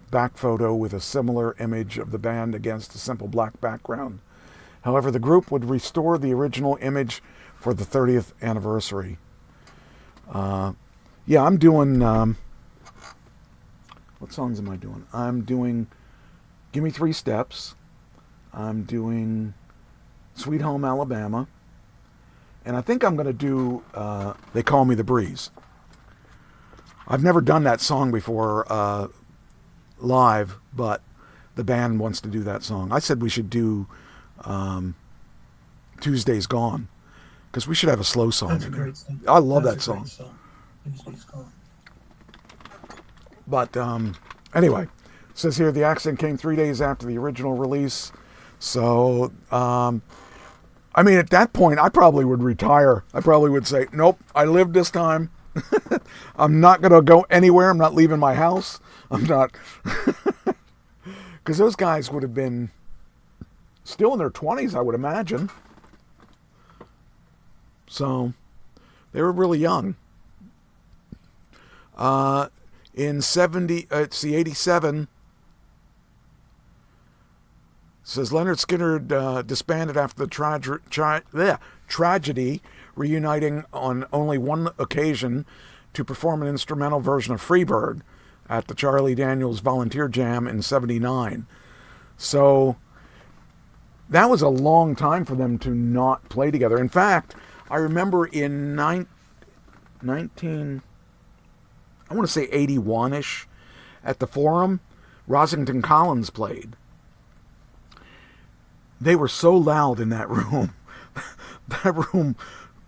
back photo with a similar image of the band against a simple black background. However, the group would restore the original image for the 30th anniversary. Yeah, I'm doing... what songs am I doing? I'm doing Give Me 3 Steps. I'm doing Sweet Home Alabama. And I think I'm going to do They Call Me the Breeze. I've never done that song before live, but the band wants to do that song. I said we should do Tuesday's Gone, because we should have a slow song. That's in a there. great song. I love That's that a great song. Tuesday's Gone. But anyway, it says here the accident came 3 days after the original release. So, I mean, at that point, I probably would retire. I probably would say, nope, I lived this time. I'm not going to go anywhere. I'm not leaving my house. I'm not. Because those guys would have been still in their 20s, I would imagine. So, they were really young. In 87, says Lynyrd Skynyrd disbanded after the tragedy, reuniting on only one occasion to perform an instrumental version of Freebird at the Charlie Daniels Volunteer Jam in 79. So that was a long time for them to not play together. In fact, I remember in 81-ish, at the Forum, Rosington Collins played. They were so loud in that room. That room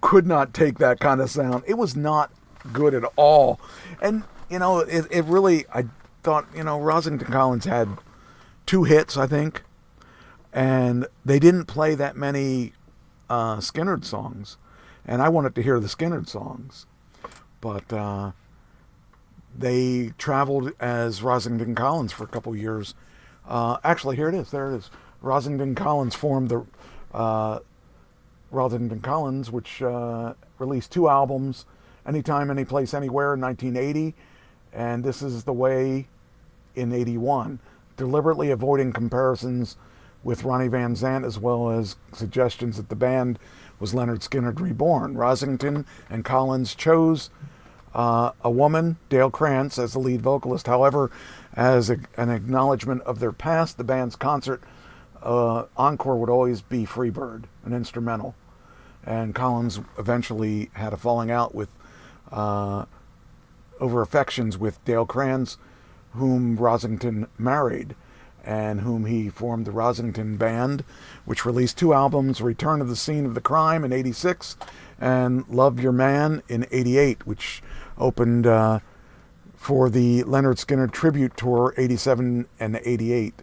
could not take that kind of sound. It was not good at all. And, it really, I thought, Rosington Collins had 2 hits, I think. And they didn't play that many Skynyrd songs. And I wanted to hear the Skynyrd songs. But they traveled as Rosington Collins for a couple years. Actually, here it is. There it is. Rosington Collins formed the Rosington Collins, which released 2 albums, Anytime, Anyplace, Anywhere in 1980, and This Is the Way in 81, deliberately avoiding comparisons with Ronnie Van Zant, as well as suggestions that the band was Lynyrd Skynyrd reborn. Rosington and Collins chose a woman, Dale Krantz, as the lead vocalist. However, as an acknowledgement of their past, the band's concert encore would always be Freebird, an instrumental. And Collins eventually had a falling out with over affections with Dale Krantz, whom Rosington married, and whom he formed the Rosington Band, which released 2 albums, Return of the Scene of the Crime in 86 and Love Your Man in 88, which opened for the Lynyrd Skynyrd tribute tour 87 and 88.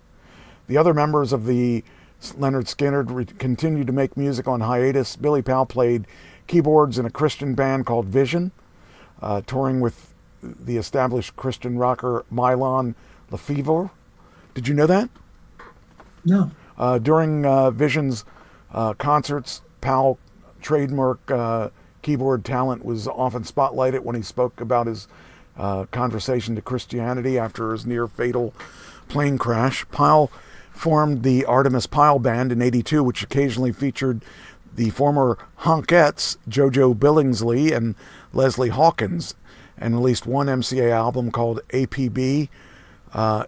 The other members of the Lynyrd Skynyrd continued to make music on hiatus. Billy Powell played keyboards in a Christian band called Vision, touring with the established Christian rocker Mylon Lefevre. Did you know that? No. During Vision's concerts, Powell trademark keyboard talent was often spotlighted when he spoke about his conversion to Christianity after his near-fatal plane crash. Powell formed the Artemis Pyle Band in 82, which occasionally featured the former Honkettes, JoJo Billingsley and Leslie Hawkins, and released one MCA album called APB in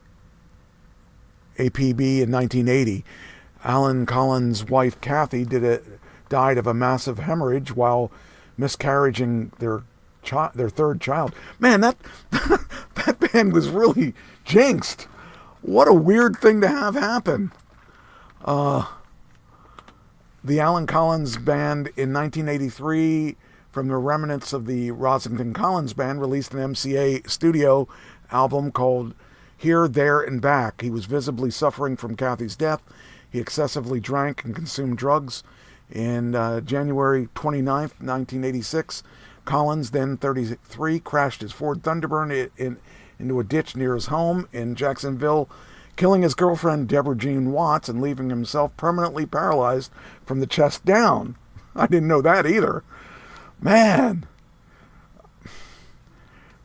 1980. Alan Collins' wife Kathy died of a massive hemorrhage while miscarrying their 3rd child. Man, that band was really jinxed. What a weird thing to have happen. The Alan Collins Band in 1983, from the remnants of the Rosington Collins Band, released an MCA studio album called Here, There, and Back. He was visibly suffering from Kathy's death. He excessively drank and consumed drugs. In January 29th, 1986, Collins, then 33, crashed his Ford Thunderbird into a ditch near his home in Jacksonville, killing his girlfriend Deborah Jean Watts and leaving himself permanently paralyzed from the chest down. I didn't know that either. Man,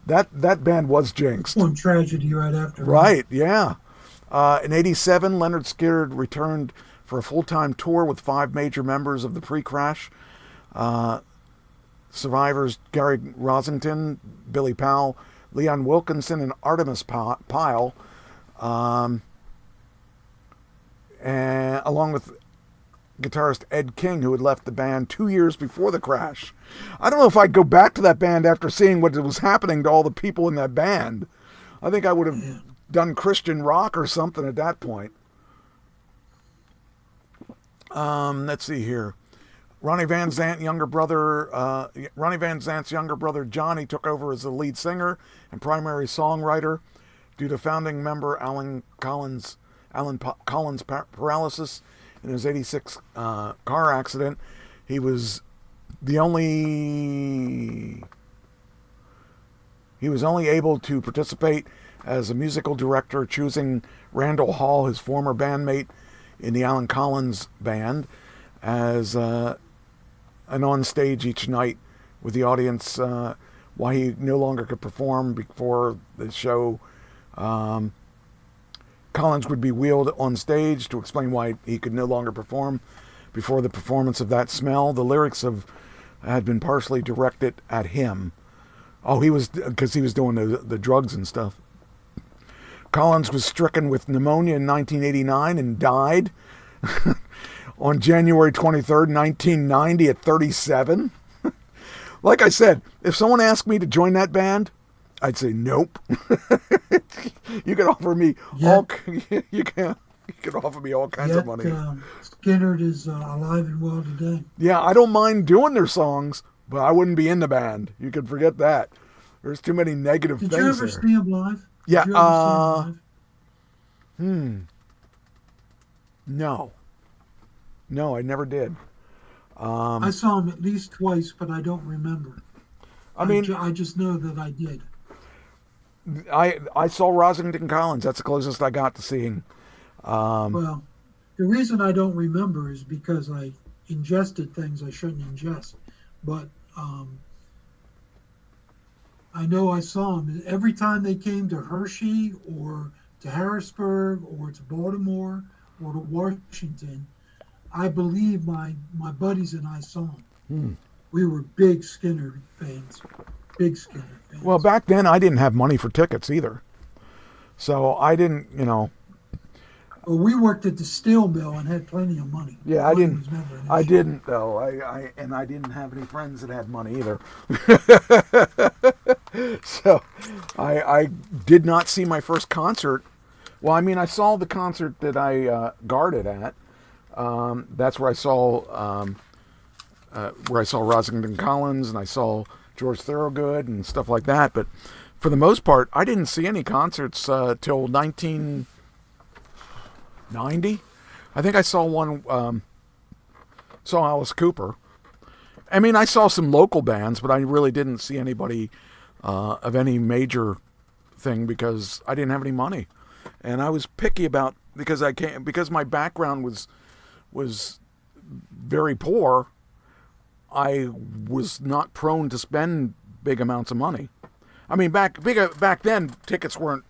that band was jinxed. One tragedy right after. Right, yeah. In 87, Lynyrd Skynyrd returned for a full-time tour with 5 major members of the pre-crash Survivors Gary Rosington, Billy Powell, Leon Wilkinson, and Artemis Pyle, and along with guitarist Ed King, who had left the band 2 years before the crash. I don't know if I'd go back to that band after seeing what was happening to all the people in that band. I think I would have done Christian rock or something at that point. Let's see here. Ronnie Van Zant's younger brother Johnny took over as the lead singer and primary songwriter due to founding member Alan Collins' paralysis in his '86 car accident. He was only able to participate as a musical director, choosing Randall Hall, his former bandmate in the Alan Collins band, as and on stage each night with the audience while he no longer could perform before the show. Collins would be wheeled on stage to explain why he could no longer perform before the performance of That Smell. The lyrics had been partially directed at him. Oh, because he was doing the drugs and stuff. Collins was stricken with pneumonia in 1989 and died on January 23rd, 1990 at 37. Like I said, if someone asked me to join that band, I'd say nope. You can offer me all kinds of money. Skynyrd is alive and well today. Yeah, I don't mind doing their songs, but I wouldn't be in the band. You can forget that. There's too many negative things Did you ever there. see him live? Yeah. Did you ever see him live? No, I never did. I saw him at least twice, but I don't remember. I just know that I did. I saw Rosington Collins. That's the closest I got to seeing. Well, the reason I don't remember is because I ingested things I shouldn't ingest. But I know I saw him every time they came to Hershey or to Harrisburg or to Baltimore or to Washington. I believe my buddies and I saw him. We were big Skynyrd fans. Big Skynyrd fans. Well, back then I didn't have money for tickets either. So I didn't, Well, we worked at the steel mill and had plenty of money. Yeah, I didn't though. I didn't have any friends that had money either. So I did not see my first concert. Well, I mean, I saw the concert that I guarded at. That's where I saw Rosington Collins, and I saw George Thorogood and stuff like that. But for the most part, I didn't see any concerts till 1990. I think I saw one. Saw Alice Cooper. I mean, I saw some local bands, but I really didn't see anybody of any major thing because I didn't have any money, and I was picky about because my background was very poor. I was not prone to spend big amounts of money. I mean, back then, tickets weren't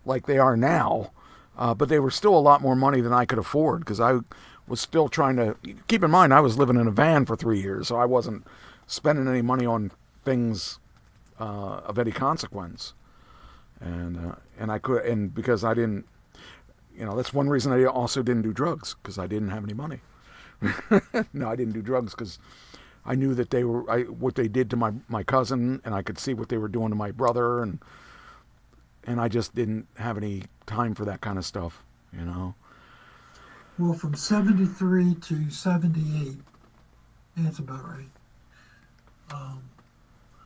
like they are now, but they were still a lot more money than I could afford because I was still trying to... Keep in mind, I was living in a van for 3 years, so I wasn't spending any money on things of any consequence. And because I didn't... that's one reason I also didn't do drugs, because I didn't have any money. No, I didn't do drugs because I knew that what they did to my cousin, and I could see what they were doing to my brother, and I just didn't have any time for that kind of stuff, Well, from 73 to 78, that's about right.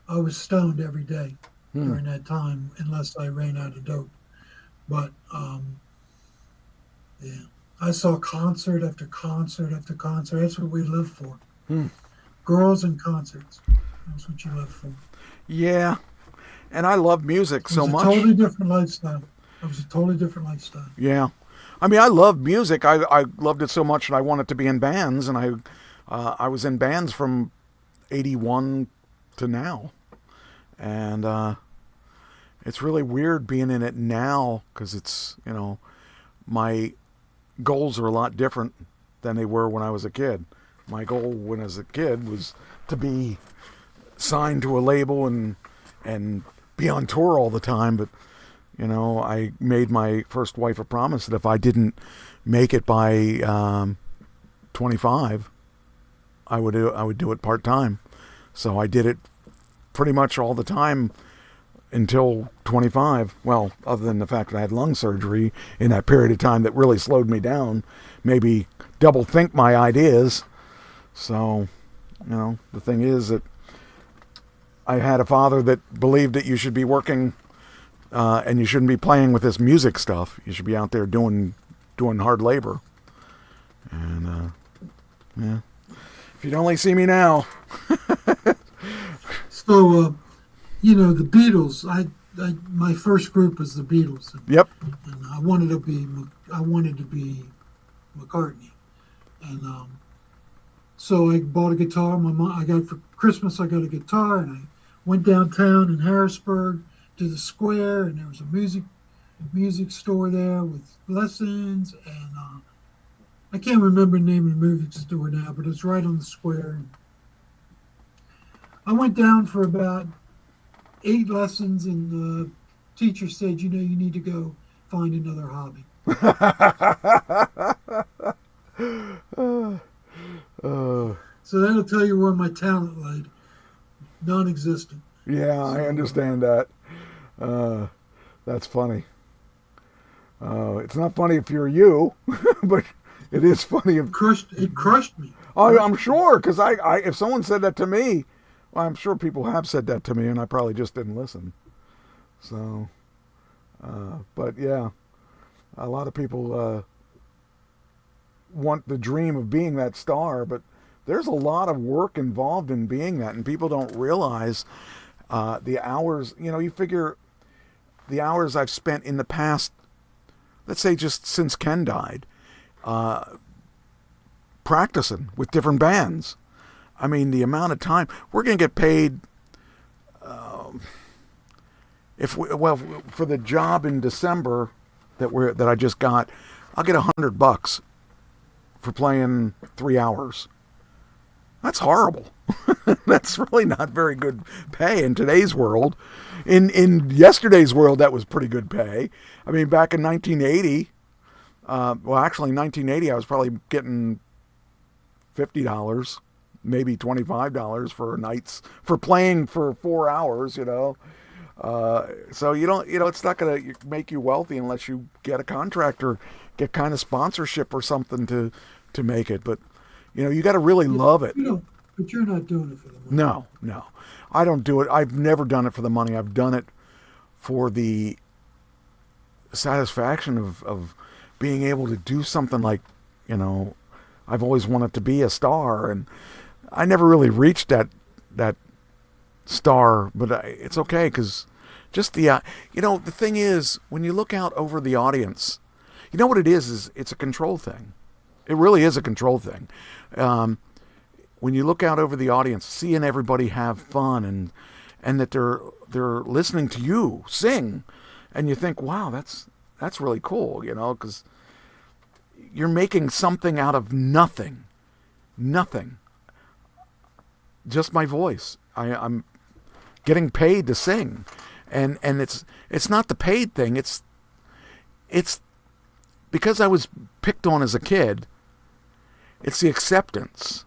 I was stoned every day during that time, unless I ran out of dope. But yeah, I saw concert after concert after concert. That's what we lived for. Girls and concerts. That's what you live for. Yeah, and I love music so much. It was a totally different lifestyle. It was a totally different lifestyle. Yeah. I mean, I love music. I loved it so much that I wanted to be in bands, and I was in bands from 81 to now. And it's really weird being in it now because it's, my goals are a lot different than they were when I was a kid. My goal when I was a kid was to be signed to a label and be on tour all the time, but you know, I made my first wife a promise that if I didn't make it by 25, I would do it part-time. So I did it pretty much all the time until 25. Well, other than the fact that I had lung surgery in that period of time that really slowed me down, maybe double think my ideas. So, you know, the thing is that I had a father that believed that you should be working and you shouldn't be playing with this music stuff. You should be out there doing hard labor. And yeah, if you'd only see me now. So, you know, the Beatles. My first group was the Beatles. Yep. And I wanted to be McCartney, and so I bought a guitar. I got for Christmas. I got a guitar, and I went downtown in Harrisburg to the square, and there was a music store there with lessons, and I can't remember the name of the music store now, but it's right on the square. I went down for about 8 lessons, and the teacher said, you know, you need to go find another hobby. So that'll tell you where my talent lay. Non-existent. Yeah, I understand that. That's funny. It's not funny if you're you, but it is funny. It crushed me. Oh, I'm sure, because I if someone said that to me, well, I'm sure people have said that to me, and I probably just didn't listen. So, but yeah, a lot of people want the dream of being that star, but there's a lot of work involved in being that, and people don't realize the hours. You know, you figure the hours I've spent in the past, let's say just since Ken died, practicing with different bands. I mean, the amount of time we're going to get paid. For the job in December that I just got, I'll get $100 for playing 3 hours. That's horrible. That's really not very good pay in today's world. In yesterday's world, that was pretty good pay. I mean, back in 1980, actually in 1980, I was probably getting $50, maybe $25 for nights for playing for 4 hours, you know. So it's not going to make you wealthy unless you get a contract or get kind of sponsorship or something to make it. But, you know, you got to really love it. But you're not doing it for the money. No. I don't do it. I've never done it for the money. I've done it for the satisfaction of being able to do something like, you know, I've always wanted to be a star, and I never really reached that star, but it's okay, because just the the thing is, when you look out over the audience, you know what it is it's a control thing. It really is a control thing. When you look out over the audience, seeing everybody have fun and that they're listening to you sing, and you think, wow, that's really cool, you know, because you're making something out of nothing, just my voice. I'm getting paid to sing, and it's not the paid thing. It's because I was picked on as a kid. It's the acceptance.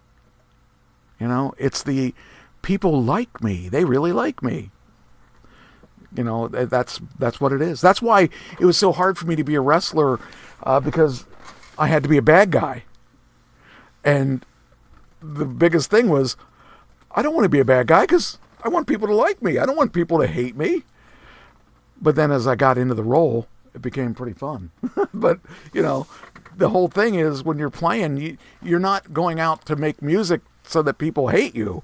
You know, it's the people like me. They really like me. You know, that's what it is. That's why it was so hard for me to be a wrestler, because I had to be a bad guy. And the biggest thing was, I don't want to be a bad guy because I want people to like me. I don't want people to hate me. But then as I got into the role, it became pretty fun. But, you know, the whole thing is when you're playing, you're not going out to make music so that people hate you.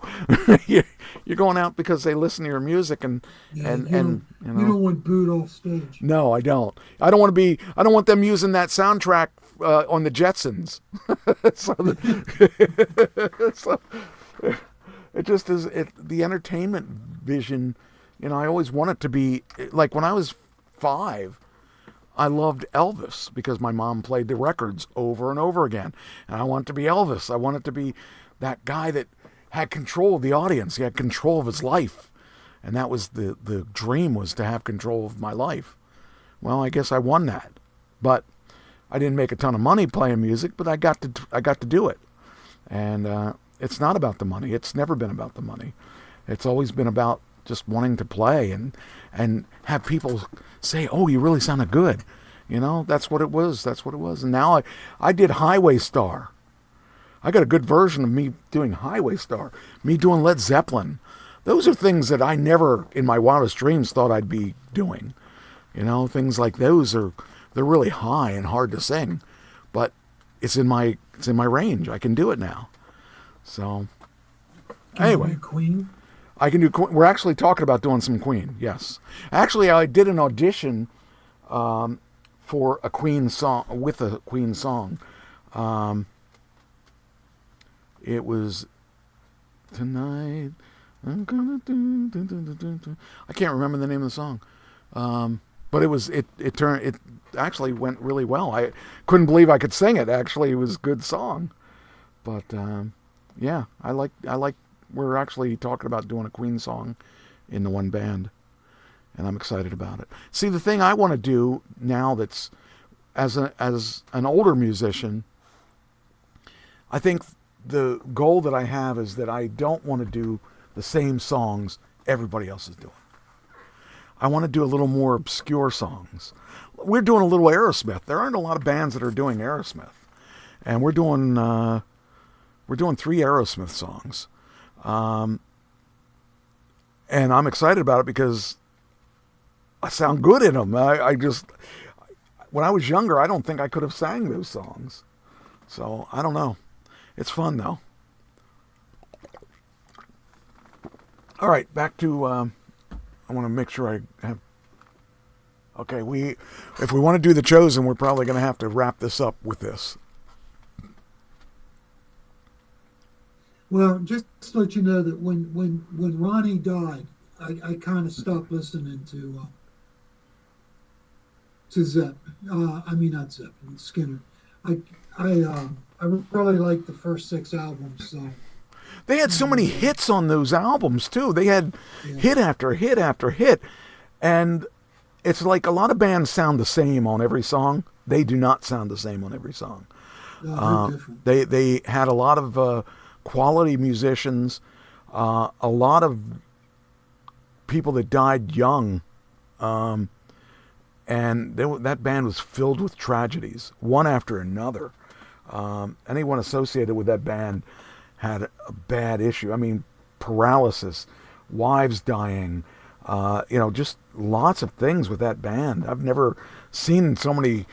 You're going out because they listen to your music and you know. You don't want booed off stage. No, I don't. I don't want them using that soundtrack on the Jetsons. so it just is the entertainment vision. You know, I always want it to be like when I was 5, I loved Elvis because my mom played the records over and over again. And I wanted to be Elvis. I wanted to be that guy that had control of the audience. He had control of his life. And that was the dream, was to have control of my life. Well, I guess I won that. But I didn't make a ton of money playing music, but I got to do it. And it's not about the money. It's never been about the money. It's always been about just wanting to play and have people say, "Oh, you really sounded good." You know, that's what it was. That's what it was. And now I did Highway Star. I got a good version of me doing Highway Star, me doing Led Zeppelin. Those are things that I never in my wildest dreams thought I'd be doing. You know, things like those they're really high and hard to sing, but it's in my range. I can do it now. So anyway, Queen. I can do. We're actually talking about doing some Queen. Yes, actually, I did an audition for a Queen song with a Queen song. It was Tonight I'm gonna do. I can't remember the name of the song, but it actually went really well. I couldn't believe I could sing it. Actually, it was a good song. But yeah, I like. We're actually talking about doing a Queen song in the one band, and I'm excited about it. See, the thing I want to do now, that's as an older musician, I think the goal that I have is that I don't want to do the same songs everybody else is doing. I want to do a little more obscure songs. We're doing a little Aerosmith. There aren't a lot of bands that are doing Aerosmith, and we're doing 3 Aerosmith songs. And I'm excited about it because I sound good in them. I just, when I was younger, I don't think I could have sang those songs. So I don't know. It's fun though. All right, back to, I want to make sure I have, okay, if we want to do The Chosen, we're probably going to have to wrap this up with this. Well, just to let you know that when Ronnie died, I kind of stopped listening to Zepp. I mean, not Zepp, Skynyrd. I really liked the first 6 albums. So they had so many hits on those albums too. They had hit after hit after hit, and it's like a lot of bands sound the same on every song. They do not sound the same on every song. They had a lot of quality musicians, a lot of people that died young, and that band was filled with tragedies, one after another. Anyone associated with that band had a bad issue. I mean, paralysis, wives dying, just lots of things with that band. I've never seen so many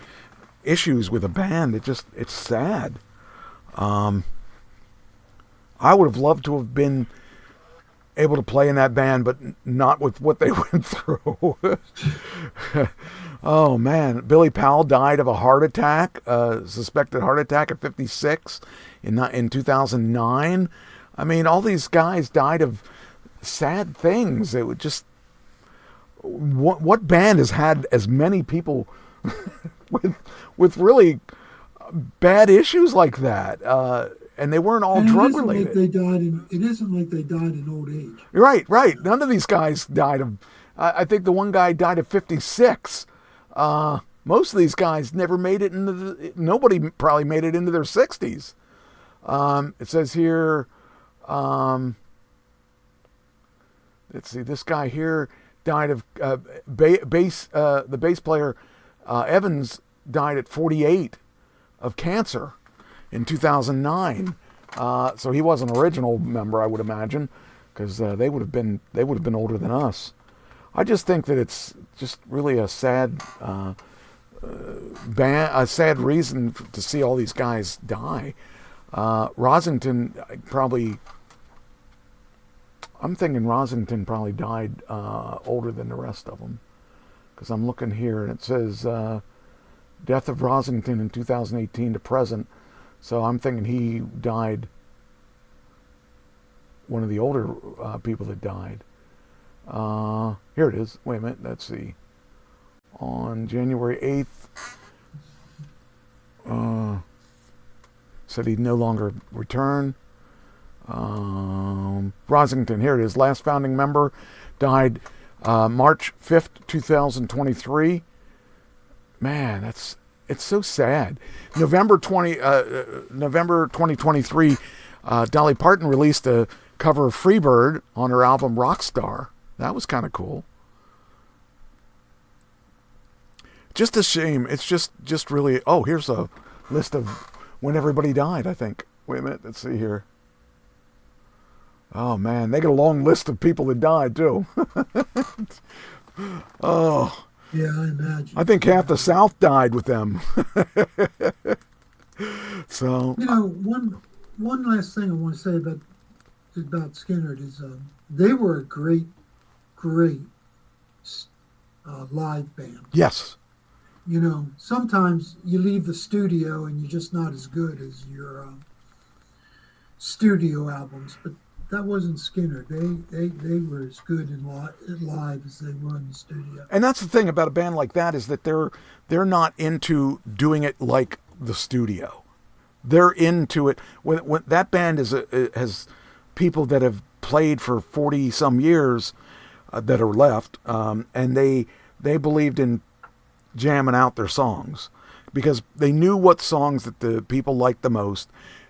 issues with a band. It's sad. I would have loved to have been able to play in that band, but not with what they went through. Oh man, Billy Powell died of a heart attack, suspected heart attack at 56 in 2009. I mean, all these guys died of sad things. It would just, what band has had as many people with really bad issues like that? And they weren't all drug related. It isn't like they died in old age. Right. None of these guys died of. I think the one guy died at 56. Most of these guys never made it nobody probably made it into their 60s. It says here, let's see, this guy here died of the bass player Evans died at 48 of cancer in 2009. So he was an original member, I would imagine, because they would have been older than us. I just think that it's just really a sad a sad reason to see all these guys die. Rosington I'm thinking Rosington probably died older than the rest of them, because I'm looking here and it says death of Rosington in 2018 to present. So I'm thinking he died, one of the older people that died. Here it is. Wait a minute. Let's see. On January 8th, said he'd no longer return. Rosington, here it is. Last founding member died March 5th, 2023. Man, it's so sad. November 2023, Dolly Parton released a cover of Freebird on her album Rockstar. That was kind of cool. Just a shame. It's just really... Oh, here's a list of when everybody died, I think. Wait a minute. Let's see here. Oh, man. They got a long list of people that died, too. Oh. Yeah, I imagine. I think half the South died with them. So... You know, one last thing I want to say about Skynyrd is they were a great live band. Yes. You know, sometimes you leave the studio and you're just not as good as your studio albums, but that wasn't Skynyrd. They were as good in live as they were in the studio. And that's the thing about a band like that, is that they're not into doing it like the studio. They're into it. When that band has people that have played for 40 some years that are left, and they believed in jamming out their songs because they knew what songs that the people liked the most.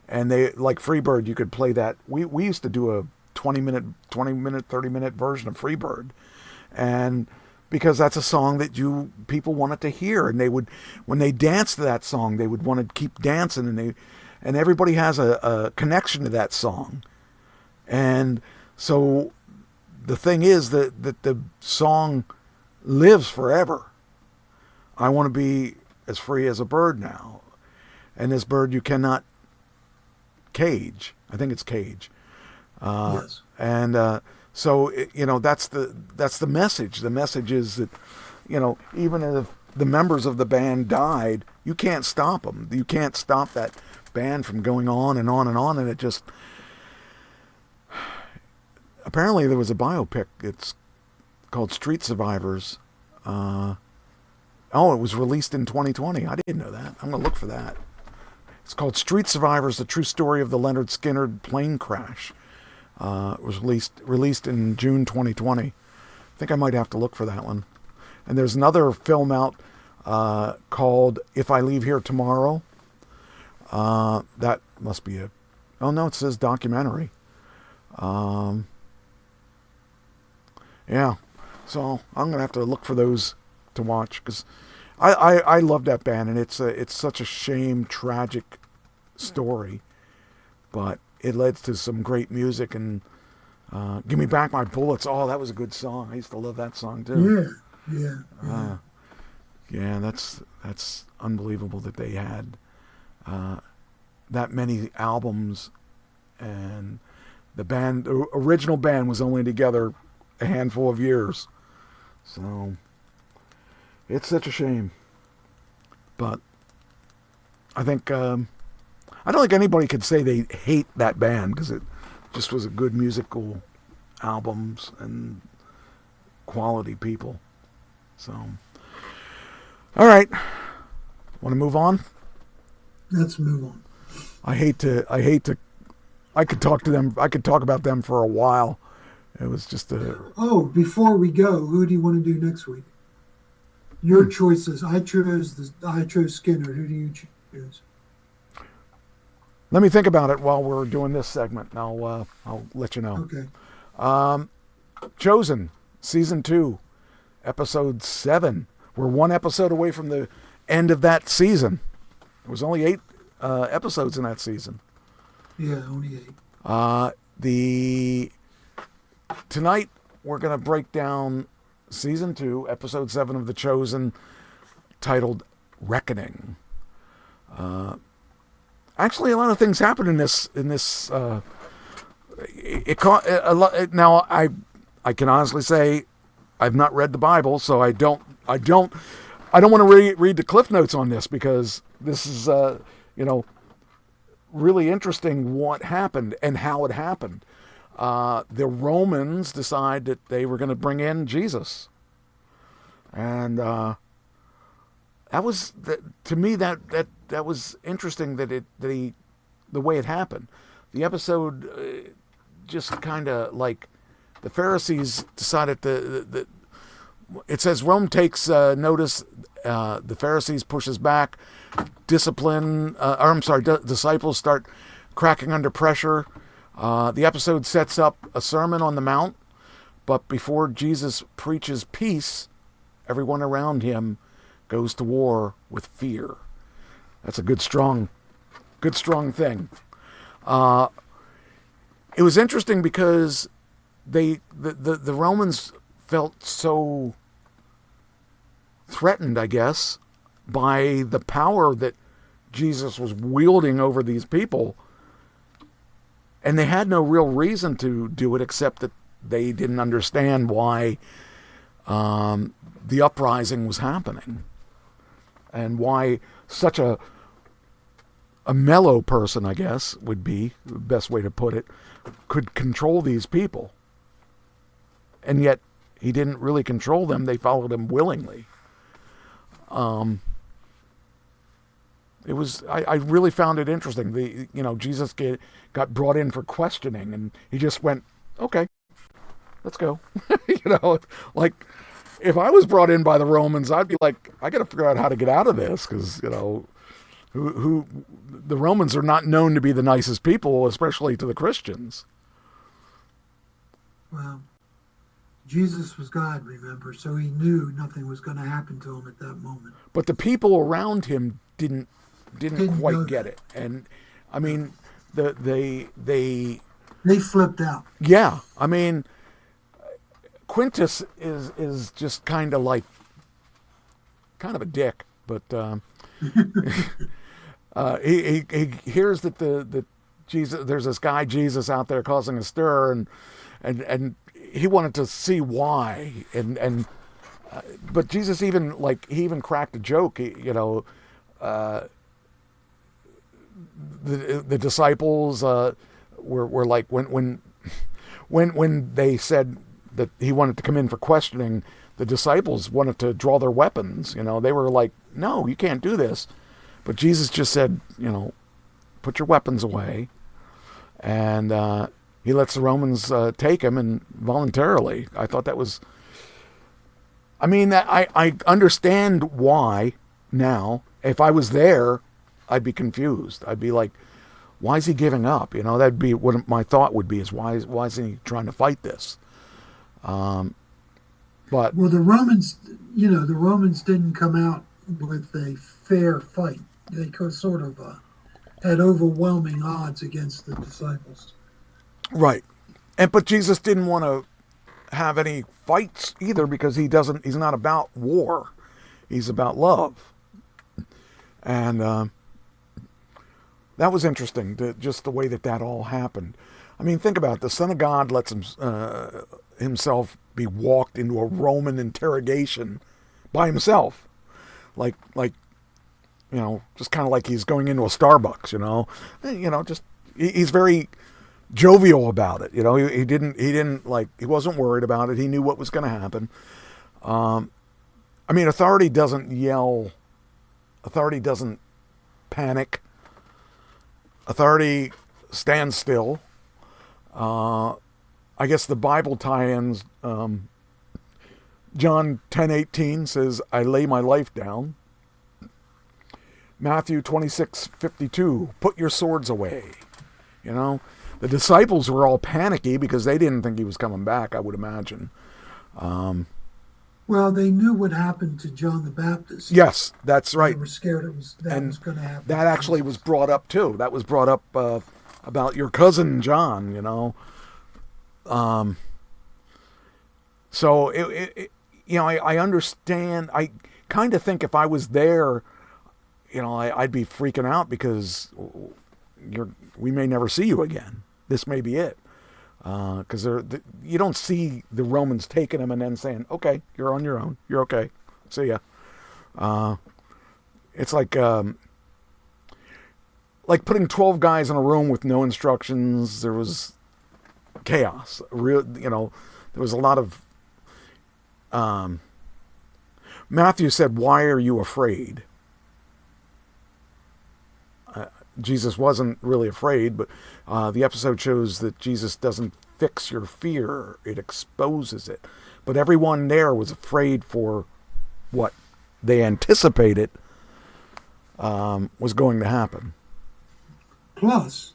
And they, like Freebird, you could play that. We used to do a 30 minute version of Freebird. And because that's a song that people wanted to hear. And they would, when they danced to that song, they would want to keep dancing, and everybody has a connection to that song. And so the thing is that the song lives forever. I want to be as free as a bird now. And this bird you cannot cage. I think it's cage. Yes. And so that's the message. The message is that, even if the members of the band died, you can't stop them. You can't stop that band from going on and on and on. And it just... Apparently there was a biopic. It's called Street Survivors. It was released in 2020. I didn't know that. I'm going to look for that. It's called Street Survivors, the true story of the Lynyrd Skynyrd plane crash. It was released in June 2020. I think I might have to look for that one. And there's another film out called If I Leave Here Tomorrow. That must be a... Oh, no, it says documentary. Yeah. So I'm going to have to look for those to watch, because I love that band, and it's such a shame, tragic story, but it led to some great music. And Give Me Back My Bullets, that was a good song. I used to love that song too. Yeah, that's unbelievable that they had that many albums, and the original band was only together a handful of years. So it's such a shame. But I think I don't think anybody could say they hate that band, because it just was a good musical albums and quality people. So, all right, want to move on? Let's move on. I could talk to them. I could talk about them for a while. It was just before we go, who do you want to do next week? Your choices. I chose Skynyrd. Who do you choose? Let me think about it while we're doing this segment, and I'll let you know. Okay. Chosen, Season 2, Episode 7. We're one episode away from the end of that season. There was only 8 episodes in that season. Yeah, only 8. Tonight, we're going to break down Season 2, Episode 7 of The Chosen, titled Reckoning. Actually, a lot of things happen in this. Now, I can honestly say I've not read the Bible, so I don't want to read the Cliff Notes on this, because this is really interesting what happened and how it happened. The Romans decided that they were going to bring in Jesus, and that was to me that was interesting, the way it happened. the episode just kind of like the Pharisees decided it says Rome takes notice. The Pharisees pushes back. Disciples start cracking under pressure. The episode sets up a Sermon on the Mount, but before Jesus preaches peace, everyone around him goes to war with fear. That's a good strong thing. It was interesting because the Romans felt so threatened, I guess, by the power that Jesus was wielding over these people, and they had no real reason to do it except that they didn't understand why the uprising was happening and why such a mellow person, I guess, would be the best way to put it, could control these people. And yet he didn't really control them. They followed him willingly. It was, I really found it interesting. Jesus got brought in for questioning, and he just went, okay, let's go. Like if I was brought in by the Romans, I'd be like, I got to figure out how to get out of this, because who the Romans are not known to be the nicest people, especially to the Christians. Well, Jesus was God, remember, so he knew nothing was going to happen to him at that moment. But the people around him didn't quite get it. And I mean, they flipped out. Yeah, I mean, Quintus is just kind of a dick, but he hears that the Jesus, there's this guy Jesus out there causing a stir, and he wanted to see why, but Jesus even cracked a joke. The disciples were like, when they said that he wanted to come in for questioning, the disciples wanted to draw their weapons. They were like, no, you can't do this. But Jesus just said, put your weapons away. And he lets the Romans take him, and voluntarily. I thought that was, I understand why now. If I was there, I'd be confused. I'd be like, why is he giving up? That'd be what my thought would be, is why isn't he trying to fight this? But the Romans didn't come out with a fair fight. They sort of had overwhelming odds against the disciples. Right. But Jesus didn't want to have any fights either, because he's not about war. He's about love. And that was interesting, just the way that all happened. I mean, think about it. The Son of God lets himself be walked into a Roman interrogation by himself. Just kind of like he's going into a Starbucks, he's very jovial about it. He wasn't worried about it. He knew what was going to happen. Authority doesn't yell. Authority doesn't panic. Authority stands still. I guess the Bible tie-ins, John 10:18 says, I lay my life down. Matthew 26:52, put your swords away. The disciples were all panicky because they didn't think he was coming back, I would imagine. Well, they knew what happened to John the Baptist. Yes, that's right. They were scared that was going to happen. That actually was brought up too. That was brought up about your cousin John, So I understand. I kind of think if I was there, I'd be freaking out, because we may never see you again. This may be it. Because you don't see the Romans taking him and then saying, okay, you're on your own. You're okay. See ya. It's like putting 12 guys in a room with no instructions. There was chaos. There was a lot of... Matthew said, why are you afraid? Jesus wasn't really afraid, but the episode shows that Jesus doesn't fix your fear, it exposes it. But everyone there was afraid for what they anticipated was going to happen. Plus,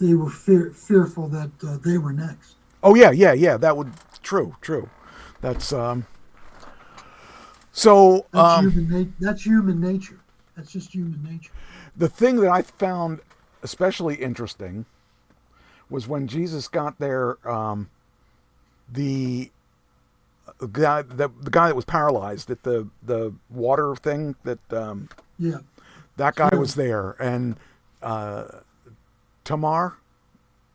they were fearful that they were next. Oh yeah. That would true. That's so. That's human nature. That's just human nature. The thing that I found especially interesting was when Jesus got there. The guy that was paralyzed at the water thing that that guy was there, and Tamar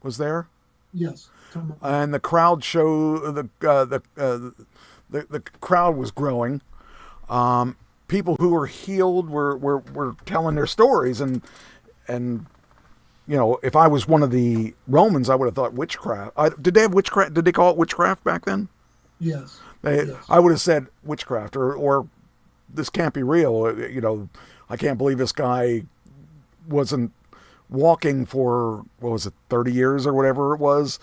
was there. Yes, Tamar. And the crowd the crowd was growing. People who were healed were telling their stories, and if I was one of the Romans, I would have thought witchcraft. Did they have witchcraft? Did they call it witchcraft back then? Yes. Yes. I would have said witchcraft, or this can't be real. I can't believe this guy wasn't walking for, 30 years or whatever it was,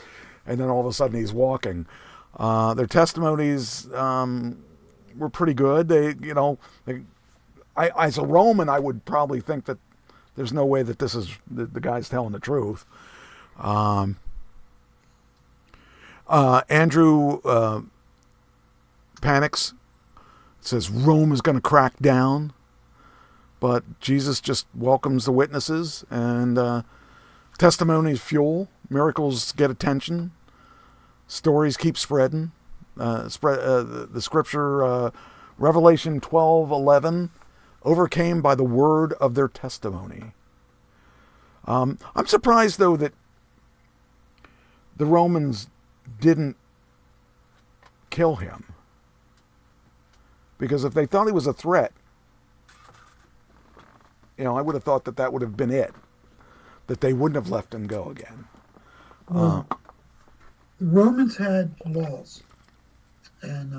and then all of a sudden he's walking. Their testimonies were pretty good. As a Roman, I would probably think that there's no way that this is the guy's telling the truth. Andrew panics, says Rome is going to crack down, but Jesus just welcomes the witnesses, and testimonies fuel, miracles get attention, stories keep spreading. The scripture, Revelation 12:11, overcame by the word of their testimony. I'm surprised, though, that the Romans didn't kill him. Because if they thought he was a threat, I would have thought that would have been it. That they wouldn't have let him go again. Well, the Romans had laws. And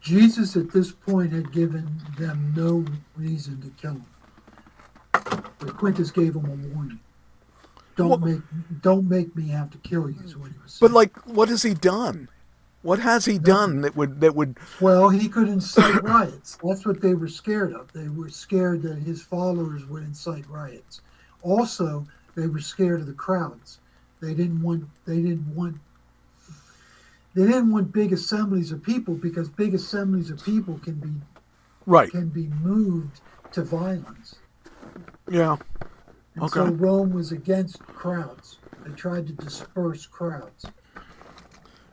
Jesus at this point had given them no reason to kill him. But Quintus gave him a warning. Don't make me have to kill you, is what he was saying. But what has he done? What has he done that would? Well, he could incite riots. That's what they were scared of. They were scared that his followers would incite riots. Also, they were scared of the crowds. They didn't want big assemblies of people, because big assemblies of people can be moved to violence. Yeah. And okay. So Rome was against crowds. They tried to disperse crowds.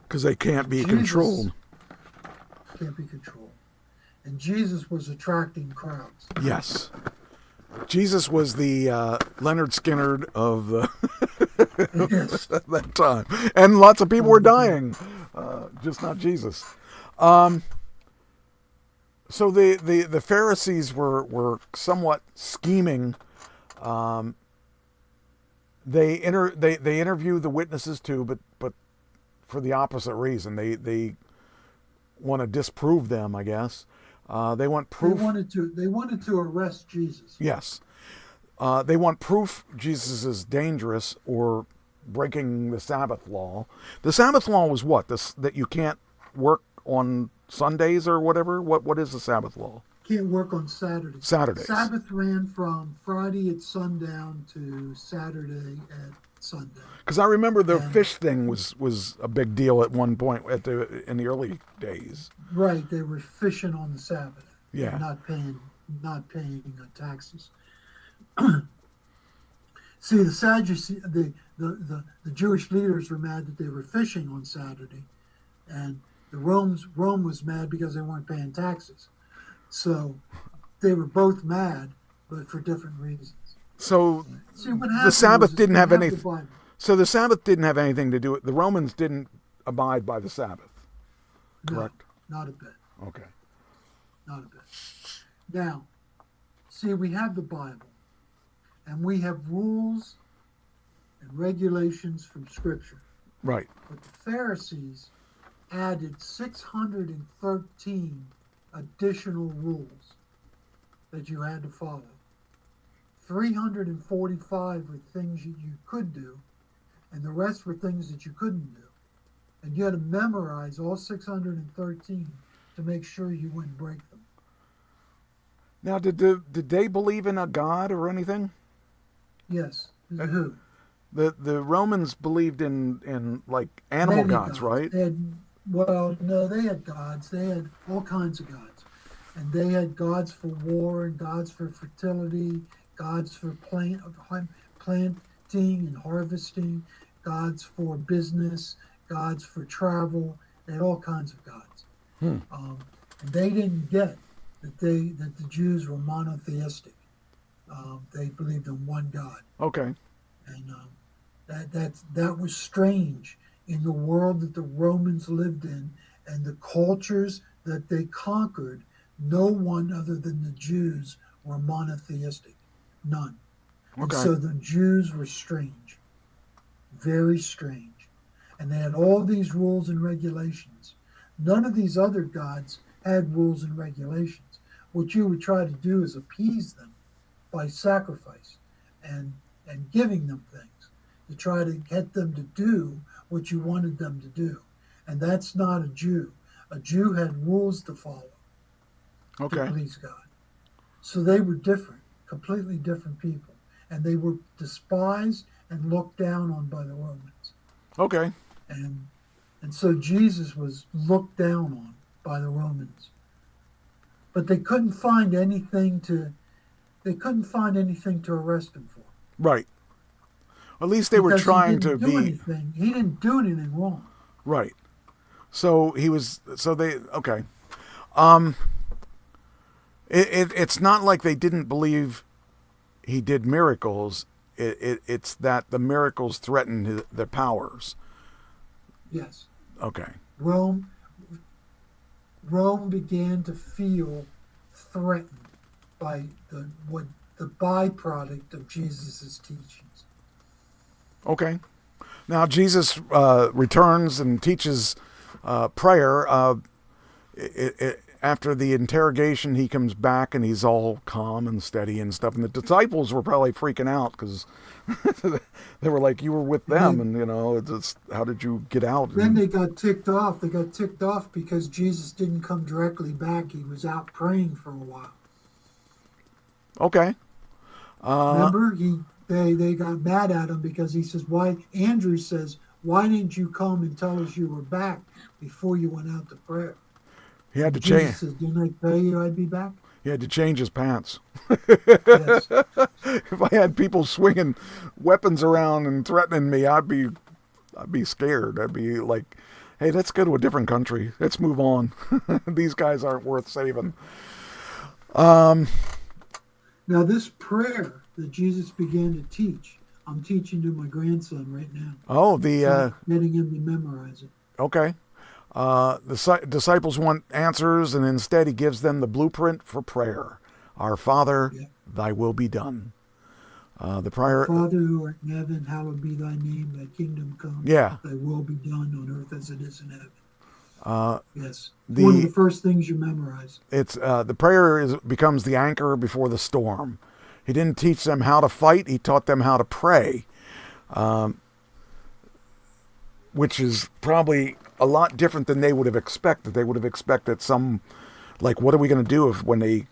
Because they can't be controlled. Can't be controlled. And Jesus was attracting crowds. Yes. Jesus was the Lynyrd Skynyrd of yes. that time. And lots of people were dying. Just not Jesus. So the Pharisees were somewhat scheming. They interview the witnesses too, but for the opposite reason. They want to disprove them, I guess. They want proof. They wanted to arrest Jesus. Yes. They want proof Jesus is dangerous or breaking the Sabbath law. The Sabbath law was what? That you can't work on Sundays or whatever? What is the Sabbath law? Can't work on Saturdays. Sabbath ran from Friday at sundown to Saturday at sundown. Because I remember the fish thing was a big deal at one point in the early days. Right, they were fishing on the Sabbath. Yeah. Not paying taxes. See, the Sadducees, the Jewish leaders were mad that they were fishing on Saturday, and Rome was mad because they weren't paying taxes. So they were both mad, but for different reasons. So the Sabbath didn't have anything. So the Sabbath didn't have anything to do with. The Romans didn't abide by the Sabbath. Correct? No, not a bit. Okay. Not a bit. Now, see, we have the Bible, and we have rules and regulations from Scripture. Right. But the Pharisees added 613 additional rules that you had to follow. 345 were things that you could do, and the rest were things that you couldn't do. And you had to memorize all 613 to make sure you wouldn't break them. Now, did they believe in a god or anything? Yes. Who? The Romans believed in like animal gods, right? They had, well, no, they had gods. They had all kinds of gods. And they had gods for war and gods for fertility, gods for planting and harvesting, gods for business, gods for travel. They had all kinds of gods. And they didn't get that the Jews were monotheistic. They believed in one God. Okay. And that was strange in the world that the Romans lived in and the cultures that they conquered. No one other than the Jews were monotheistic. None. Okay. And so the Jews were strange. Very strange. And they had all these rules and regulations. None of these other gods had rules and regulations. What you would try to do is appease them by sacrifice and giving them things to try to get them to do what you wanted them to do. And that's not a Jew. A Jew had rules to follow. Okay. To please God. So they were different, completely different people. And they were despised and looked down on by the Romans. Okay. And so Jesus was looked down on by the Romans. But they couldn't find anything to arrest him for. Right. At least they were trying to be. He didn't do anything wrong. Right. So he was. So they. Okay. It's not like they didn't believe he did miracles. It's that the miracles threatened their powers. Yes. Okay. Rome began to feel threatened by the byproduct of Jesus' teachings. Okay. Now Jesus returns and teaches prayer. After the interrogation, he comes back and he's all calm and steady and stuff. And the disciples were probably freaking out because they were like, you were with them, and it's how did you get out? Then they got ticked off. They got ticked off because Jesus didn't come directly back. He was out praying for a while. Okay. Remember, they got mad at him because he says, Andrew says, why didn't you come and tell us you were back before you went out to prayer? He had to Jesus change. says, didn't I tell you I'd be back? He had to change his pants. Yes. If I had people swinging weapons around and threatening me, I'd be scared. I'd be like, hey, let's go to a different country. Let's move on. These guys aren't worth saving. Now, this prayer that Jesus began to teach, I'm teaching to my grandson right now. Oh, getting him to memorize it. Okay. The disciples want answers, and instead he gives them the blueprint for prayer. Our Father, thy will be done. The prior Father who art in heaven, hallowed be thy name, thy kingdom come. Yeah. Thy will be done on earth as it is in heaven. Yes. The One of the first things you memorize. It's the prayer becomes the anchor before the storm. He didn't teach them how to fight, he taught them how to pray. Which is probably a lot different than they would have expected. They would have expected some, like, what are we going to do when they,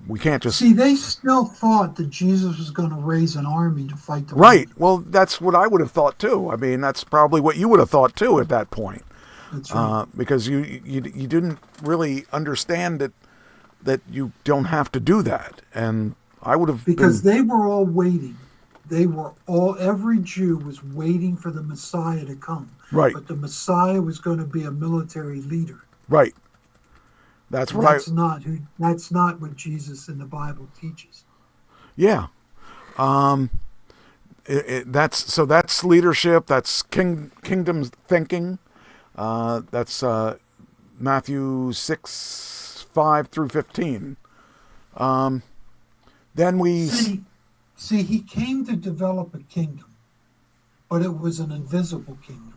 we can't just... See, they still thought that Jesus was going to raise an army to fight the Right. Romans. Well, that's what I would have thought, too. I mean, that's probably what you would have thought, too, at that point. That's right. Because you didn't really understand that you don't have to do that. And I would have... Because they were all waiting. Every Jew was waiting for the Messiah to come. Right. But the Messiah was going to be a military leader. Right. That's not what Jesus in the Bible teaches. Yeah. That's leadership. That's kingdom thinking. That's Matthew 6:5-15. Then we see, he came to develop a kingdom, but it was an invisible kingdom.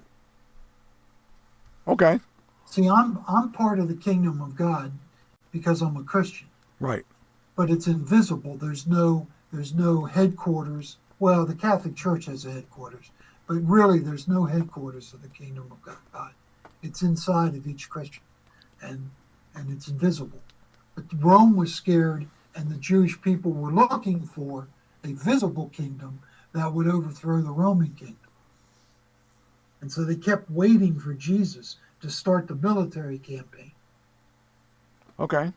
Okay. See, I'm part of the kingdom of God because I'm a Christian. Right. but it's invisible. There's no headquarters. Well, the Catholic Church has a headquarters, but really there's no headquarters of the kingdom of God. It's inside of each Christian, and it's invisible. But Rome was scared, and the Jewish people were looking for a visible kingdom that would overthrow the Roman kingdom. And so they kept waiting for Jesus to start the military campaign. Okay.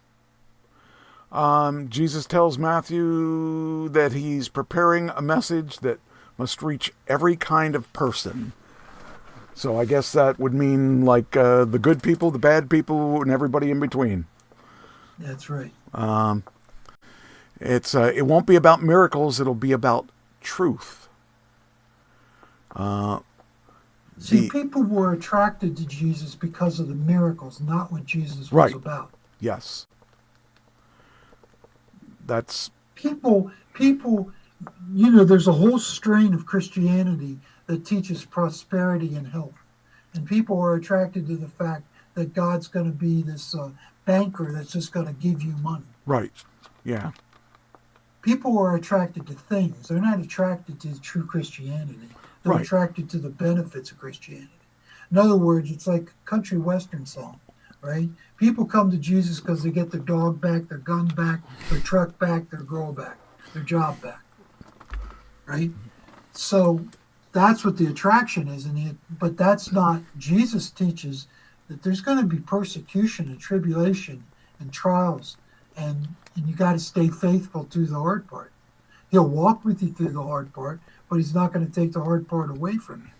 Jesus tells Matthew that he's preparing a message that must reach every kind of person. So I guess that would mean like the good people, the bad people, and everybody in between. That's right. It won't be about miracles. It'll be about truth. See, people were attracted to Jesus because of the miracles, not what Jesus was about. Yes. That's... People, you know, there's a whole strain of Christianity that teaches prosperity and health. And people are attracted to the fact that God's going to be this banker that's just going to give you money. Right. Yeah. People are attracted to things. They're not attracted to true Christianity. They're attracted to the benefits of Christianity. In other words, it's like a country western song, right? People come to Jesus because they get their dog back, their gun back, their truck back, their girl back, their job back, right? So that's what the attraction is. But that's not, Jesus teaches that there's going to be persecution and tribulation and trials, and you got to stay faithful to the hard part. He'll walk with you through the hard part, but he's not going to take the hard part away from you.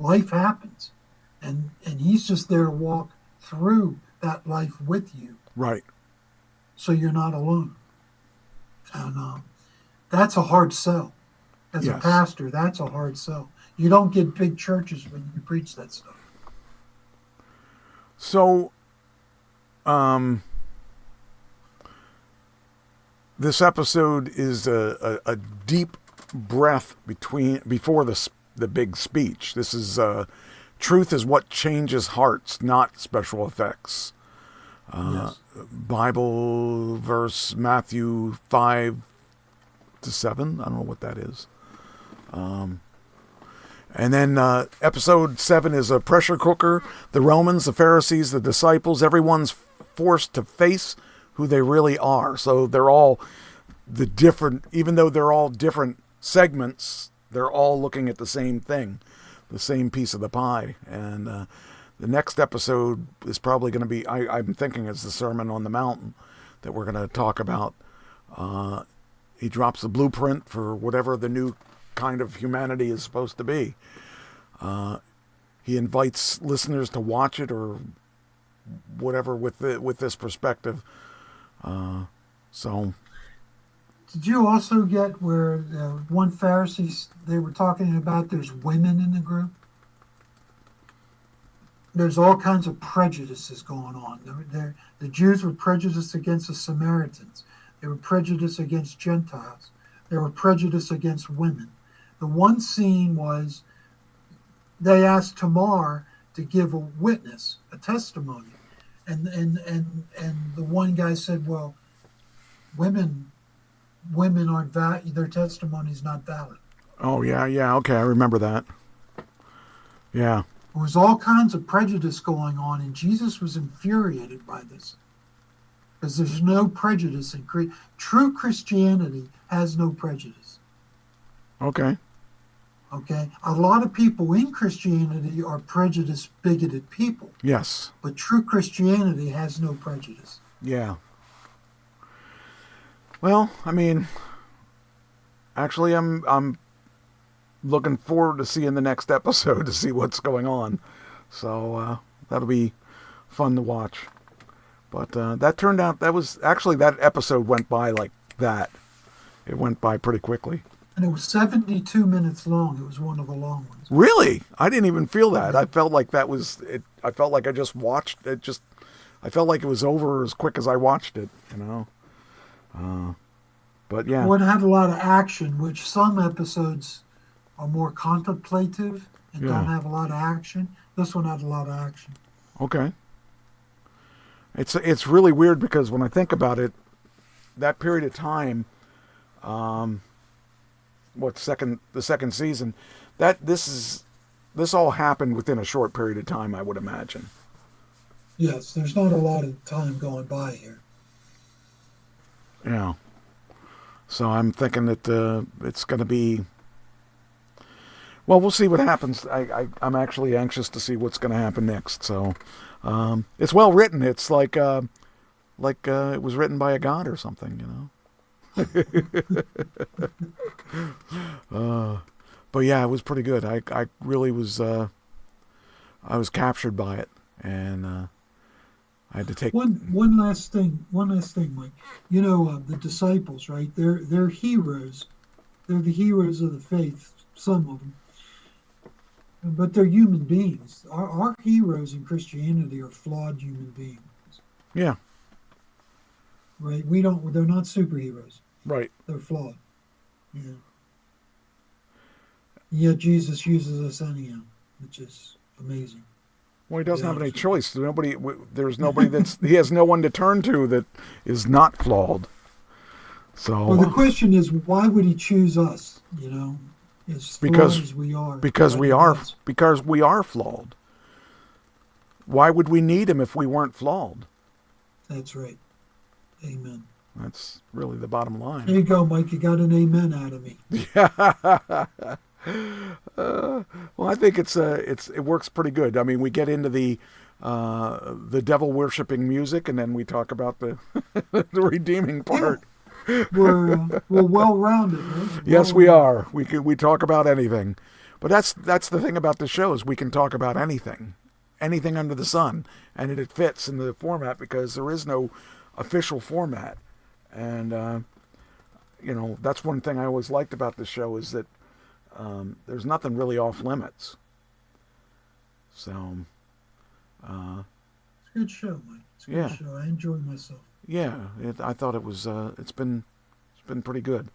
Life happens, and he's just there to walk through that life with you. Right. So you're not alone. And that's a hard sell. As a pastor, that's a hard sell. You don't get big churches when you preach that stuff. So, this episode is a deep breath before the big speech. This is truth is what changes hearts, not special effects. Bible verse Matthew 5-7. I don't know what that is. And then episode 7 is a pressure cooker. The Romans, the Pharisees, the disciples, everyone's forced to face who they really are. So they're all even though they're all different segments, they're all looking at the same thing, the same piece of the pie. And the next episode is probably going to be, I'm thinking it's the Sermon on the Mountain that we're going to talk about. He drops the blueprint for whatever the new kind of humanity is supposed to be. He invites listeners to watch it or whatever with this perspective. So, did you also get where one Pharisee, they were talking about there's women in the group? There's all kinds of prejudices going on. The Jews were prejudiced against the Samaritans. They were prejudiced against Gentiles. They were prejudiced against women. The one scene was they asked Tamar to give a witness, a testimony. And the one guy said, well, women aren't valid, their testimony is not valid. Oh, yeah, okay, I remember that. Yeah. There was all kinds of prejudice going on, and Jesus was infuriated by this. Because there's no prejudice in true Christianity has no prejudice. Okay. Okay? A lot of people in Christianity are prejudiced, bigoted people. Yes. But true Christianity has no prejudice. Yeah. Well, I mean, actually, I'm looking forward to seeing the next episode to see what's going on. So that'll be fun to watch. But that turned out, that episode went by like that. It went by pretty quickly. And it was 72 minutes long. It was one of the long ones. Really? I didn't even feel that. I felt like that was it. I felt like I just watched it. I felt like it was over as quick as I watched it, you know. But yeah. Well, it had a lot of action, which some episodes are more contemplative and don't have a lot of action. This one had a lot of action. Okay. It's really weird because when I think about it, that period of time, the second season, this all happened within a short period of time, I would imagine. Yes, there's not a lot of time going by here. Yeah. So I'm thinking that it's going to be. Well, we'll see what happens. I'm actually anxious to see what's going to happen next. So it's well written. It's like it was written by a god or something, but yeah, it was pretty good. I really was. I was captured by it, and I had to take one last thing, Mike. The disciples, right? They're heroes. They're the heroes of the faith. Some of them. But they're human beings. Our heroes in Christianity are flawed human beings. Yeah. Right? They're not superheroes. Right. They're flawed. Yeah. Yet Jesus uses us anyhow, which is amazing. Well, he doesn't have any choice. There's nobody he has no one to turn to that is not flawed. So. Well, the question is, why would he choose us? As flawed as we are. Because we are flawed. Why would we need him if we weren't flawed? That's right. Amen. That's really the bottom line. There you go, Mike. You got an amen out of me. Yeah. Well, I think it works pretty good. I mean, we get into the devil worshipping music, and then we talk about the the redeeming part. Yeah. We're well rounded, right? Yes, we are. We talk about anything, but that's the thing about the show is we can talk about anything under the sun, and it fits in the format because there is no official format, and that's one thing I always liked about the show is that there's nothing really off limits. So it's a good show, Mike. It's a good show. I enjoy myself. Yeah, I thought it was. It's been pretty good.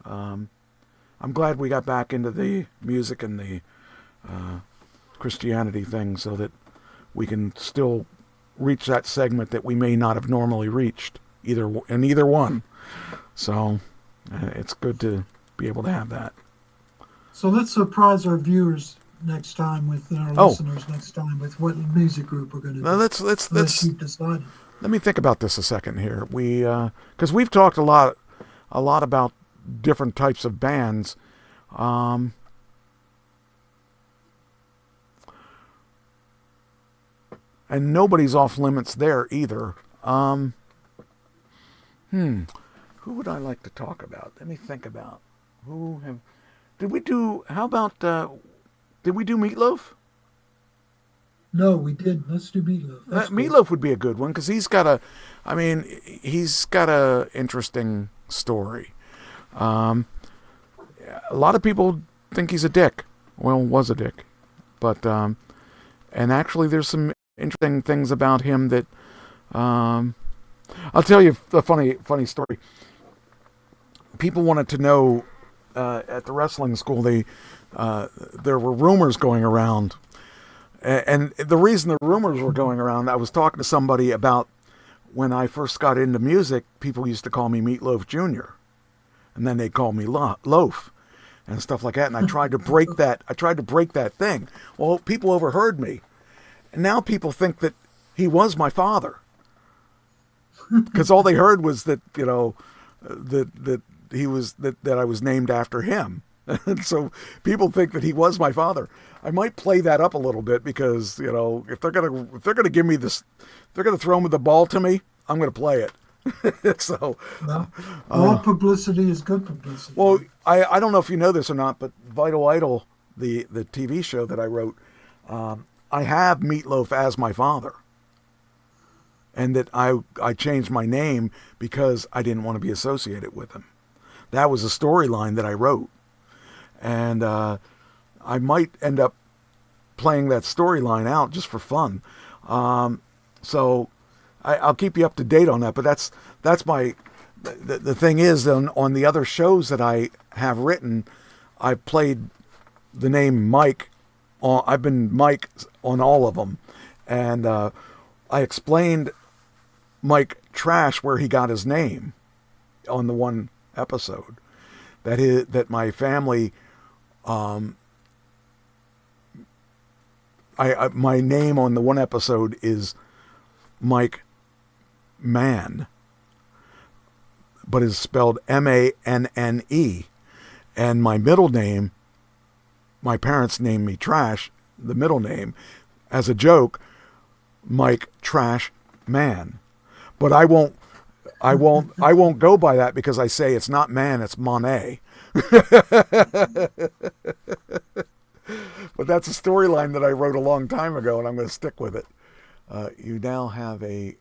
I'm glad we got back into the music and the Christianity thing, so that we can still reach that segment that we may not have normally reached either one. So it's good to be able to have that. So let's surprise our viewers next time listeners next time with what music group we're going to do. Let's keep deciding. Let me think about this a second here. Because we've talked a lot about different types of bands. And nobody's off limits there either. Who would I like to talk about? Let me think about did we do Meatloaf? No, we didn't. Let's do Meatloaf. Meatloaf would be a good one because he's got a interesting story. A lot of people think he's a dick. Well, was a dick, but and actually, there's some interesting things about him that I'll tell you a funny story. People wanted to know at the wrestling school. There were rumors going around. And the reason the rumors were going around, I was talking to somebody about when I first got into music, people used to call me Meatloaf Jr. And then they'd call me Loaf and stuff like that. And I tried to break that thing. Well, people overheard me. And now people think that he was my father. Because all they heard was that, that I was named after him. And so people think that he was my father. I might play that up a little bit because if they're gonna give me this, they're gonna throw me the ball to me. I'm gonna play it. So all publicity is good publicity. Well, I don't know if you know this or not, but Vital Idol, the TV show that I wrote, I have Meatloaf as my father, and that I changed my name because I didn't want to be associated with him. That was a storyline that I wrote. And I might end up playing that storyline out just for fun. So I'll keep you up to date on that. But that's the thing is, on the other shows that I have written, I've played the name Mike. I've been Mike on all of them. And I explained Mike Trash where he got his name. on the one episode. That my family, my name on the one episode is Mike Mann, but is spelled Manne, and my middle name, my parents named me Trash, the middle name, as a joke, Mike Trash Man. But I won't go by that, because I say it's not man, it's Monet. But that's a storyline that I wrote a long time ago, and I'm going to stick with it. You now have I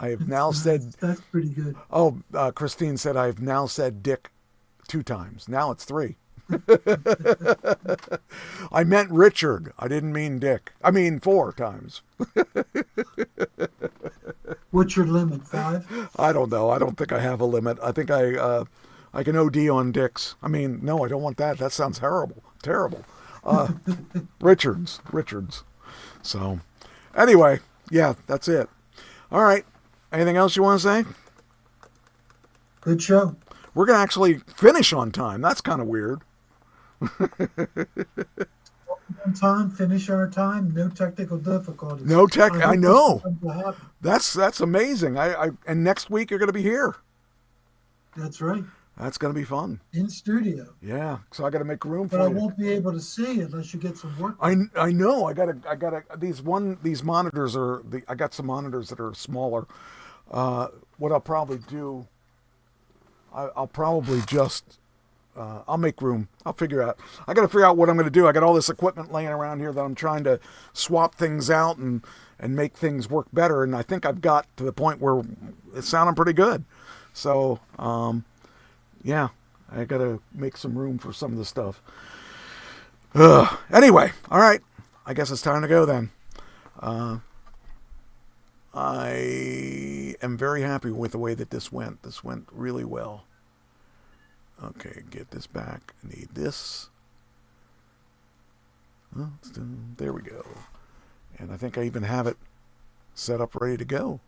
have now said... That's pretty good. Oh, Christine said I've now said Dick 2 times. Now it's 3. I meant Richard. I didn't mean Dick. I mean 4 times. What's your limit, 5? I don't know. I don't think I have a limit. I think I can OD on dicks. I mean, no, I don't want that. That sounds terrible. Richards. So, anyway, yeah, that's it. All right. Anything else you want to say? Good show. We're going to actually finish on time. That's kind of weird. On time, finish our time, no technical difficulties. I know. That's amazing. And next week you're going to be here. That's right. That's going to be fun. In studio. Yeah. So I got to make room for you. But I you. won't be able to see unless you get some work. I know. I got these monitors I got some monitors that are smaller. What I'll probably do, I'll probably just I'll make room. I'll figure out. I got to figure out what I'm going to do. I got all this equipment laying around here that I'm trying to swap things out and make things work better. And I think I've got to the point where it's sounding pretty good. So, yeah, I got to make some room for some of the stuff. Anyway, all right. I guess it's time to go then. I am very happy with the way that this went. This went really well. Okay, get this back. I need this. Oh, there we go. And I think I even have it set up ready to go.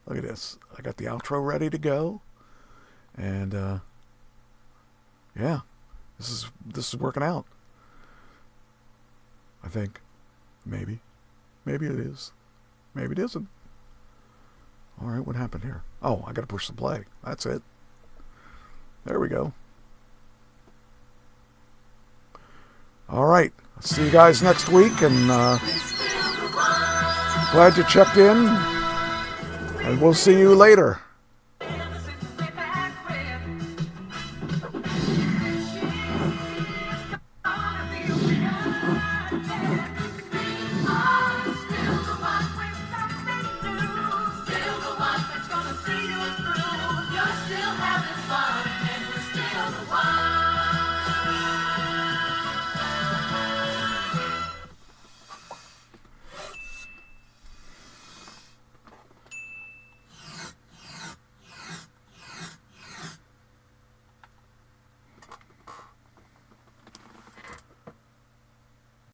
Look at this. I got the outro ready to go. And yeah, this is working out. I think. Maybe it is. Maybe it isn't. All right, what happened here? Oh, I got to push the play. That's it. There we go. All right. I'll see you guys next week, and glad you checked in, and we'll see you later. Still having fun, and we're still the one.